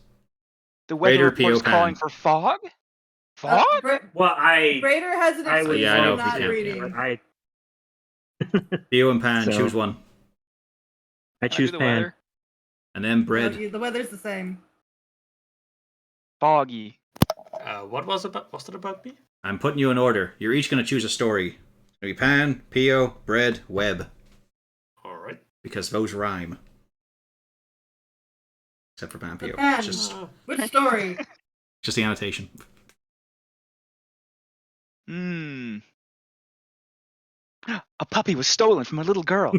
The weather Raider report's P.O. calling Pan. for fog? Fog? Well, Raider has an I excuse would Yeah, I know for if we not can't. reading. Theo and Pan, So- choose one. I I do choose the Pan. weather. And then bread. The weather's the same. Foggy. What was it about me? I'm putting you in order. You're each going to choose a story. It's going to be Pan, Pio, Bread, Web. Alright. Because those rhyme. Except for Pan, Pio. Pan. It's Which story? just the annotation. A puppy was stolen from a little girl.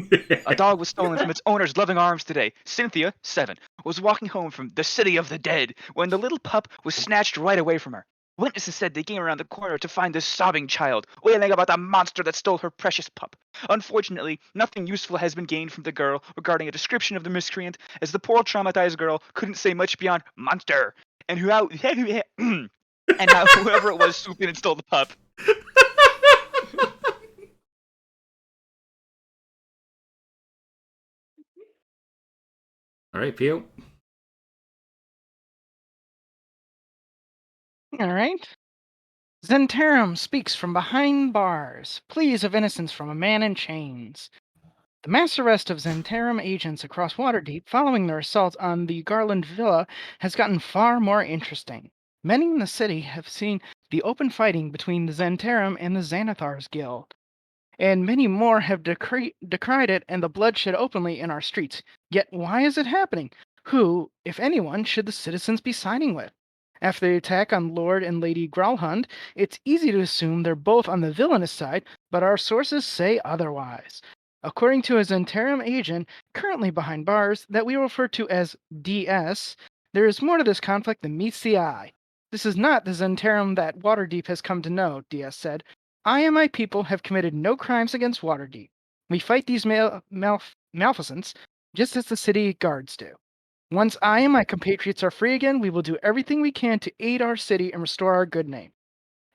A dog was stolen from its owner's loving arms today. Cynthia, 7, was walking home from the city of the dead when the little pup was snatched right away from her. Witnesses said they came around the corner to find this sobbing child, wailing about the monster that stole her precious pup. Unfortunately, nothing useful has been gained from the girl regarding a description of the miscreant, as the poor traumatized girl couldn't say much beyond monster, and how whoever it was swooped in and stole the pup. Alright, Pio. All right. Zentarum speaks from behind bars. Pleas of innocence from a man in chains. The mass arrest of Zentarum agents across Waterdeep following their assault on the Garland Villa has gotten far more interesting. Many in the city have seen the open fighting between the Zentarum and the Xanathar's Guild, and many more have decried it and the bloodshed openly in our streets. Yet why is it happening? Who, if anyone, should the citizens be siding with? After the attack on Lord and Lady Growlhund, it's easy to assume they're both on the villainous side, but our sources say otherwise. According to a Zentarum agent currently behind bars that we refer to as DS, there is more to this conflict than meets the eye. This is not the Zentarum that Waterdeep has come to know, DS said. I and my people have committed no crimes against Waterdeep. We fight these malfeasance just as the city guards do. Once I and my compatriots are free again, we will do everything we can to aid our city and restore our good name.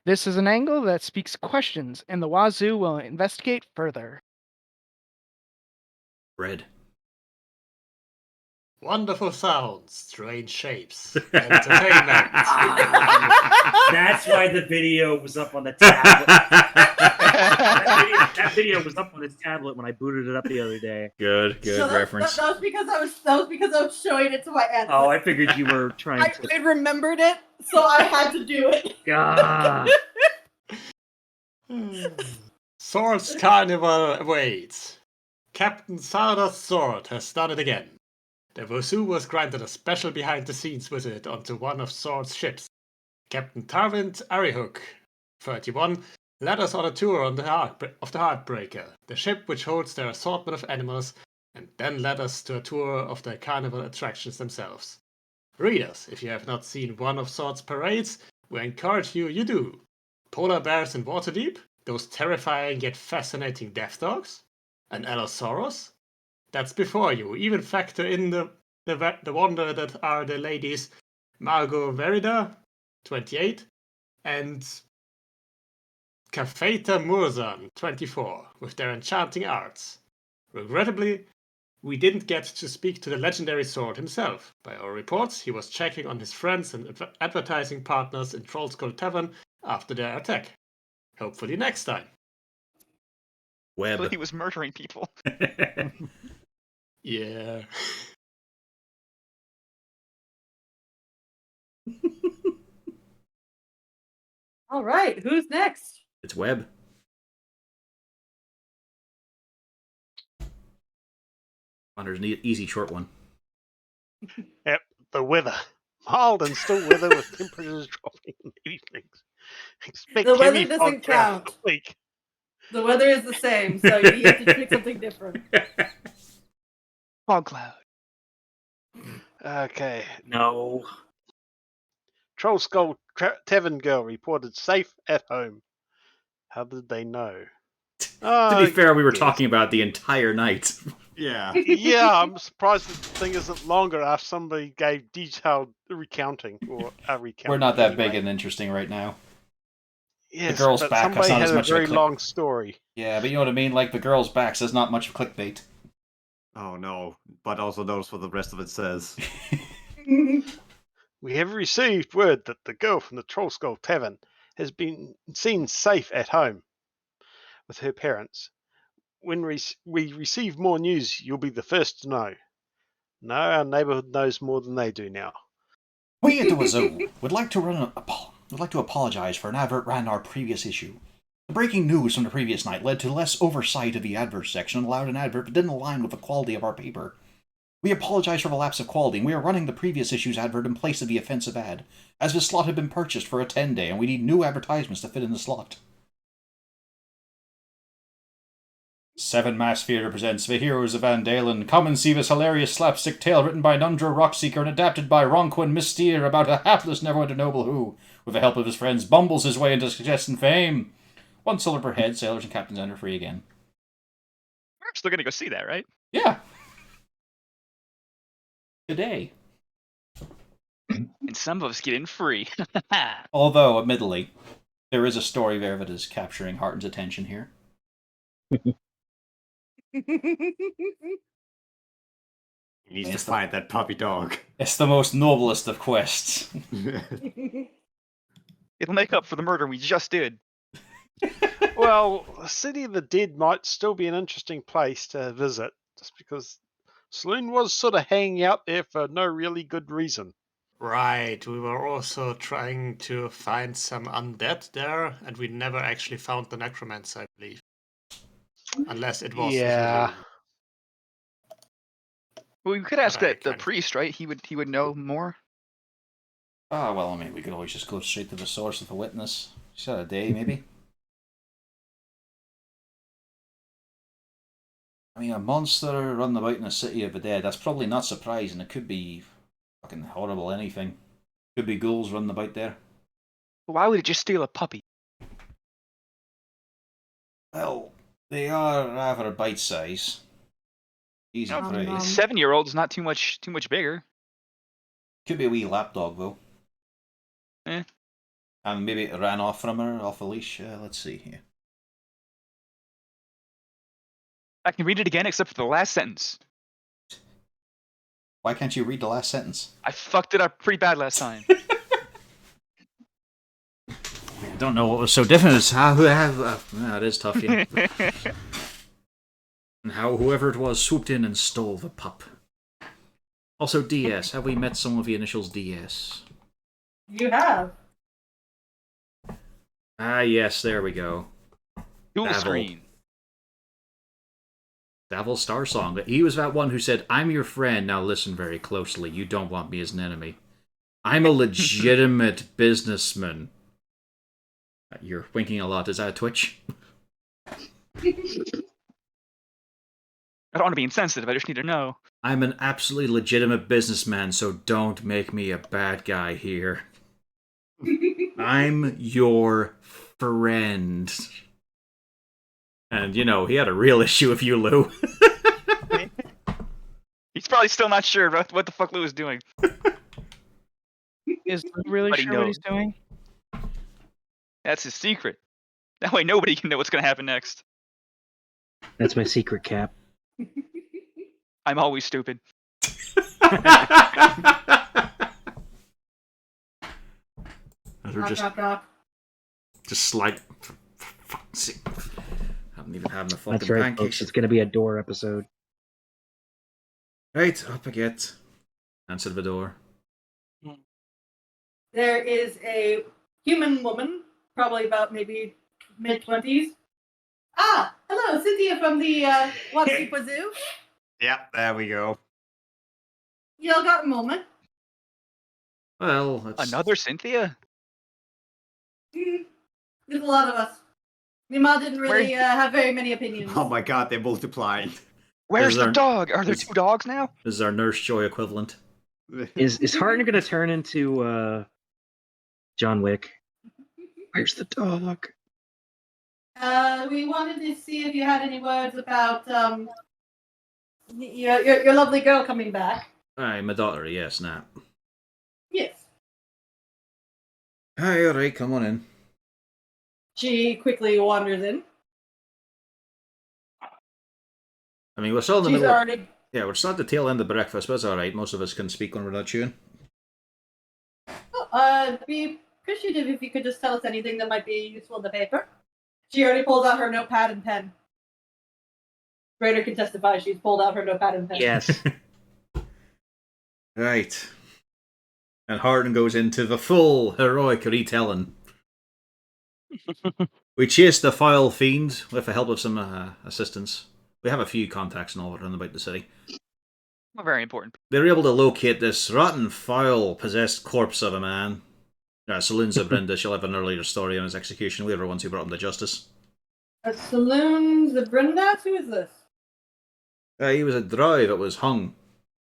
This is an angle that speaks questions, and the Wazoo will investigate further. Bread. Wonderful sounds, strange shapes, entertainment. That's That's why the video was up on the tablet. that video was up on his tablet when I booted it up the other day. Good reference. That was because I was showing it to my aunt. Oh, I figured you were trying to. I remembered it, so I had to do it. God. Swords Carnival awaits. Captain Sardust's sword has done it again. The Vosu was granted a special behind-the-scenes visit onto one of Sword's ships. Captain Tarvind Arihook, 31, led us on a tour of the Heartbreaker, the ship which holds their assortment of animals, and then led us to a tour of the carnival attractions themselves. Readers, if you have not seen one of Sword's parades, we encourage you do. Polar bears in Waterdeep, those terrifying yet fascinating death dogs, an Allosaurus. That's before you. Even factor in the wonder that are the ladies Margot Verida, 28, and Kafeta Murzan, 24, with their enchanting arts. Regrettably, we didn't get to speak to the legendary sword himself. By our reports, he was checking on his friends and advertising partners in Trollskull Tavern after their attack. Hopefully next time. Web. He was murdering people. Yeah. All right, who's next? It's Web. There's an easy short one. Yep, the weather. Mild and still weather with temperatures dropping in the evenings. Expect The weather heavy doesn't fog throughout count. the week. The weather is the same, so you have to pick something different. Fog cloud. Okay. No. Trollskull Tavern girl reported safe at home. How did they know? To be fair, we were yes. talking about the entire night. Yeah. Yeah, I'm surprised the thing isn't longer after somebody gave detailed recounting or a recounting. We're not that anyway. big and interesting right now. Yes, girl's but back, that's somebody not had as a much of a very click. long story. Yeah, but you know what I mean? Like, the girl's back says not much of clickbait. Oh no, but also knows what the rest of it says. We have received word that the girl from the Trollskull Tavern has been seen safe at home with her parents. When we receive more news, you'll be the first to know. No, our neighbourhood knows more than they do now. We at the Wazoo would like to apologize for an advert ran in our previous issue. The breaking news from the previous night led to less oversight of the adverts section and allowed an advert that didn't align with the quality of our paper. We apologize for the lapse of quality, and we are running the previous issue's advert in place of the offensive ad, as the slot had been purchased for a 10-day, and we need new advertisements to fit in the slot. 7 Mass Theatre presents The Heroes of Van Dalen. Come and see this hilarious slapstick tale written by Nundra Rockseeker and adapted by Ronquin Mystere about a hapless Neverwinter noble who, with the help of his friends, bumbles his way into success and fame. $1 per head, sailors and captains enter free again. We're still gonna go see that, right? Yeah. Today. And some of us get in free. Although, admittedly, there is a story there that is capturing Harton's attention here. He needs to find that puppy dog. It's the most noblest of quests. It'll make up for the murder we just did. Well, the City of the Dead might still be an interesting place to visit, just because Saloon was sort of hanging out there for no really good reason. Right, we were also trying to find some undead there, and we never actually found the necromancer, I believe. Unless it was Yeah. Well, we could ask Right, the kind of. priest, right? He would know more. Ah, well, I mean, we could always just go straight to the source of the witness. Just a day, maybe? I mean, a monster running about in a city of the dead, that's probably not surprising. It could be fucking horrible anything. Could be ghouls running about there. Why would it just steal a puppy? Well, they are rather bite size. Easy No, prey. Um, A 7-year-old is not too much bigger. Could be a wee lapdog, though. Eh. And maybe it ran off from her, off a leash. Let's see here. I can read it again, except for the last sentence. Why can't you read the last sentence? I fucked it up pretty bad last time. don't know what was so different. It's how it is tough, yeah. And how whoever it was swooped in and stole the pup. Also, DS. Have we met someone with the initials DS? You have. Ah, yes, there we go. Dual Davil. screen. Davil Starsong. He was that one who said, I'm your friend, now listen very closely. You don't want me as an enemy. I'm a legitimate businessman. You're winking a lot. Is that a twitch? I don't want to be insensitive, I just need to know. I'm an absolutely legitimate businessman, so don't make me a bad guy here. I'm your friend. And, you know, he had a real issue with you, Lou. He's probably still not sure about what the fuck Lou is doing. Is Lou really But he sure what he's doing? That's his secret. That way nobody can know what's going to happen next. That's my secret, Cap. I'm always stupid. Just slight. Haven't even had my fucking That's right, pancakes. folks. It's going to be a door episode. Right, up I get. Answer the door. There is a human woman, probably about maybe mid-20s. Ah, hello, Cynthia from the Waterdeep Zoo. Yep, there we go. Y'all got a moment? Well, that's... Another Cynthia? There's a lot of us. Mima didn't really have very many opinions. Oh my god, they're multiplying. Where's Is the there- dog? Are there is- 2 dogs now? This is our Nurse Joy equivalent. Is Harden going to turn into John Wick? Where's the dog? We wanted to see if you had any words about your lovely girl coming back. Aye, my daughter, yes, Nat. Yes. Aye, alright, come on in. She quickly wanders in. I mean, we're still in the She's middle of... already. Yeah, we're still at the tail end of breakfast, but it's alright. Most of us can speak when we're not chewing. Be appreciative if you could just tell us anything that might be useful in the paper. She already pulled out her notepad and pen. Raider can testify she's pulled out her notepad and pen. Yes. Right. And Harden goes into the full heroic retelling. We chased the foul fiend with the help of some assistants. We have a few contacts and all around about the city. Well, very important. They were able to locate this rotten, foul, possessed corpse of a man. Saloon Zabrinda, she'll have an earlier story on his execution. We were the ones who brought him to justice. Saloon Zabrinda? Who is this? He was a drow that was hung.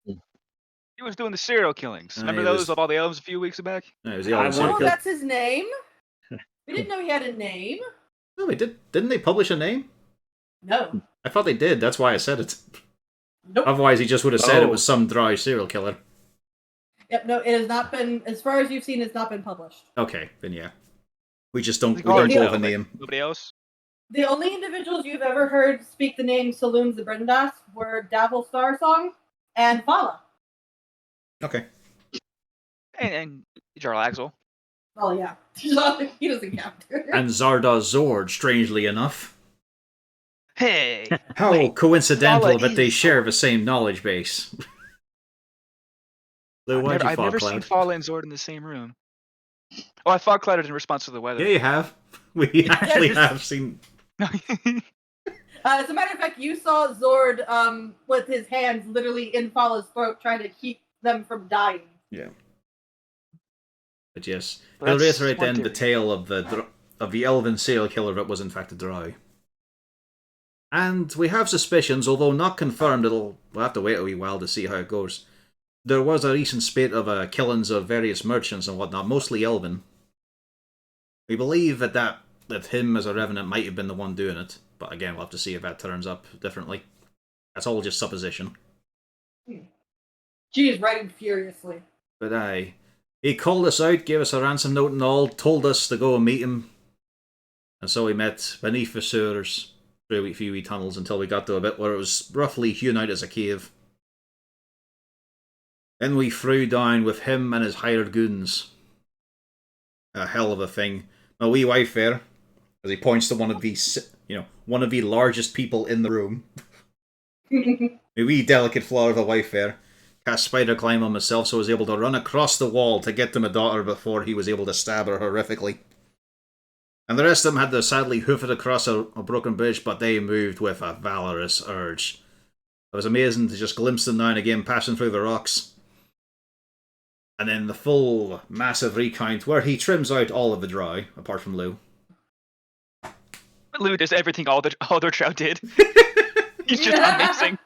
He was doing the serial killings. Remember he those was- of all the elves a few weeks back? He was the I old want Oh, to- that's his name? We didn't know he had a name. No, they did. Didn't they publish a name? No. I thought they did. That's why I said it. Nope. Otherwise, he just would have said it Oh. was some drow serial killer. Yep, no, it has not been, as far as you've seen, it's not been published. Okay, then yeah. We just don't. We Like don't ours, know though, the but name. Nobody else? The only individuals you've ever heard speak the name Saloon Zabrindas were Davil Starsong and Fala. Okay. And Jarl Axel. Oh, yeah. He doesn't count. And Zarda Zord, strangely enough. Hey! How Wait, coincidental Fala that they is share the same knowledge base. Lou, why'd you I've fall, never seen Cloud? Fala and Zord in the same room. Oh, I fought Clouded in response to the weather. Yeah, you have. We actually Yes. have seen. As a matter of fact, you saw Zord with his hands literally in Fala's throat trying to keep them from dying. Yeah. But yes, Well, he'll that's reiterate one then the theory. tale of the elven serial killer that was in fact a drow. And we have suspicions, although not confirmed. We'll have to wait a wee while to see how it goes. There was a recent spate of killings of various merchants and whatnot, mostly elven. We believe that him as a revenant might have been the one doing it, but again, we'll have to see if that turns up differently. That's all just supposition. She is writing furiously. But aye, he called us out, gave us a ransom note and all, told us to go and meet him. And so we met beneath the sewers, through a few wee tunnels until we got to a bit where it was roughly hewn out as a cave. Then we threw down with him and his hired goons. A hell of a thing. a wee wife there, as he points to one of these, one of the largest people in the room. A wee delicate flower of a wife there. Cast spider climb on myself, so I was able to run across the wall to get to my daughter before he was able to stab her horrifically. And the rest of them had to sadly hoof it across a broken bridge, but they moved with a valorous urge. It was amazing to just glimpse them now and again passing through the rocks. And then the full, massive recount where he trims out all of the drow, apart from Lou. Lou does everything all the drow did. He's just amazing.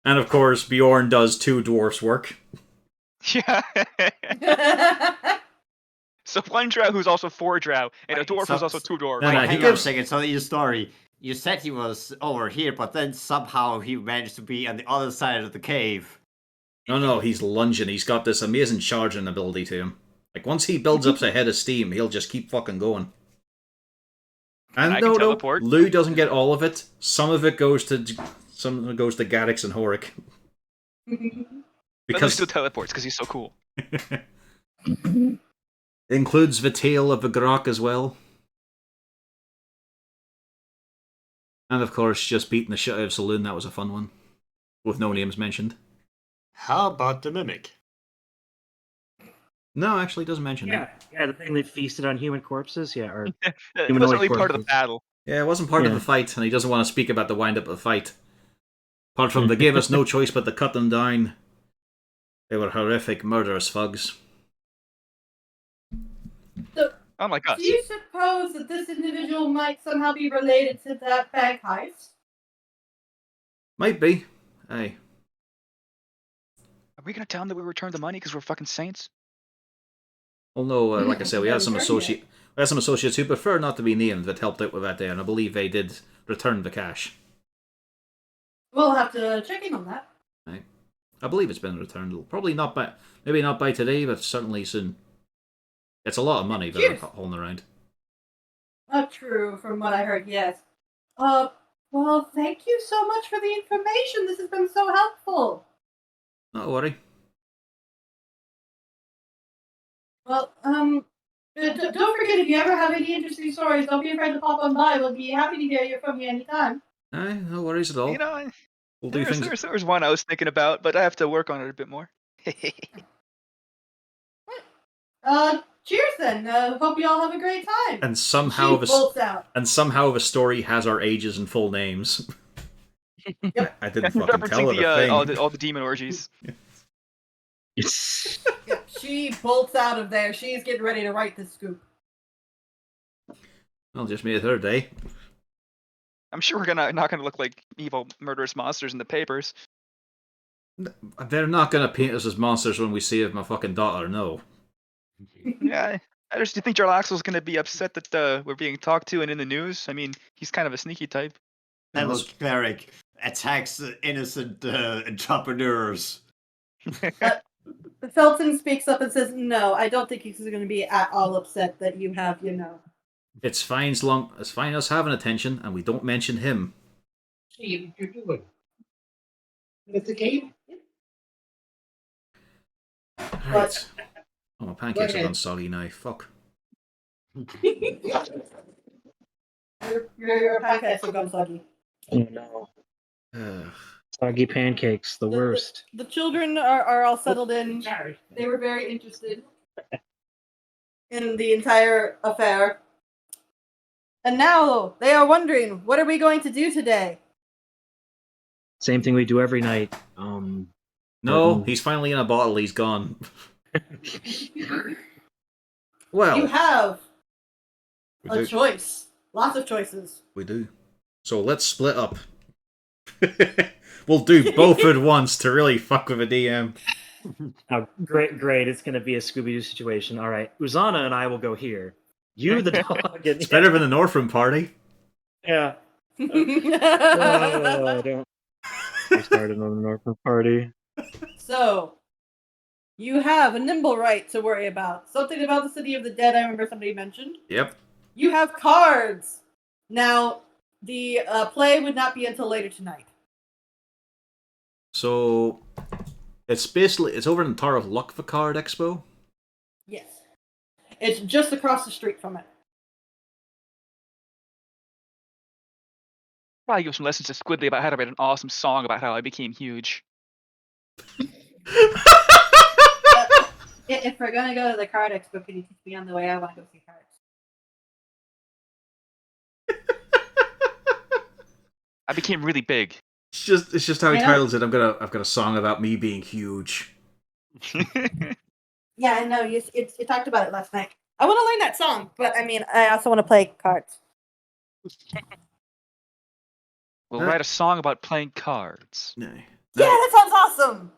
And of course, Bjorn does 2 dwarfs' work. Yeah. So 1 drow who's also 4 drow, and a dwarf who's also 2 dwarves. No, no, Hang on a second. So your story, you said he was over here, but then somehow he managed to be on the other side of the cave. No, he's lunging. He's got this amazing charging ability to him. Like, once he builds up a head of steam, he'll just keep fucking going. And I can teleport. Lou doesn't get all of it. Some of it goes to Garrix and Horik. But Lou still teleports because he's so cool. It includes the tail of the Grok as well. And of course, just beating the shit out of Soluun, that was a fun one. With no names mentioned. How about the mimic? No, actually, it doesn't mention it. Yeah, the thing that feasted on human corpses, or It humanoid wasn't really part of the corpses. battle. Yeah, it wasn't part of the fight, and he doesn't want to speak about the wind-up of the fight. Apart from they gave us no choice but to cut them down. They were horrific, murderous thugs. So, Unlike us. do you suppose that this individual might somehow be related to that bank heist? Might be. Hey. Are we gonna tell him that we returned the money because we're fucking saints? Well, no, like I said, we had some Haven't returned associates who prefer not to be named that helped out with that day, and I believe they did return the cash. We'll have to check in on that. Right. I believe it's been returned. Probably not by, maybe not by today, but certainly soon. It's a lot of money that are holding around. Not true, from what I heard, yes. Well, thank you so much for the information. This has been so helpful. Not a worry. Well, don't forget, if you ever have any interesting stories, don't be afraid to pop on by. We'll be happy to hear from you anytime. Aye, no worries at all. You know, We'll do things. there was one I was thinking about, but I have to work on it a bit more. Cheers then. Hope you all have a great time. And somehow She bolts out. the story has our ages and full names. Yep. I didn't fucking tell her Referencing a thing. all the demon orgies. Yes. Yep, she bolts out of there. She's getting ready to write the scoop. Well, just made it her day. I'm sure we're not gonna look like evil murderous monsters in the papers. They're not gonna paint us as monsters when we save my fucking daughter, no. Yeah, I just do you think Jarlaxle's gonna be upset that we're being talked to and in the news? I mean, he's kind of a sneaky type. Hello, cleric attacks innocent entrepreneurs. Felton speaks up and says, "No, I don't think he's going to be at all upset that you have, It's fine it's fine us having attention, and we don't mention him. See what you're doing. It's a game. Right. Oh, my pancakes are gone soggy now. Fuck. Your pancakes have gone soggy. Oh no. Soggy pancakes, the worst. The children are all settled in. They were very interested in the entire affair. And now they are wondering, what are we going to do today? Same thing we do every night. No, he's finally in a bottle. He's gone. Well, You have we a do. choice. Lots of choices. We do. So let's split up. We'll do both at once to really fuck with a DM. Oh, great. It's going to be a Scooby-Doo situation. All right. Uzana and I will go here. You, the dog. It's better than the Northern party. Yeah. Oh, don't. We started on the Northern party. So, you have a nimble right to worry about. Something about the City of the Dead, I remember somebody mentioned. Yep. You have cards. Now, the play would not be until later tonight. So, it's over in the Tower of Luck, the card expo. Yes. It's just across the street from it. Probably give some lessons to Squidly about how to write an awesome song about how I became huge. If we're gonna go to the card expo, can you teach me on the way? I want to go see cards. I became really big. It's just how he I know. titles it. I've got a song about me being huge. Yeah, I know. You talked about it last night. I want to learn that song, but I mean, I also want to play cards. We'll write a song about playing cards. No. Yeah, that sounds awesome.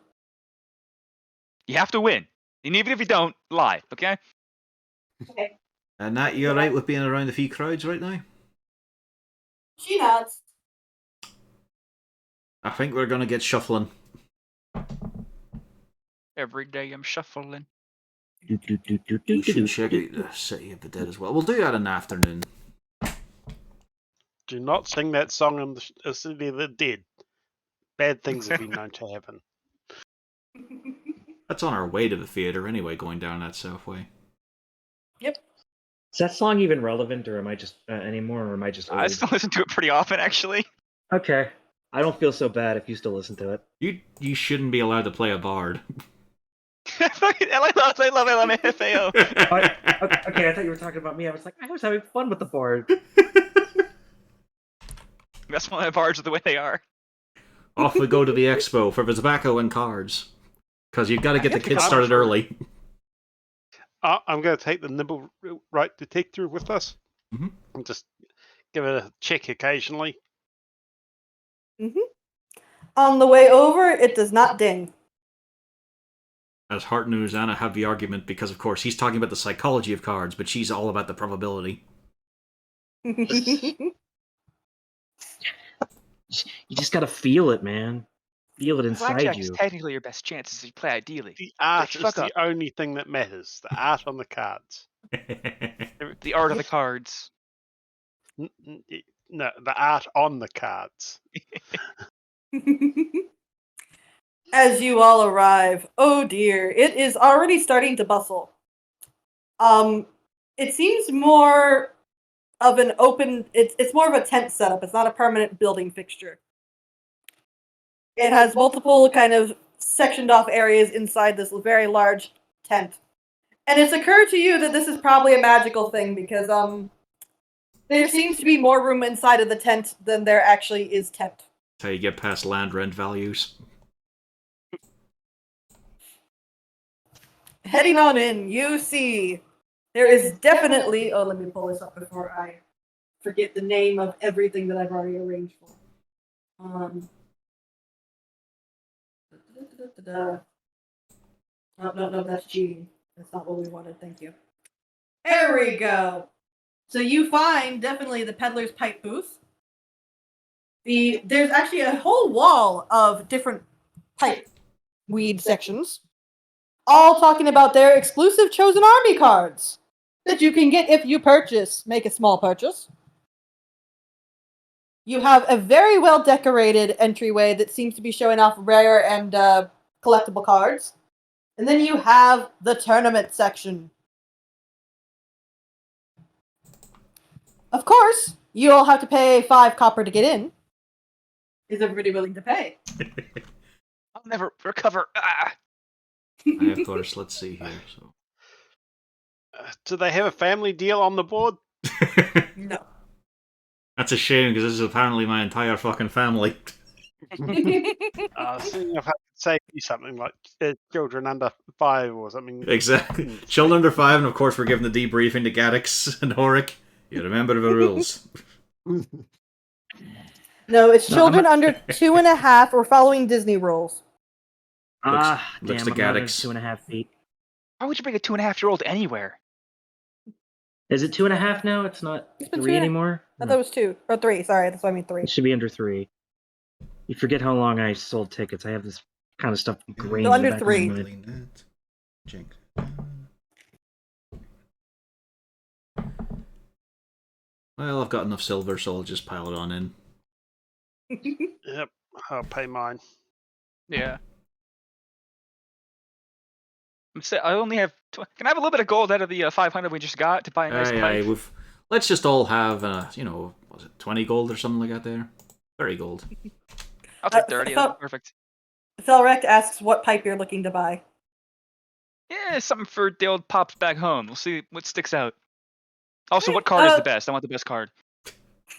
You have to win. And even if you don't, lie, okay? Okay. And Nat, you alright with being around a few crowds right now? She nods. I think we're gonna get shuffling. Every day I'm shuffling. We should check out the City of the Dead as well. We'll do that in the afternoon. Do not sing that song in the City of the Dead. Bad things have been known to happen. That's on our way to the theater anyway, going down that south way. Yep. Is that song even relevant, or am I just anymore, or am I just old? I still listen to it pretty often, actually. Okay. I don't feel so bad if you still listen to it. You shouldn't be allowed to play a bard. I love LMFAO. Okay, I thought you were talking about me. I was like, I was having fun with the board. That's why my bards are the way they are. Off we go to the expo for the tobacco and cards. Because you've got to get the kids started early. I'm going to take the nimble right detector with us and just give it a check occasionally. On the way over, it does not ding. As Hart and Uzana have the argument because, of course, he's talking about the psychology of cards, but she's all about the probability. You just gotta feel it, man. Feel it inside Blackjack is you. technically your best chance if you play ideally. The art Like, is the only thing that matters. The art on the cards. The art of the cards. No, the art on the cards. As you all arrive, oh dear, it is already starting to bustle. It seems more of an open. It's more of a tent setup. It's not a permanent building fixture. It has multiple kind of sectioned off areas inside this very large tent, and it's occurred to you that this is probably a magical thing because there seems to be more room inside of the tent than there actually is tent. That's how you get past land rent values. Heading on in, you see there is definitely. Oh, let me pull this up before I forget the name of everything that I've already arranged for. No, that's cheating. That's not what we wanted. Thank you. There we go. So you find definitely the peddler's pipe booth. There's actually a whole wall of different pipe weed sections, all talking about their exclusive chosen army cards that you can get if you make a small purchase. You have a very well decorated entryway that seems to be showing off rare and collectible cards. And then you have the tournament section. Of course, you all have to pay 5 copper to get in. Is everybody willing to pay? I'll never recover. Of course, let's see here. So, Do they have a family deal on the board? No. that's a shame because this is apparently my entire fucking family. Seeing if I could save you something like children under 5 or something. Exactly. Children under 5, and of course we're giving the debriefing to Gaddix and Horik. You remember the rules. No, it's children under 2.5 or following Disney rules. Damn, looks I'm to not in Gaddix. 2.5 feet. Why would you bring a 2.5-year-old anywhere? Is it 2.5 now? It's not It's been 3 2.5. anymore? I thought it was 2 or 3. Sorry, that's why I mean 3. It should be under 3. You forget how long I sold tickets. I have this kind of stuff ingrained So in the under back 3. of my mind. Well, I've got enough silver, so I'll just pile it on in. Yep, I'll pay mine. Yeah. I only have. Can I have a little bit of gold out of the 500 we just got to buy a nice pipe? Let's just all have, was it 20 gold or something like that there? 30 gold. I'll take 30. so- That's perfect. Felrect asks what pipe you're looking to buy. Yeah, something for the old pops back home. We'll see what sticks out. Also, what card is the best? I want the best card.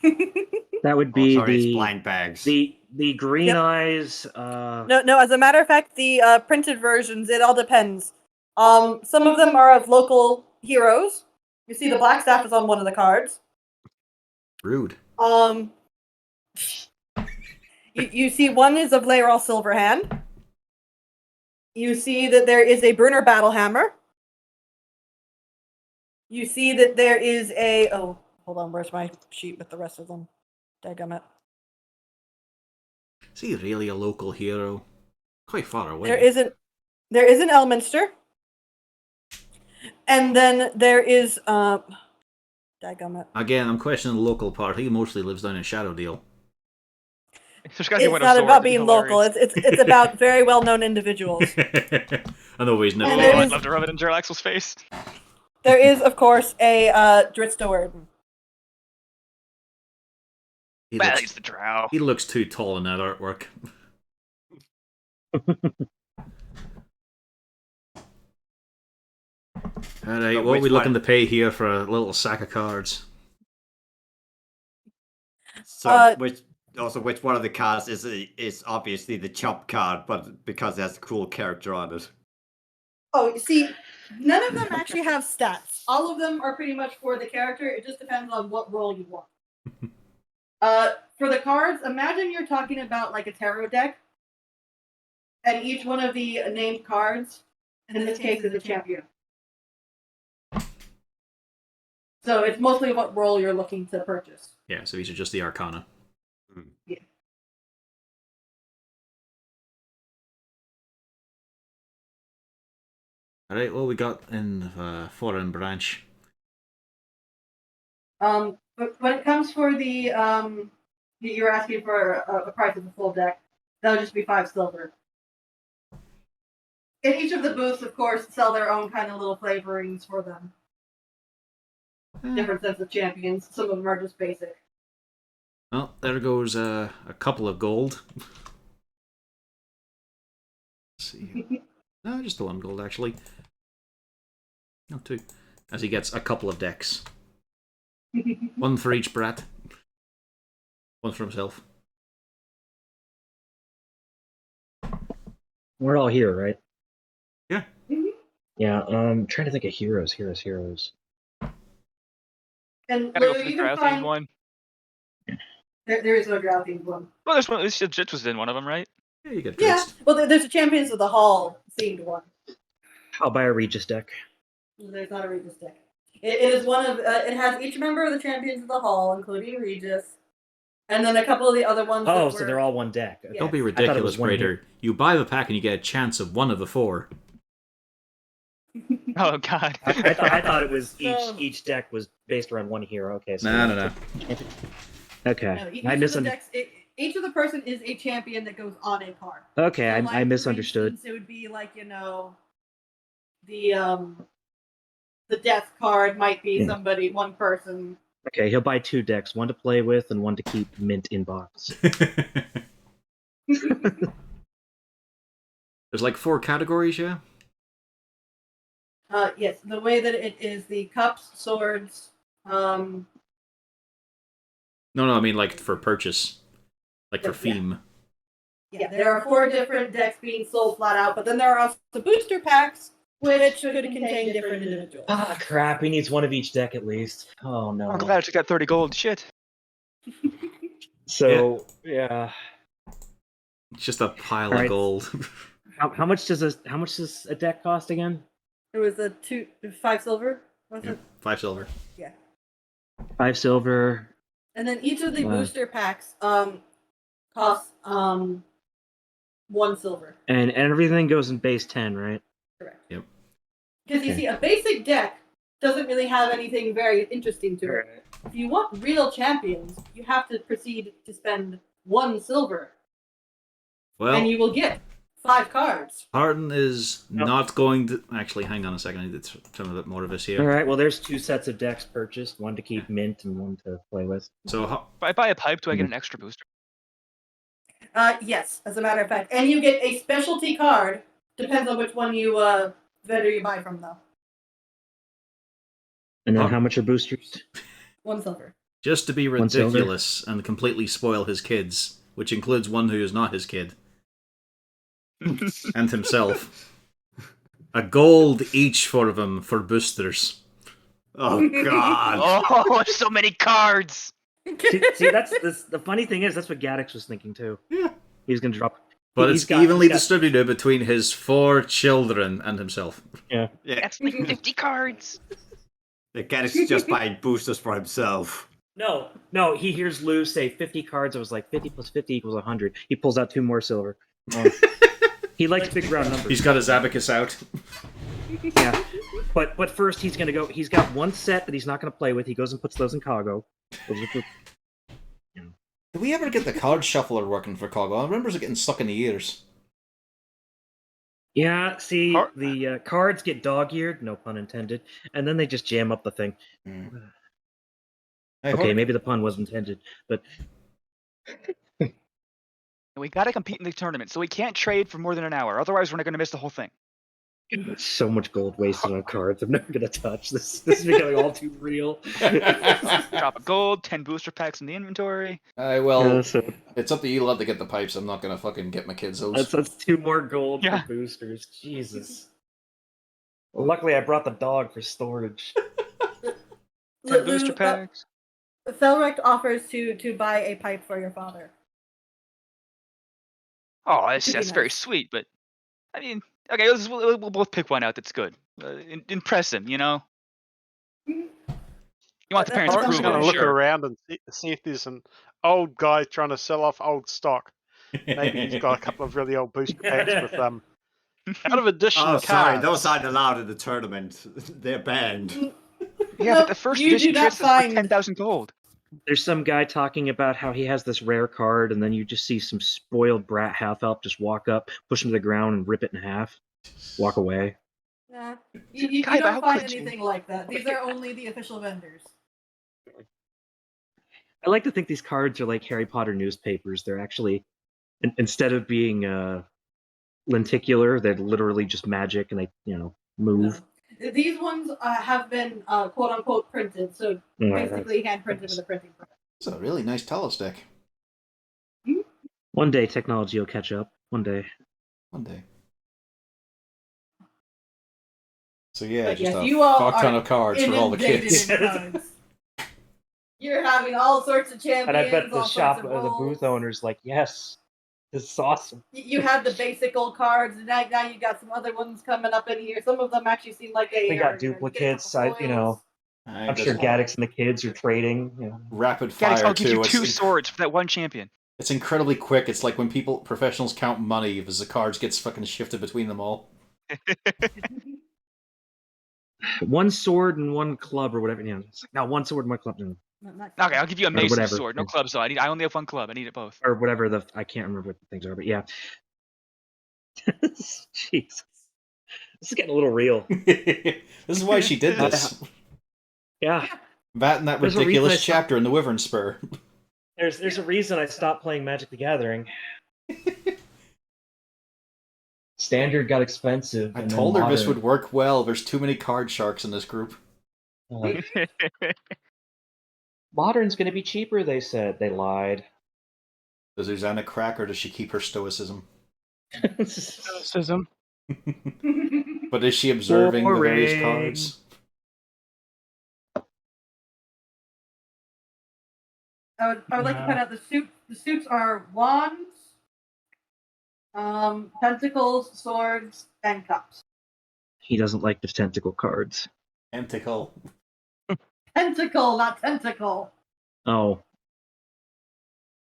That would Oh, be sorry, it's the blind bags. the green Yep. eyes. No. As a matter of fact, the printed versions, it all depends. Some of them are of local heroes. You see, the black staff is on one of the cards. Rude. You see, one is of Laeral Silverhand. You see that there is a Brunner Battlehammer. You see that there is a... Oh, hold on, where's my sheet with the rest of them? Dadgummit. Is he really a local hero? Quite far away. There is an Elminster. And then there is... Dadgummit. Again, I'm questioning the local part. He mostly lives down in Shadowdeal. There's gotta be It's one not of about Zords. being It'd be local. hilarious. It's about very well-known individuals. I know he's never. And Oh, there I'd is- love to rub it in Jarlaxle's face. There is, of course, a Dritstoerden. He Well, looks, he's the drow. he looks too tall in that artwork. Alright, But what are we which looking one- to pay here for a little sack of cards? So, which one of the cards is obviously the chop card, but because it has a cool character on it. Oh, you see, none of them actually have stats. All of them are pretty much for the character. It just depends on what role you want. For the cards, imagine you're talking about like a tarot deck, and each one of the named cards, in this case, is a champion. So it's mostly what role you're looking to purchase. Yeah, so these are just the Arcana. Yeah. Alright, what we got in Foreign Branch? But when it comes for the you're asking for a price of the full deck, that'll just be 5 silver. And each of the booths, of course, sell their own kind of little flavorings for them. Different sets of champions. Some of them are just basic. Well, there goes a couple of gold. Let's see. No, just the 1 gold, actually. No, 2. As he gets a couple of decks. 1 for each brat. 1 for himself. We're all here, right? Yeah. Yeah. Trying to think of heroes. And Gotta go Lou, for the you can drow themed find one. there is no drow themed one. Well, there's one. At least Jit was in one of them, right? Yeah, you get Yeah, Dritz. well, there's a Champions of the Hall themed one. I'll buy a Regis deck. There's not a Regis deck. It is one of. It has each member of the Champions of the Hall, including Regis, and then a couple of the other ones. Oh, that so were- they're all one deck. Okay. Yeah. Don't be I thought it ridiculous, was one Praetor. You buy the pack and you get a chance of 1 of the 4. Oh God. I thought it was No. each deck was based around one hero. Okay. So No. Okay. No, each I of the misunderstood. decks, each of the person is a champion that goes on a card. Okay, So, I like, misunderstood. For instance, it would be like the death card might be somebody, one person. Okay, he'll buy 2 decks, 1 to play with and 1 to keep mint in box. There's like 4 categories, yeah? Yes, the way that it is the cups, swords, No, I mean like for purchase. Like for Yeah. theme. yeah, there are 4 different decks being sold flat out, but then there are also booster packs, which could contain different individuals. Ah, crap, he needs 1 of each deck at least. Oh, no. I'm glad I took that 30 gold. Shit. So, yeah. It's just a pile Alright. of gold. How much does a deck cost again? It was 5 silver, was Yeah, it? 5 silver. 5 silver. And then each of the Wow. booster packs costs 1 silver. And everything goes in base 10, right? Correct. Yep. Because you Okay. see, a basic deck doesn't really have anything very interesting to it. If you want real champions, you have to proceed to spend 1 silver, Well, and you will get 5 cards. Harden is Nope. not going to... Actually, hang on a second. I need to trim a bit more of this here. Alright, well, there's 2 sets of decks purchased, 1 to keep mint and 1 to play with. So, If I buy a pipe, do I get an extra booster? Yes, as a matter of fact. And you get a specialty card. Depends on which one you vendor you buy from, though. And then how much are boosters? 1 silver. Just to be 1 silver? ridiculous and completely spoil his kids, which includes one who is not his kid. And himself. A gold each for them for boosters. Oh God! Oh, so many cards. See, that's the funny thing is that's what Gaddix was thinking too. Yeah. He was going to drop. But he's it's got- evenly he's got- distributed between his 4 children and himself. Yeah, That's like 50 cards. the Gaddix is just buying boosters for himself. No. He hears Lou say 50 cards. I was like 50 plus 50 equals 100. He pulls out 2 more silver. Oh. He likes big round numbers. He's got his abacus out. Yeah. But first he's gonna go. He's got 1 set that he's not gonna play with. He goes and puts those in cargo. Did we ever get the card shuffler working for Cogwell? I remember it getting stuck in the ears. Yeah. See, the cards get dog-eared, no pun intended, and then they just jam up the thing. Okay, maybe the pun was intended, but We gotta compete in the tournament, so we can't trade for more than an hour. Otherwise, we're not gonna miss the whole thing. so much gold wasted on cards. I'm never gonna touch this. This is becoming all too real. Drop a gold, 10 booster packs in the inventory. Well, Yeah, so it's up to you lot to get the pipes. I'm not going to fucking get my kids those. that's 2 more gold Yeah. for boosters. Jesus. Well, luckily, I brought the dog for storage. 10 booster packs. Felrecht offers to buy a pipe for your father. Oh, that's Could be very nice. sweet, but I mean, okay, we'll both pick one out that's good. Impress him, you know. You want the parents' That's I'm just approval, going to look sure. around and see if there's an old guy trying to sell off old stock. Maybe he's got a couple of really old booster packs with out of edition Oh, cards. sorry, those aren't allowed in the tournament. They're banned. Yeah, No, but the first you do edition not tricks is for find- 10,000 gold. There's some guy talking about how he has this rare card, and then you just see some spoiled brat half-elf just walk up, push him to the ground, and rip it in half. Walk away. Nah, you Guy, but don't how find could you? anything like that. These are only the official vendors. I like to think these cards are like Harry Potter newspapers. They're actually, instead of being lenticular, they're literally just magic, and they, move. These ones have been quote unquote printed, so basically hand printed with a printing press. It's a really nice Talos deck. One day technology will catch up. One day. One day. So yeah, But just yes, a you all fuck ton are of cards for all the inundated kids. in cards. You're having all sorts of champions. And I bet the all shop, sorts the of roles. booth owner's like, yes, this is awesome. You have the basic old cards, and now you got some other ones coming up in here. Some of them actually seem like they We are, got duplicates. I'm sure Just Gaddix and the kids are trading. rapid Gaddix, fire I'll give you too. 2 swords for that one champion. It's incredibly quick. It's like when professionals count money as the cards gets fucking shifted between them all. 1 sword and 1 club or whatever. It's like, no, 1 sword and 1 club. No. Okay, I'll give you a mace and a whatever. sword. No clubs though. I only have 1 club. I need it both. Or whatever I can't remember what the things are, but yeah. Jesus. This is getting a little real. This is why she did this. Yeah. That and that There's a reason ridiculous I stopped- chapter in the Wyvern Spur. There's a reason I stopped playing Magic the Gathering. Standard got expensive. I and then told her this Modern- would work well. There's too many card sharks in this group. Modern's going to be cheaper, they said. They lied. Does Susanna crack or does she keep her stoicism? Stoicism. But is she observing the various Boring. cards? I would like to point out the suits are wands, pentacles, swords, and cups. He doesn't like the tentacle cards. Tentacle. Pentacle, not tentacle. Oh.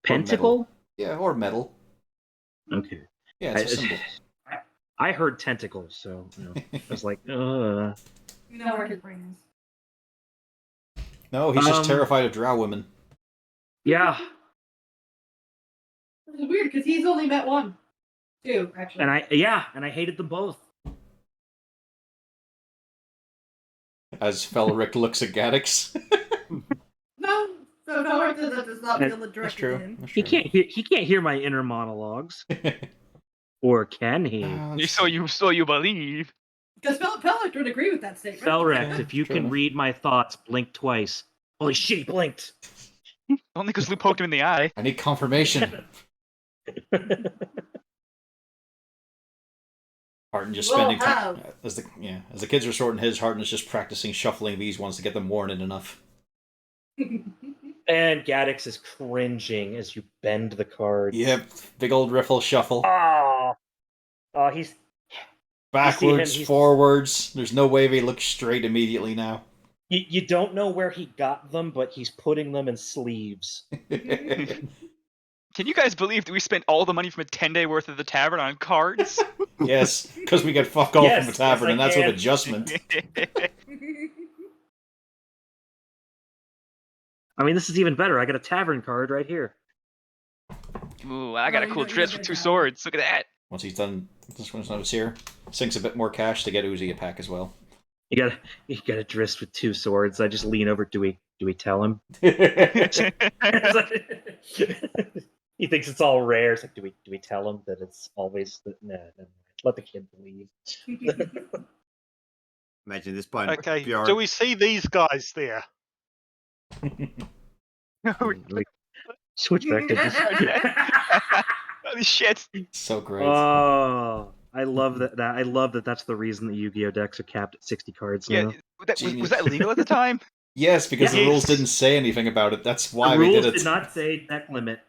Pentacle? Yeah, or metal. Okay. Yeah, it's a symbol. I heard tentacles, so I was like, You know where his brain is. No, he's just terrified of drow women. Yeah. It's weird because he's only met 2, actually. And I hated them both. As Felric looks at Gaddix. No, Felric does not feel it That's directed true. at him. That's He true. can't hear my inner monologues. Or can he? So you believe. Because Felric would agree with that statement. Felrex, Yeah, if you true can enough. read my thoughts, blink twice. Holy shit, he blinked! Only because Lou poked him in the eye. I need confirmation. Harden just You will spending time have. as the kids are sorting his. Harden is just practicing shuffling these ones to get them worn in enough. And Gaddix is cringing as you bend the cards. Yep, big old riffle shuffle. Oh, he's Backwards, he's- forwards. There's no way they look straight immediately now. you don't know where he got them, but he's putting them in sleeves. Can you guys believe that we spent all the money from a 10-day worth of the tavern on cards? Yes, because we get fuck all Yes, from a tavern, yes, I and that's with can. adjustment. I mean, this is even better. I got a tavern card right here. Ooh, I got a you cool don't dress get with 2 that. swords. Look at that. Once he's done, this one's not here. Sinks a bit more cash to get Uzi a pack as well. You got a drist with 2 swords. I just lean over. Do we tell him? He thinks it's all rare. It's like, do we tell him that it's always no, let the kid believe. Imagine this point. Okay, Bjorn. do we see these guys there? Switch back to this. Holy shit. So great. Oh, I love that. I love that. That's the reason that Yu-Gi-Oh decks are capped at 60 cards Yeah, now. was that legal at the time? Yes, because the Yes. rules didn't say anything about it. That's why The we rules did it. did not say deck limit.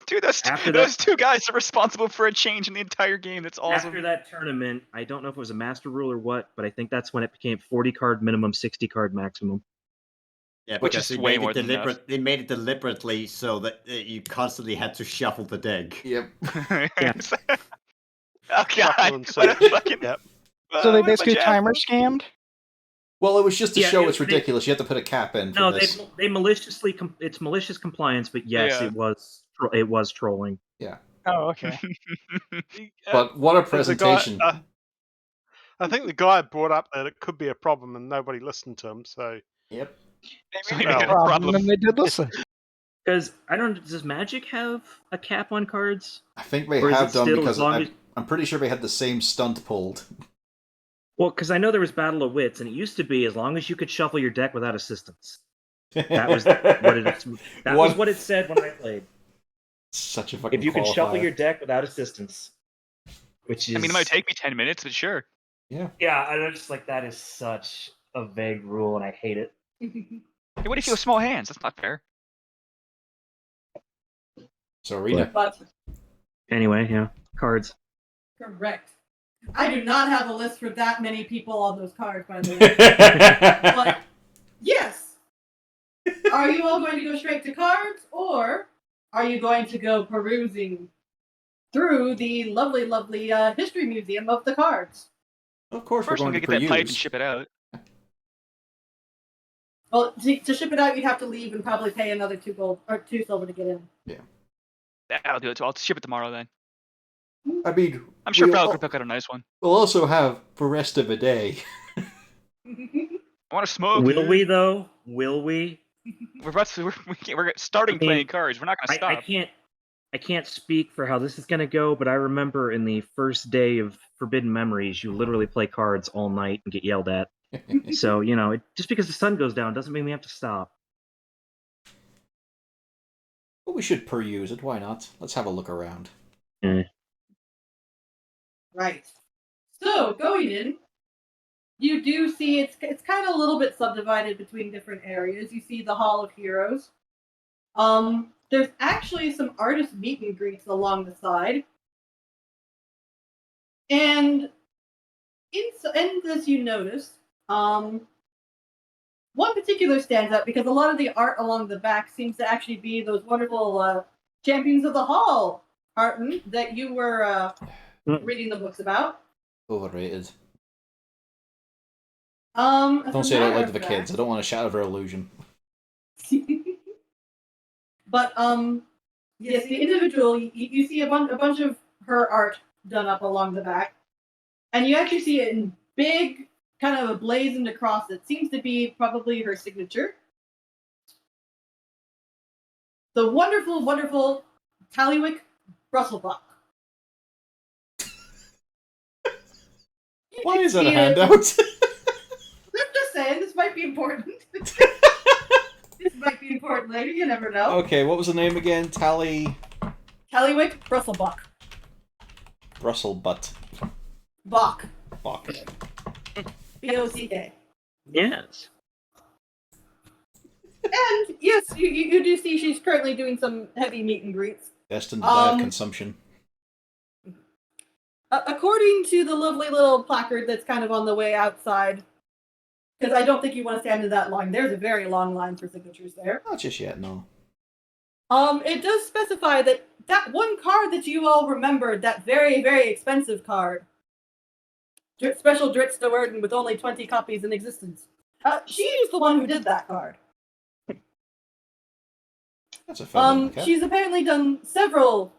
Dude, those After those 2 guys are responsible for a change in the entire game. That's awesome. After that tournament, I don't know if it was a master rule or what, but I think that's when it became 40 card minimum, 60 card maximum. Yeah, Which because is they way made more it than enough. deliberate. They made it deliberately so that you constantly had to shuffle the deck. Yep. Yeah. Oh Shuffle god, and what a search. fucking... Yep. So they what a basically bunch of timer assholes. scammed. Well, it was just to Yeah, show it- it's they- ridiculous. You have to put a cap in for No, this. they maliciously it's malicious compliance, but yes, Yeah. it was trolling. Oh, okay. But what a The guy, presentation. I think the guy brought up that it could be a problem and nobody listened to him, so Yep. So we Well, made it a problem. And they did listen. Because I don't. Does Magic have a cap on cards? I think they Or is have it done still as because long as- I'm pretty sure they had the same stunt pulled. Well, because I know there was Battle of Wits, and it used to be as long as you could shuffle your deck without assistance. That was was what it said when I played. Such a fucking If you can shuffle qualifier. your deck without assistance, which is. I mean, it might take me 10 minutes, but sure. Yeah. Yeah, I'm just like that is such a vague rule, and I hate it. Hey, what if you have small hands? That's not fair. So Arena. But Anyway, yeah, cards. correct. I do not have a list for that many people on those cards, by the way. But yes. Are you all going to go straight to cards, or are you going to go perusing through the lovely, lovely history museum of the cards? Of course, First, we're I'm going gonna to get that pipe and peruse. ship it out. Well, to ship it out, you'd have to leave and probably pay another 2 gold or 2 silver to get in. I'll do it. So I'll ship it tomorrow then. I mean, I'm sure we'll, Falco could pick out a nice one. we'll also have the rest of the day. I want to smoke. Will dude. we though? Will we? We're about to, we're starting I mean, playing cards. We're not gonna I stop. can't speak for how this is gonna go, but I remember in the first day of Forbidden Memories, you literally play cards all night and get yelled at. So just because the sun goes down doesn't mean we have to stop. Well, we should peruse it. Why not? Let's have a look around. Right. So, going in, you do see it's kind of a little bit subdivided between different areas. You see the Hall of Heroes. There's actually some artist meet and greets along the side. And as you notice, one particular stands out because a lot of the art along the back seems to actually be those wonderful champions of the hall, Harton, that you were reading the books about. Overrated. As Don't a say it out matter loud of to the kids. I fact- don't want to shatter their illusion. But yes, the individual you see a bunch of her art done up along the back, and you actually see it in big, kind of a blazoned across. It seems to be probably her signature. the wonderful, wonderful Tallywick Brusselbach. Why is that a Yeah. handout? I'm just saying, this might be important. This might be important later, you never know. Okay, what was the name again? Tallywick Brusselbach. Brussels butt. Bach. Fuck. B-O-C-K. Yes. And yes, you do see she's currently doing some heavy meet and greets. Destined to die of consumption. According to the lovely little placard that's kind of on the way outside, because I don't think you want to stand in that line. There's a very long line for signatures there. Not just yet, no. It does specify that one card that you all remembered, that very, very expensive card, Special Dritz de Werden with only 20 copies in existence. She is the one who did that card. That's a fair bit, She's apparently done several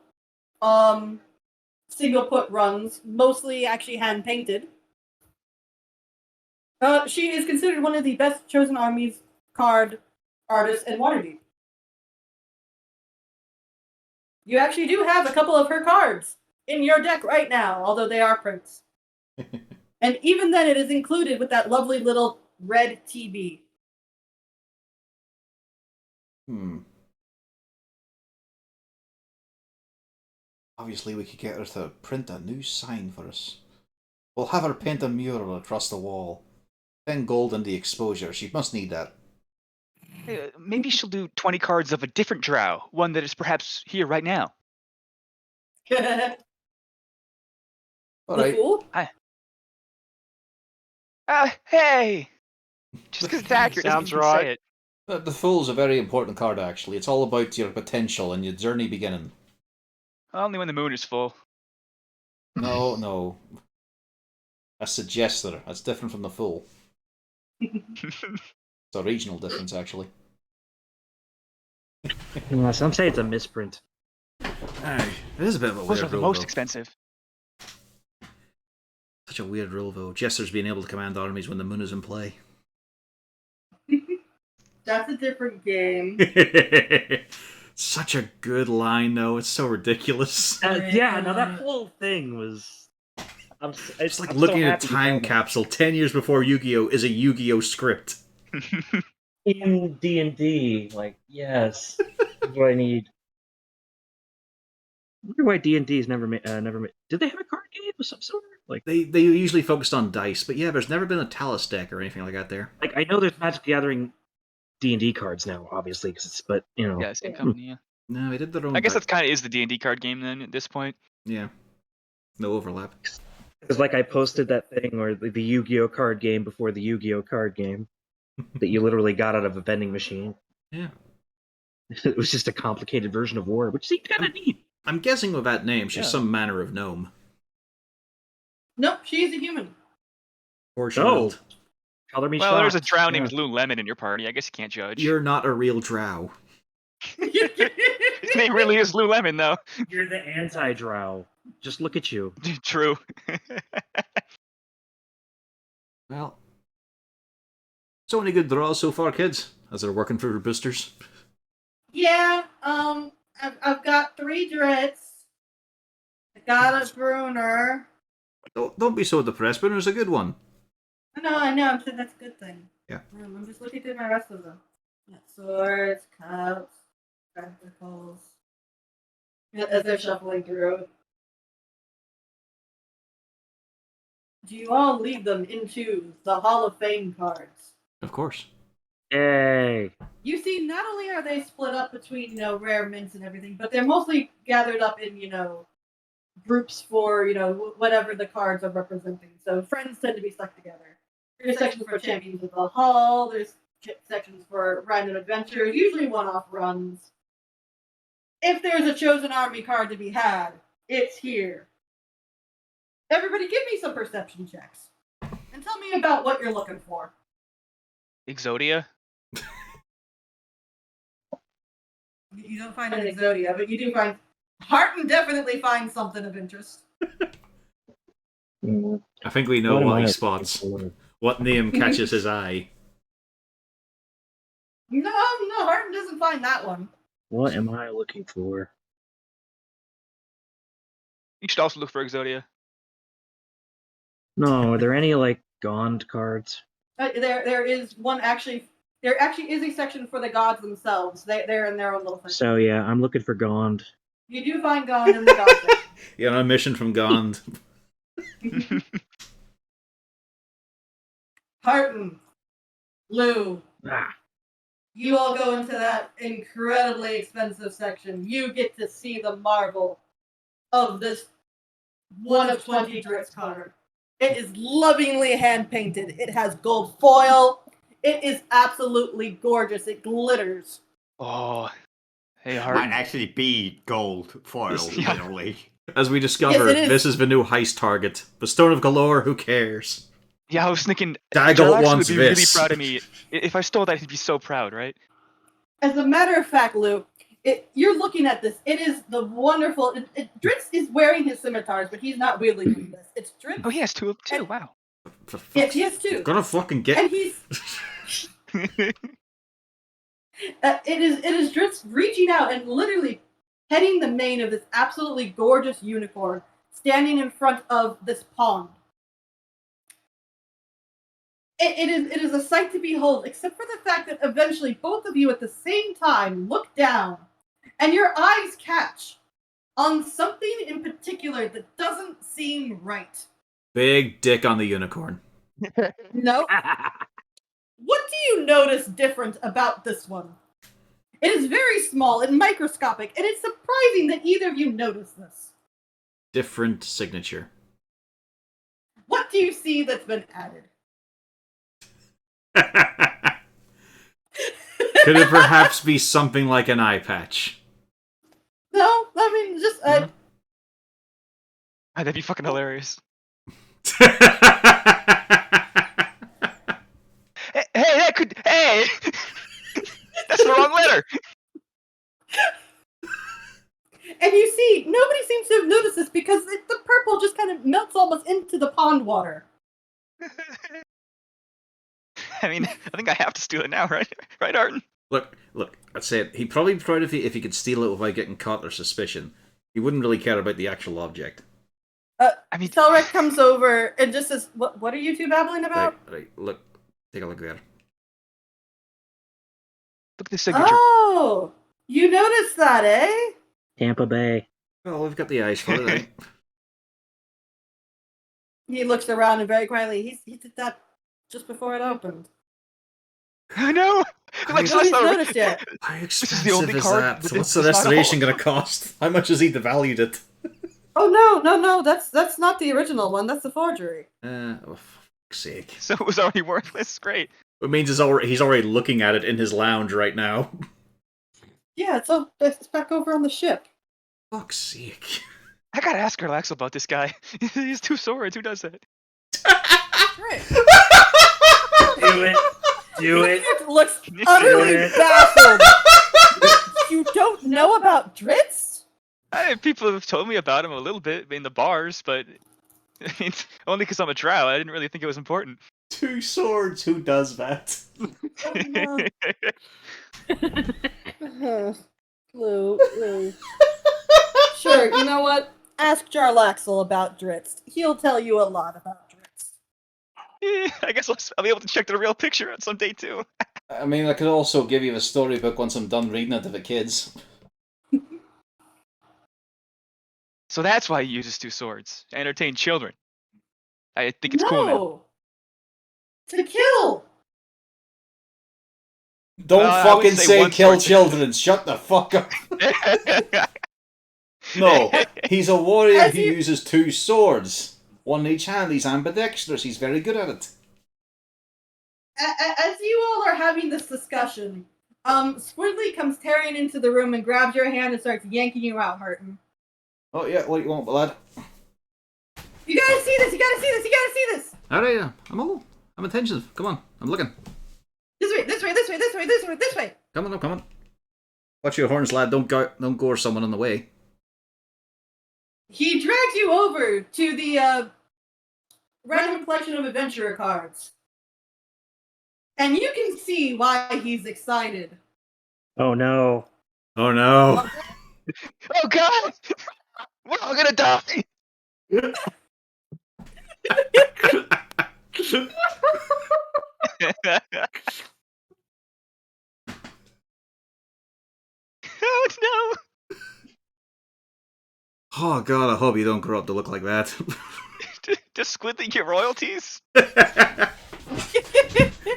single put runs, mostly actually hand painted. She is considered one of the best Chosen Armies card artists in Waterdeep. You actually do have a couple of her cards in your deck right now, although they are prints. And even then, it is included with that lovely little red TB. Obviously, we could get her to print a new sign for us. We'll have her paint a mural across the wall. 10 gold and the exposure. She must need that. Maybe she'll do 20 cards of a different drow, one that is perhaps here right now. Alright. Fool? Hi. Hey! Just because it's accurate doesn't Sounds mean right. say it. The Fool's a very important card, actually. It's all about your potential and your journey beginning. Only when the moon is full. No, no. That's the Jester. That's different from the Fool. It's a regional difference, actually. Yeah, some say it's a misprint. Aye, it is a bit of a Those weird are the rule, most though. expensive. Such a weird rule, though. Jesters being able to command armies when the moon is in play. That's a different game. Such a good line, though. It's so ridiculous. Yeah, no, that whole thing was. It's like looking at a time capsule 10 years before Yu-Gi-Oh! Is a Yu-Gi-Oh! Script. In D&D, like, yes, that's what I need. I wonder why D&D's never made. Did they have a card game of some sort? Like They usually focused on dice, but yeah, there's never been a Talus deck or anything like that there. Like I know there's Magic the Gathering D&D cards now, obviously, but you know. Yeah, same company. Yeah. No, they did their own. I guess that's kind of is the D&D card game then at this point. Yeah, no overlap. Because like I posted that thing or the Yu-Gi-Oh card game before the Yu-Gi-Oh card game that you literally got out of a vending machine. Yeah, it was just a complicated version of War, which seemed kind of neat. I'm guessing with that name, she's some manner of gnome. Nope, she's a human. Or child. Color me well, shocked. there's a drow named Lululemon in your party. I guess you can't judge. You're not a real drow. His name really is Lululemon, though. You're the anti-drow. Just look at you. True. Well, so any good draws so far, kids? As they're working through their boosters. Yeah, I've got 3 Dritz. I got a Bruner. Don't be so depressed, but it's a good one. I know, I'm saying that's a good thing. Yeah. I'm just looking through my rest of them. Got swords, cups, spectacles. As they're shuffling through. Do you all lead them into the Hall of Fame cards? Of course. Yay. You see, not only are they split up between, rare mints and everything, but they're mostly gathered up in, groups for, whatever the cards are representing. So friends tend to be stuck together. There's sections for Champions of the Hall, there's sections for random adventures, usually one-off runs. If there's a Chosen Army card to be had, it's here. Everybody give me some perception checks. And tell me about what you're looking for. Exodia? You don't find an Exodia, but you do find... Harton definitely finds something of interest. I think we know what he spots. What name catches his eye. No, Harton doesn't find that one. What am I looking for? You should also look for Exodia. No, are there any like Gond cards? There is one actually. There actually is a section for the gods themselves. They're in their own little section. So yeah, I'm looking for Gond. You do find Gond in the god section. Yeah, on a mission from Gond. Harton, Lou, Ah, you all go into that incredibly expensive section. You get to see the marvel of this 1 of 20 Dritz card. It is lovingly hand painted. It has gold foil. It is absolutely gorgeous. It glitters. Oh, hey, Might Harden. actually be gold foil, Yeah. literally. As we discover, Yes, it is. this is the new heist target. The Stone of Galore, who cares? Yeah, I was thinking Daggle Jarlaxle wants would be really this. proud of me. If I stole that, he'd be so proud, right? As a matter of fact, Lou, you're looking at this. It is the wonderful. Dritz is wearing his scimitars, but he's not wielding this. It's Dritz. Oh, he has two of them too. And- Wow. For fuck's Yes, he has two. You're gonna fucking get. And he's. It is Dritz reaching out and literally petting the mane of this absolutely gorgeous unicorn standing in front of this pond. It is a sight to behold, except for the fact that eventually both of you at the same time look down and your eyes catch on something in particular that doesn't seem right. Big dick on the unicorn. No. What do you notice different about this one? It is very small and microscopic, and it's surprising that either of you notice this. Different signature. What do you see that's been added? Could it perhaps be something like an eye patch? No, I mean, just That'd be fucking hilarious. Hey, that could. Hey, that's the wrong letter. and you see, nobody seems to have noticed this because the purple just kind of melts almost into the pond water. I mean, I think I have to steal it now, right? Right, Arden? Look, I'd say it. He'd probably be proud if he could steal it without getting caught or suspicion. He wouldn't really care about the actual object. I mean, Selrek comes over and just says, "What are you two babbling about?" Right, look, take a look there. look at the signature. Oh, you noticed that, eh? Tampa Bay. Well, we've got the eyes for it. Eh? He looks around and very quietly, he did that just before it opened. I know. Like, so Nobody's that's not- noticed yet. How is the expensive only is card that? that What's is the not restoration all. going to cost? How much has he devalued it? Oh no, that's not the original one. That's the forgery. Oh, fuck's sake. So it was already worthless. Great. It means he's already looking at it in his lounge right now. Yeah, it's back over on the ship. Fuck's sake. I gotta ask Jarlaxle about this guy. He has two swords. Who does that? Right. Do it. Do it. Looks Do utterly it. baffled. You don't know about Dritz? People have told me about him a little bit in the bars, but I mean, only because I'm a drow. I didn't really think it was important. 2 swords, who does that? Lou. Sure, you know what? Ask Jarlaxle about Dritz. He'll tell you a lot about Dritz. I guess I'll be able to check the real picture out someday too. I mean, I could also give you the storybook once I'm done reading it to the kids. So that's why he uses two swords. To entertain children. I think it's cool now. No! To kill! Don't Well, I would fucking say say one kill sword. children, shut the fuck up. No, he's a warrior As who you- uses 2 swords. One in each hand, he's ambidextrous, he's very good at it. As you all are having this discussion, Squidly comes tearing into the room and grabs your hand and starts yanking you out, Harton. Oh yeah, what do you want, lad? You gotta see this! You gotta see this! You gotta see this! Alright, yeah, I'm attentive. Come on, I'm looking. This way! This way! This way! This way! This way! This way! Come on. Watch your horns, lad. Don't gore someone on the way. He drags you over to the random collection of adventurer cards. And you can see why he's excited. Oh no. Oh no. Oh God! We're all gonna die. Oh no! Oh god, I hope you don't grow up to look like that. Does Squidly get royalties?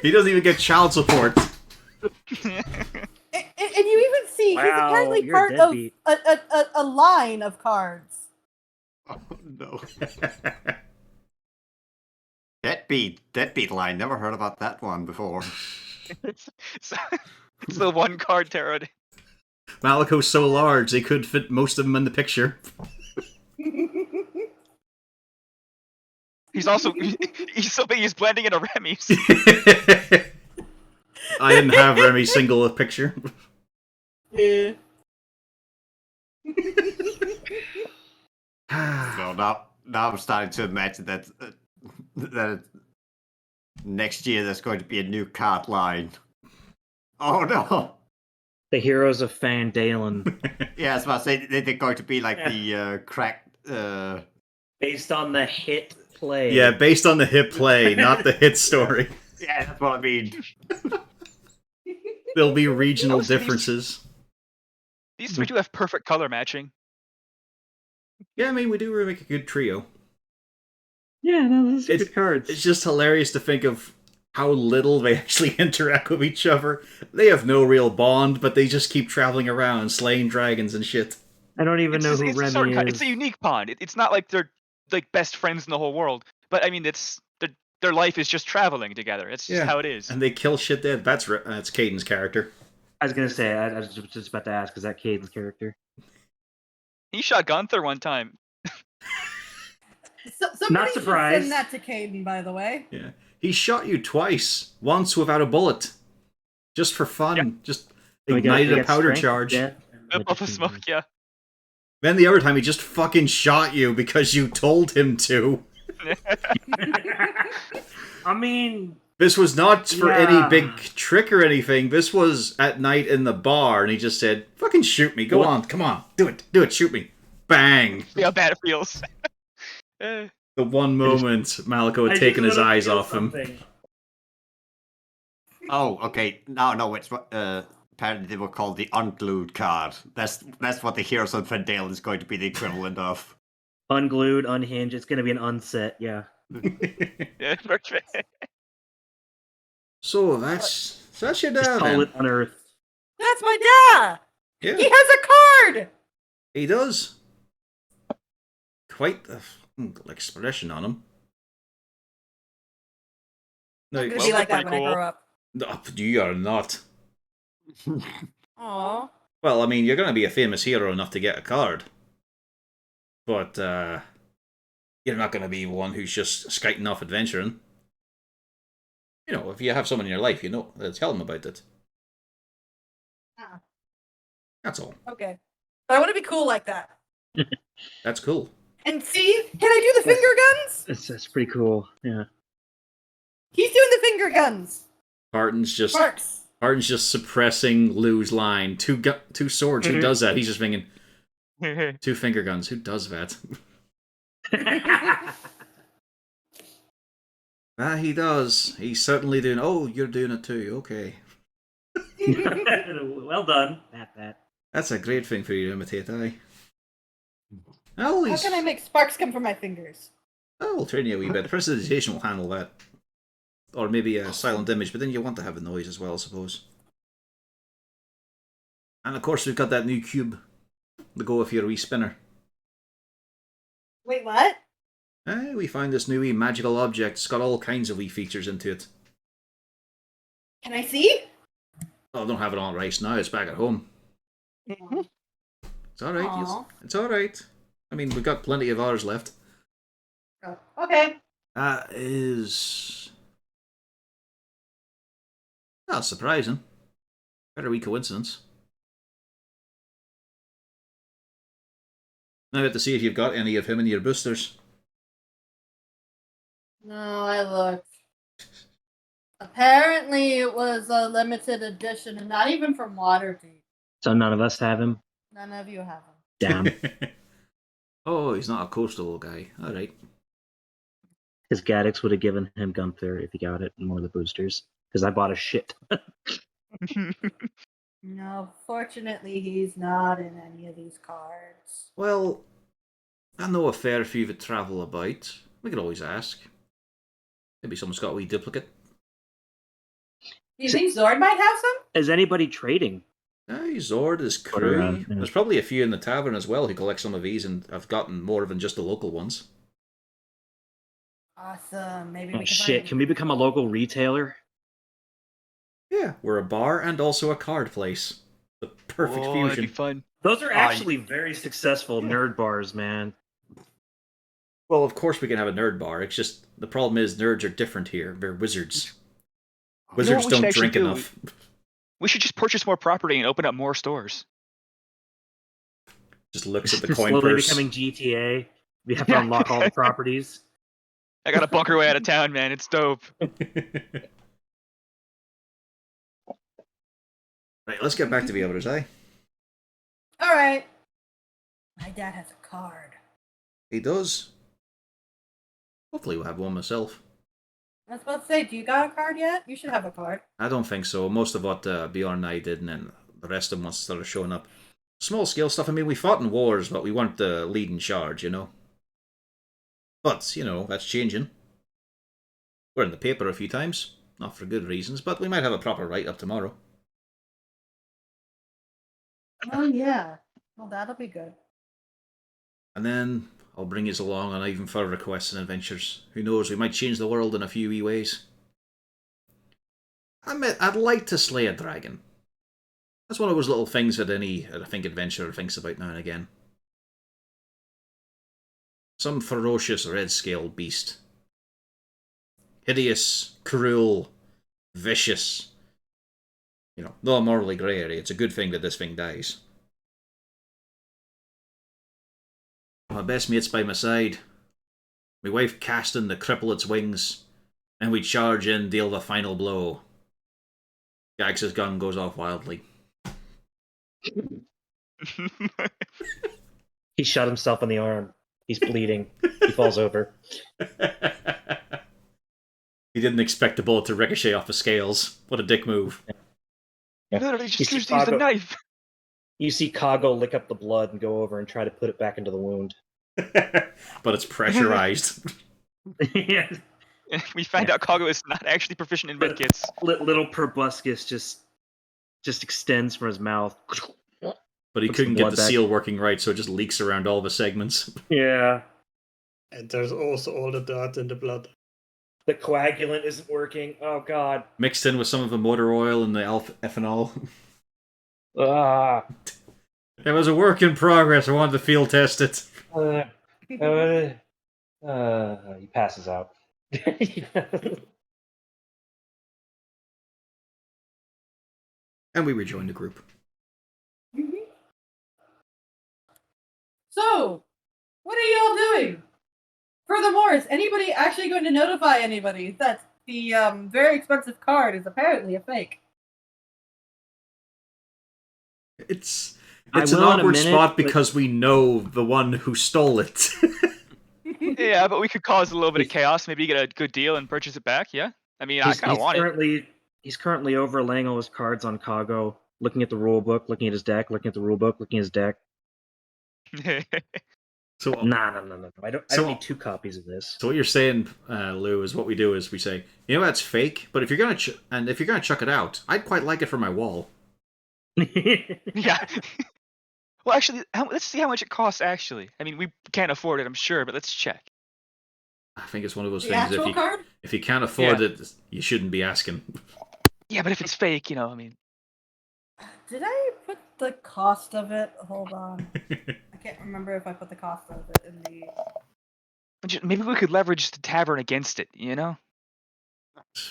He doesn't even get child support. And you even see he's Wow, apparently you're a part of deadbeat. a line of cards. Oh no. Deadbeat line. Never heard about that one before. it's, it's the one card tarot. Maliko's so large they could fit most of them in the picture. He's also he's so big he's blending into Remy's. I didn't have Remy single picture. Yeah. No, now I'm starting to imagine that next year there's going to be a new card line. Oh no! The heroes of Fandalen. Yeah, I was about to say they're going to be like the cracked. Based on the hit play. Yeah, based on the hit play, not the hit story. Yeah, that's what I mean. There'll be regional differences. These three do have perfect color matching. Yeah, I mean, we do make a good trio. Yeah, no, those are good cards. It's just hilarious to think of how little they actually interact with each other. They have no real bond, but they just keep traveling around and slaying dragons and shit. I don't even know who It's a Remy certain kind, is. it's a unique pond. It's not like they're like best friends in the whole world. But I mean, it's their life is just traveling together. It's just how it is. And they kill shit dead. That's Caden's character. I was gonna say, I was just about to ask, is that Caden's character? He shot Gunther one time. Somebody should surprised. send that to Caden, by the way. Yeah. He shot you twice. Once without a bullet. Just for fun. Yep. Just We ignited a got powder strength, charge. death, and Up the smoke, yeah. Then the other time he just fucking shot you because you told him to. I mean, This was not for Yeah. any big trick or anything. This was at night in the bar, and he just said, fucking shoot me. Go What? on. Come on. Do it. Shoot me. Bang. See how bad it feels. The one moment Maliko had taken his eyes off him. Oh, okay. No, it's what apparently they were called the unglued card. That's what the Heroes of Fandale is going to be the equivalent of. unglued, unhinged. It's gonna be an unset. Yeah. Yeah, perfect. So that's your Just dad, call then. it unearthed. That's my dad. Yeah, He has a card. he does. Quite the expression on him. No, I'm gonna well, be like that pretty when I cool. grow up. no, you are not. Aw. Well, I mean, you're going to be a famous hero enough to get a card. But, you're not going to be one who's just skiting off adventuring. You know, if you have someone in your life, you know, tell them about it. Ah. That's all. Okay. But I want to be cool like that. That's cool. And see, can I do the finger guns? That's pretty cool. Yeah. He's doing the finger guns. Barton's just Marks. suppressing Lou's line. Two swords. Who does that? He's just thinking, two finger guns. Who does that? He does. He's certainly doing. Oh, you're doing it too. Okay. Well done. That. That's a great thing for you to imitate, aye. Oh, How can I make sparks come from my fingers? I'll train you a wee bit. Prestidigitation will handle that. Or maybe a silent image, but then you want to have the noise as well, I suppose. And of course, we've got that new cube. The go of your wee spinner. Wait, what? We find this new wee magical object. It's got all kinds of wee features into it. Can I see? Oh, I don't have it on right now. It's back at home. It's alright. Aw. It's alright. I mean, we've got plenty of ours left. Oh, okay. That is... That's surprising. Better wee coincidence. Now we have to see if you've got any of him in your boosters. No, I looked. Apparently, it was a limited edition, and not even from Waterdeep. So none of us have him. None of you have them. Damn. Oh, he's not a coastal guy. All right. His Gaddix would have given him Gunther if he got it in one of the boosters. Because I bought a shit. No, fortunately, he's not in any of these cards. Well, I know a fair few that travel about. We could always ask. Maybe someone's got a wee duplicate. Do you think Zord might have some? Is anybody trading? Aye, Zord, his Or, crew. yeah. There's probably a few in the tavern as well who collect some of these and have gotten more than just the local ones. Awesome. Maybe Oh, we can shit, find can we become a local retailer? Yeah, we're a bar and also a card place. The perfect Oh, that'd fusion. be fun. Those are actually very successful nerd bars, man. Well, of course we can have a nerd bar. It's just the problem is nerds are different here. They're wizards. Wizards we should don't actually drink do? enough. We should just purchase more property and open up more stores. Just looks at the coin Slowly purse. becoming GTA. We have to unlock all the properties. I got a bunker way out of town, man. It's dope. Right, let's get back to the others, eh? All right. My dad has a card. He does. Hopefully we'll have one myself. I was about to say, do you got a card yet? You should have a card. I don't think so. Most of what Bjorn and I did, and then the rest of them once started showing up. Small scale stuff. I mean, we fought in wars, but we weren't the lead in charge, you know. But, you know, that's changing. We're in the paper a few times. Not for good reasons, but we might have a proper write-up tomorrow. Oh, yeah. Well, that'll be good. And then I'll bring you along on even further quests and adventures. Who knows, we might change the world in a few wee ways. I'd like to slay a dragon. That's one of those little things that any, I think, adventurer thinks about now and again. Some ferocious red-scaled beast. Hideous, cruel, vicious. You know, not a morally grey area. It's a good thing that this thing dies. My best mate's by my side. My wife casting to cripple its wings. And we charge in, deal the final blow. Gags' gun goes off wildly. He shot himself in the arm. He's bleeding. He falls over. He didn't expect the bullet to ricochet off the scales. What a dick move. Yeah. Literally You just see use the Kago- knife. You see Kago lick up the blood and go over and try to put it back into the wound. But it's pressurized. Yeah. We find out Kago is not actually proficient in medkits. Little proboscis just extends from his mouth. But he Puts the couldn't get blood the back. seal working right, so it just leaks around all the segments. Yeah. And there's also all the dirt in the blood. The coagulant isn't working. Oh god. Mixed in with some of the motor oil and the ethanol. Ah. It was a work in progress. I wanted to field test it. He passes out. And we rejoined the group. So, what are y'all doing? Furthermore, is anybody actually going to notify anybody that the very expensive card is apparently a fake? It's I an will in a awkward minute, spot but- because we know the one who stole it. Yeah, but we could cause a little bit of chaos. Maybe get a good deal and purchase it back. Yeah, I mean, I kind of want He's currently overlaying all his cards on Kago, looking at the rule book, looking at his deck, looking at the rule book, looking at his deck. it. So, No. I don't need 2 copies of this. So what you're saying, Lou, is what we do is we say, you know, that's fake, but if you're gonna chuck it out, I'd quite like it for my wall. Yeah. Well, actually, let's see how much it costs. Actually, I mean, we can't afford it, I'm sure, but let's check. I think it's one of those The things. actual card? If you can't afford it, you shouldn't be asking. Yeah, but if it's fake, you know, I mean, Did I put the cost of it? Hold on. I can't remember if I put the cost of it in the... maybe we could leverage the tavern against it. You know,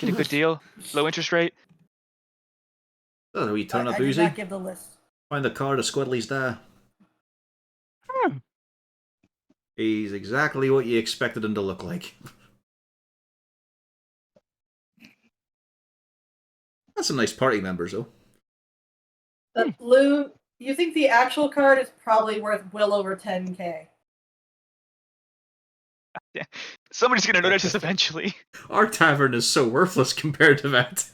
get a good deal, low interest rate. Oh, we turn I up did Uzi. not give the list. Find the card of Squidley's there. He's exactly what you expected him to look like. That's some nice party members, though. Lou, You think the actual card is probably worth well over 10K? Somebody's gonna notice this eventually. Our tavern is so worthless compared to that.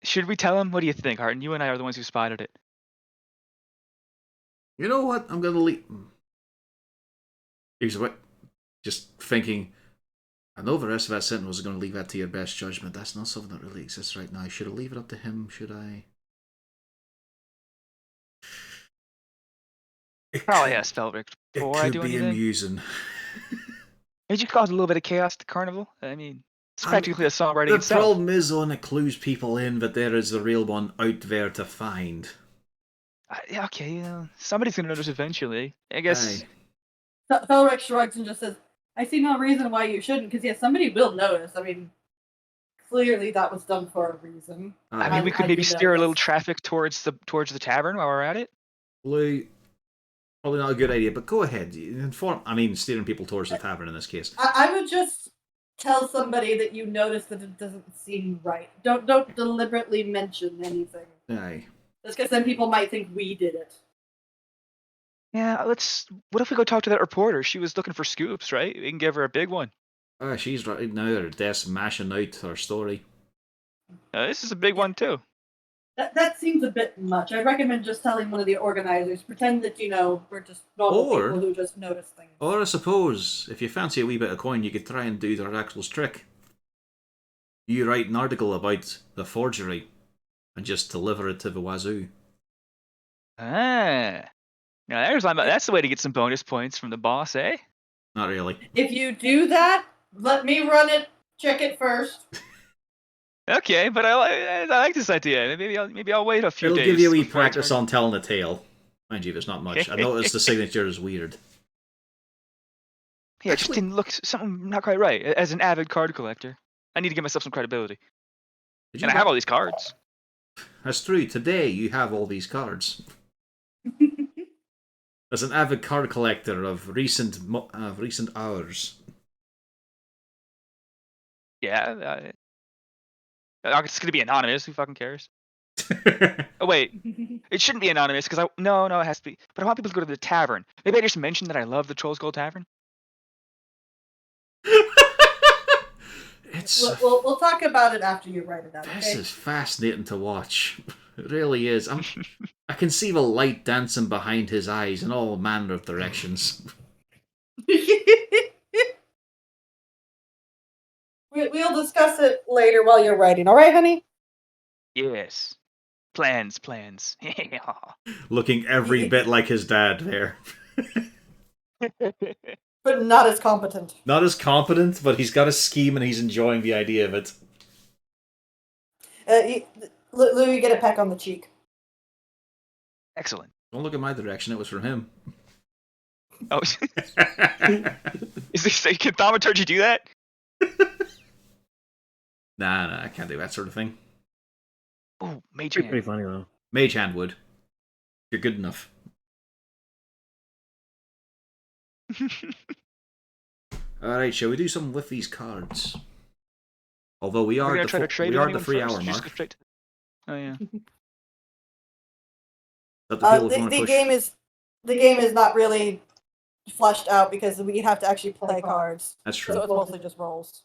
Should we tell him? What do you think, Harton? You and I are the ones who spotted it. You know what? I'm gonna leave. Here's what. Just thinking. I know the rest of that sentence was going to leave that to your best judgment. That's not something that really exists right now. Should I leave it up to him? Should I? Probably asked Felric It before I could do be anything. amusing. Did you cause a little bit of chaos at the carnival? I mean, it's practically a songwriting The itself. problem is, on it clues people in that there is the real one out there to find. Yeah, okay, somebody's gonna notice eventually. I guess. Felric shrugs and just says, I see no reason why you shouldn't, because yes, somebody will notice. I mean, clearly that was done for a reason. I mean, we could maybe do steer a notice. little traffic towards the tavern while we're at it. Lou, probably not a good idea, but go ahead. Steering people towards the tavern in this case. I would just tell somebody that you notice that it doesn't seem right. Don't deliberately mention anything. Aye. Just because then people might think we did it. Yeah, what if we go talk to that reporter? She was looking for scoops, right? We can give her a big one. She's right now at her desk mashing out her story. This is a big one, too. That seems a bit much. I recommend just telling one of the organizers. Pretend that, we're just normal people who just notice things. Or I suppose, if you fancy a wee bit of coin, you could try and do their Axel's trick. You write an article about the forgery and just deliver it to the wazoo. Ah. Now that's the way to get some bonus points from the boss, eh? Not really. If you do that, let me run it. Check it first. Okay, but I like this idea. Maybe I'll wait a few days. It'll give you a wee practice on telling a tale. Mind you, there's not much. I noticed the signature is weird. Yeah, it just didn't look something not quite right. As an avid card collector, I need to give myself some credibility. And I have all these cards. That's true. Today you have all these cards. As an avid card collector of recent hours. Yeah, it's gonna be anonymous. Who fucking cares? Oh wait, it shouldn't be anonymous because no, it has to be. But I want people to go to the tavern. Maybe I just mention that I love the Troll's Gold Tavern. We'll talk about it after you write it out. This is fascinating to watch. It really is. I can see the light dancing behind his eyes in all manner of directions. We'll discuss it later while you're writing. All right, honey? Yes. Plans. Looking every bit like his dad there. But not as competent. Not as competent, but he's got a scheme and he's enjoying the idea of it. Lou, you get a peck on the cheek. Excellent. Don't look in my direction, it was from him. Oh. Can Thaumaturgy do that? Nah, I can't do that sort of thing. Oh, Mage Pretty Hand. funny though. Mage Hand would. You're good enough. Alright, shall we do something with these cards? Although we are at the 3 hour mark. Oh yeah. The game is not really fleshed out because we have to actually play cards. That's true. So it's mostly just rolls.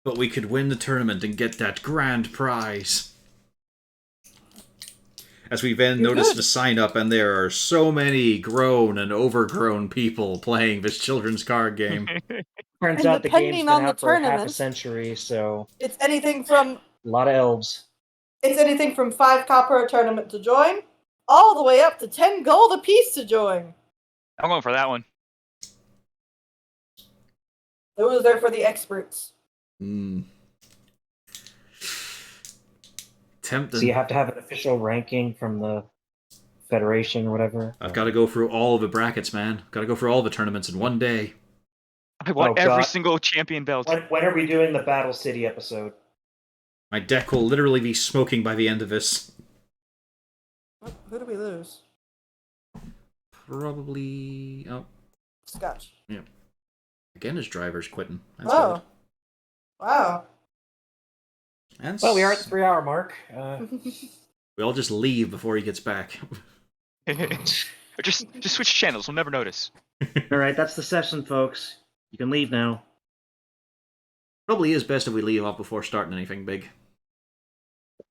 But we could win the tournament and get that grand prize. As we then notice the sign up, and there are so many grown and overgrown people playing this children's card game. Turns And out the game's depending been on out the for half a tournament- century, so It's anything from a lot of elves. 5 copper a tournament to join, all the way up to 10 gold a piece to join. I'm going for that one. Those are for the experts. Tempting. So you have to have an official ranking from the Federation or whatever. I've got to go through all of the brackets, man. Got to go through all the tournaments in one day. I want Oh, every God. single champion belt. When are we doing the Battle City episode? My deck will literally be smoking by the end of this. Who do we lose? Probably... Oh, Scotch. yeah. Again, his driver's quitting. That's Oh. good. Wow. And Well, we are at the 3 hour mark. we all just leave before he gets back. Or just switch channels. We'll never notice. All right, that's the session, folks. You can leave now. Probably is best if we leave off before starting anything big.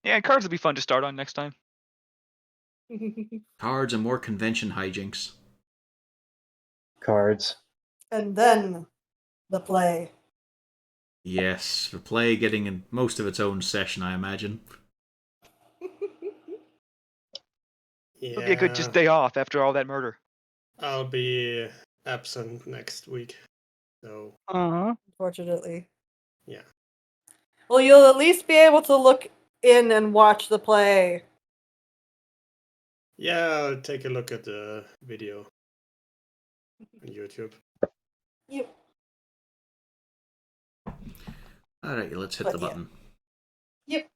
Yeah, cards will be fun to start on next time. Cards and more convention hijinks. Cards. And then the play. Yes, the play getting in most of its own session, I imagine. It'll be a good just day off after all that murder. I'll be absent next week. So, Unfortunately. yeah. Well, you'll at least be able to look in and watch the play. Yeah, I'll take a look at the video on YouTube. Yep. Alright, let's hit But the yeah. button. Yep.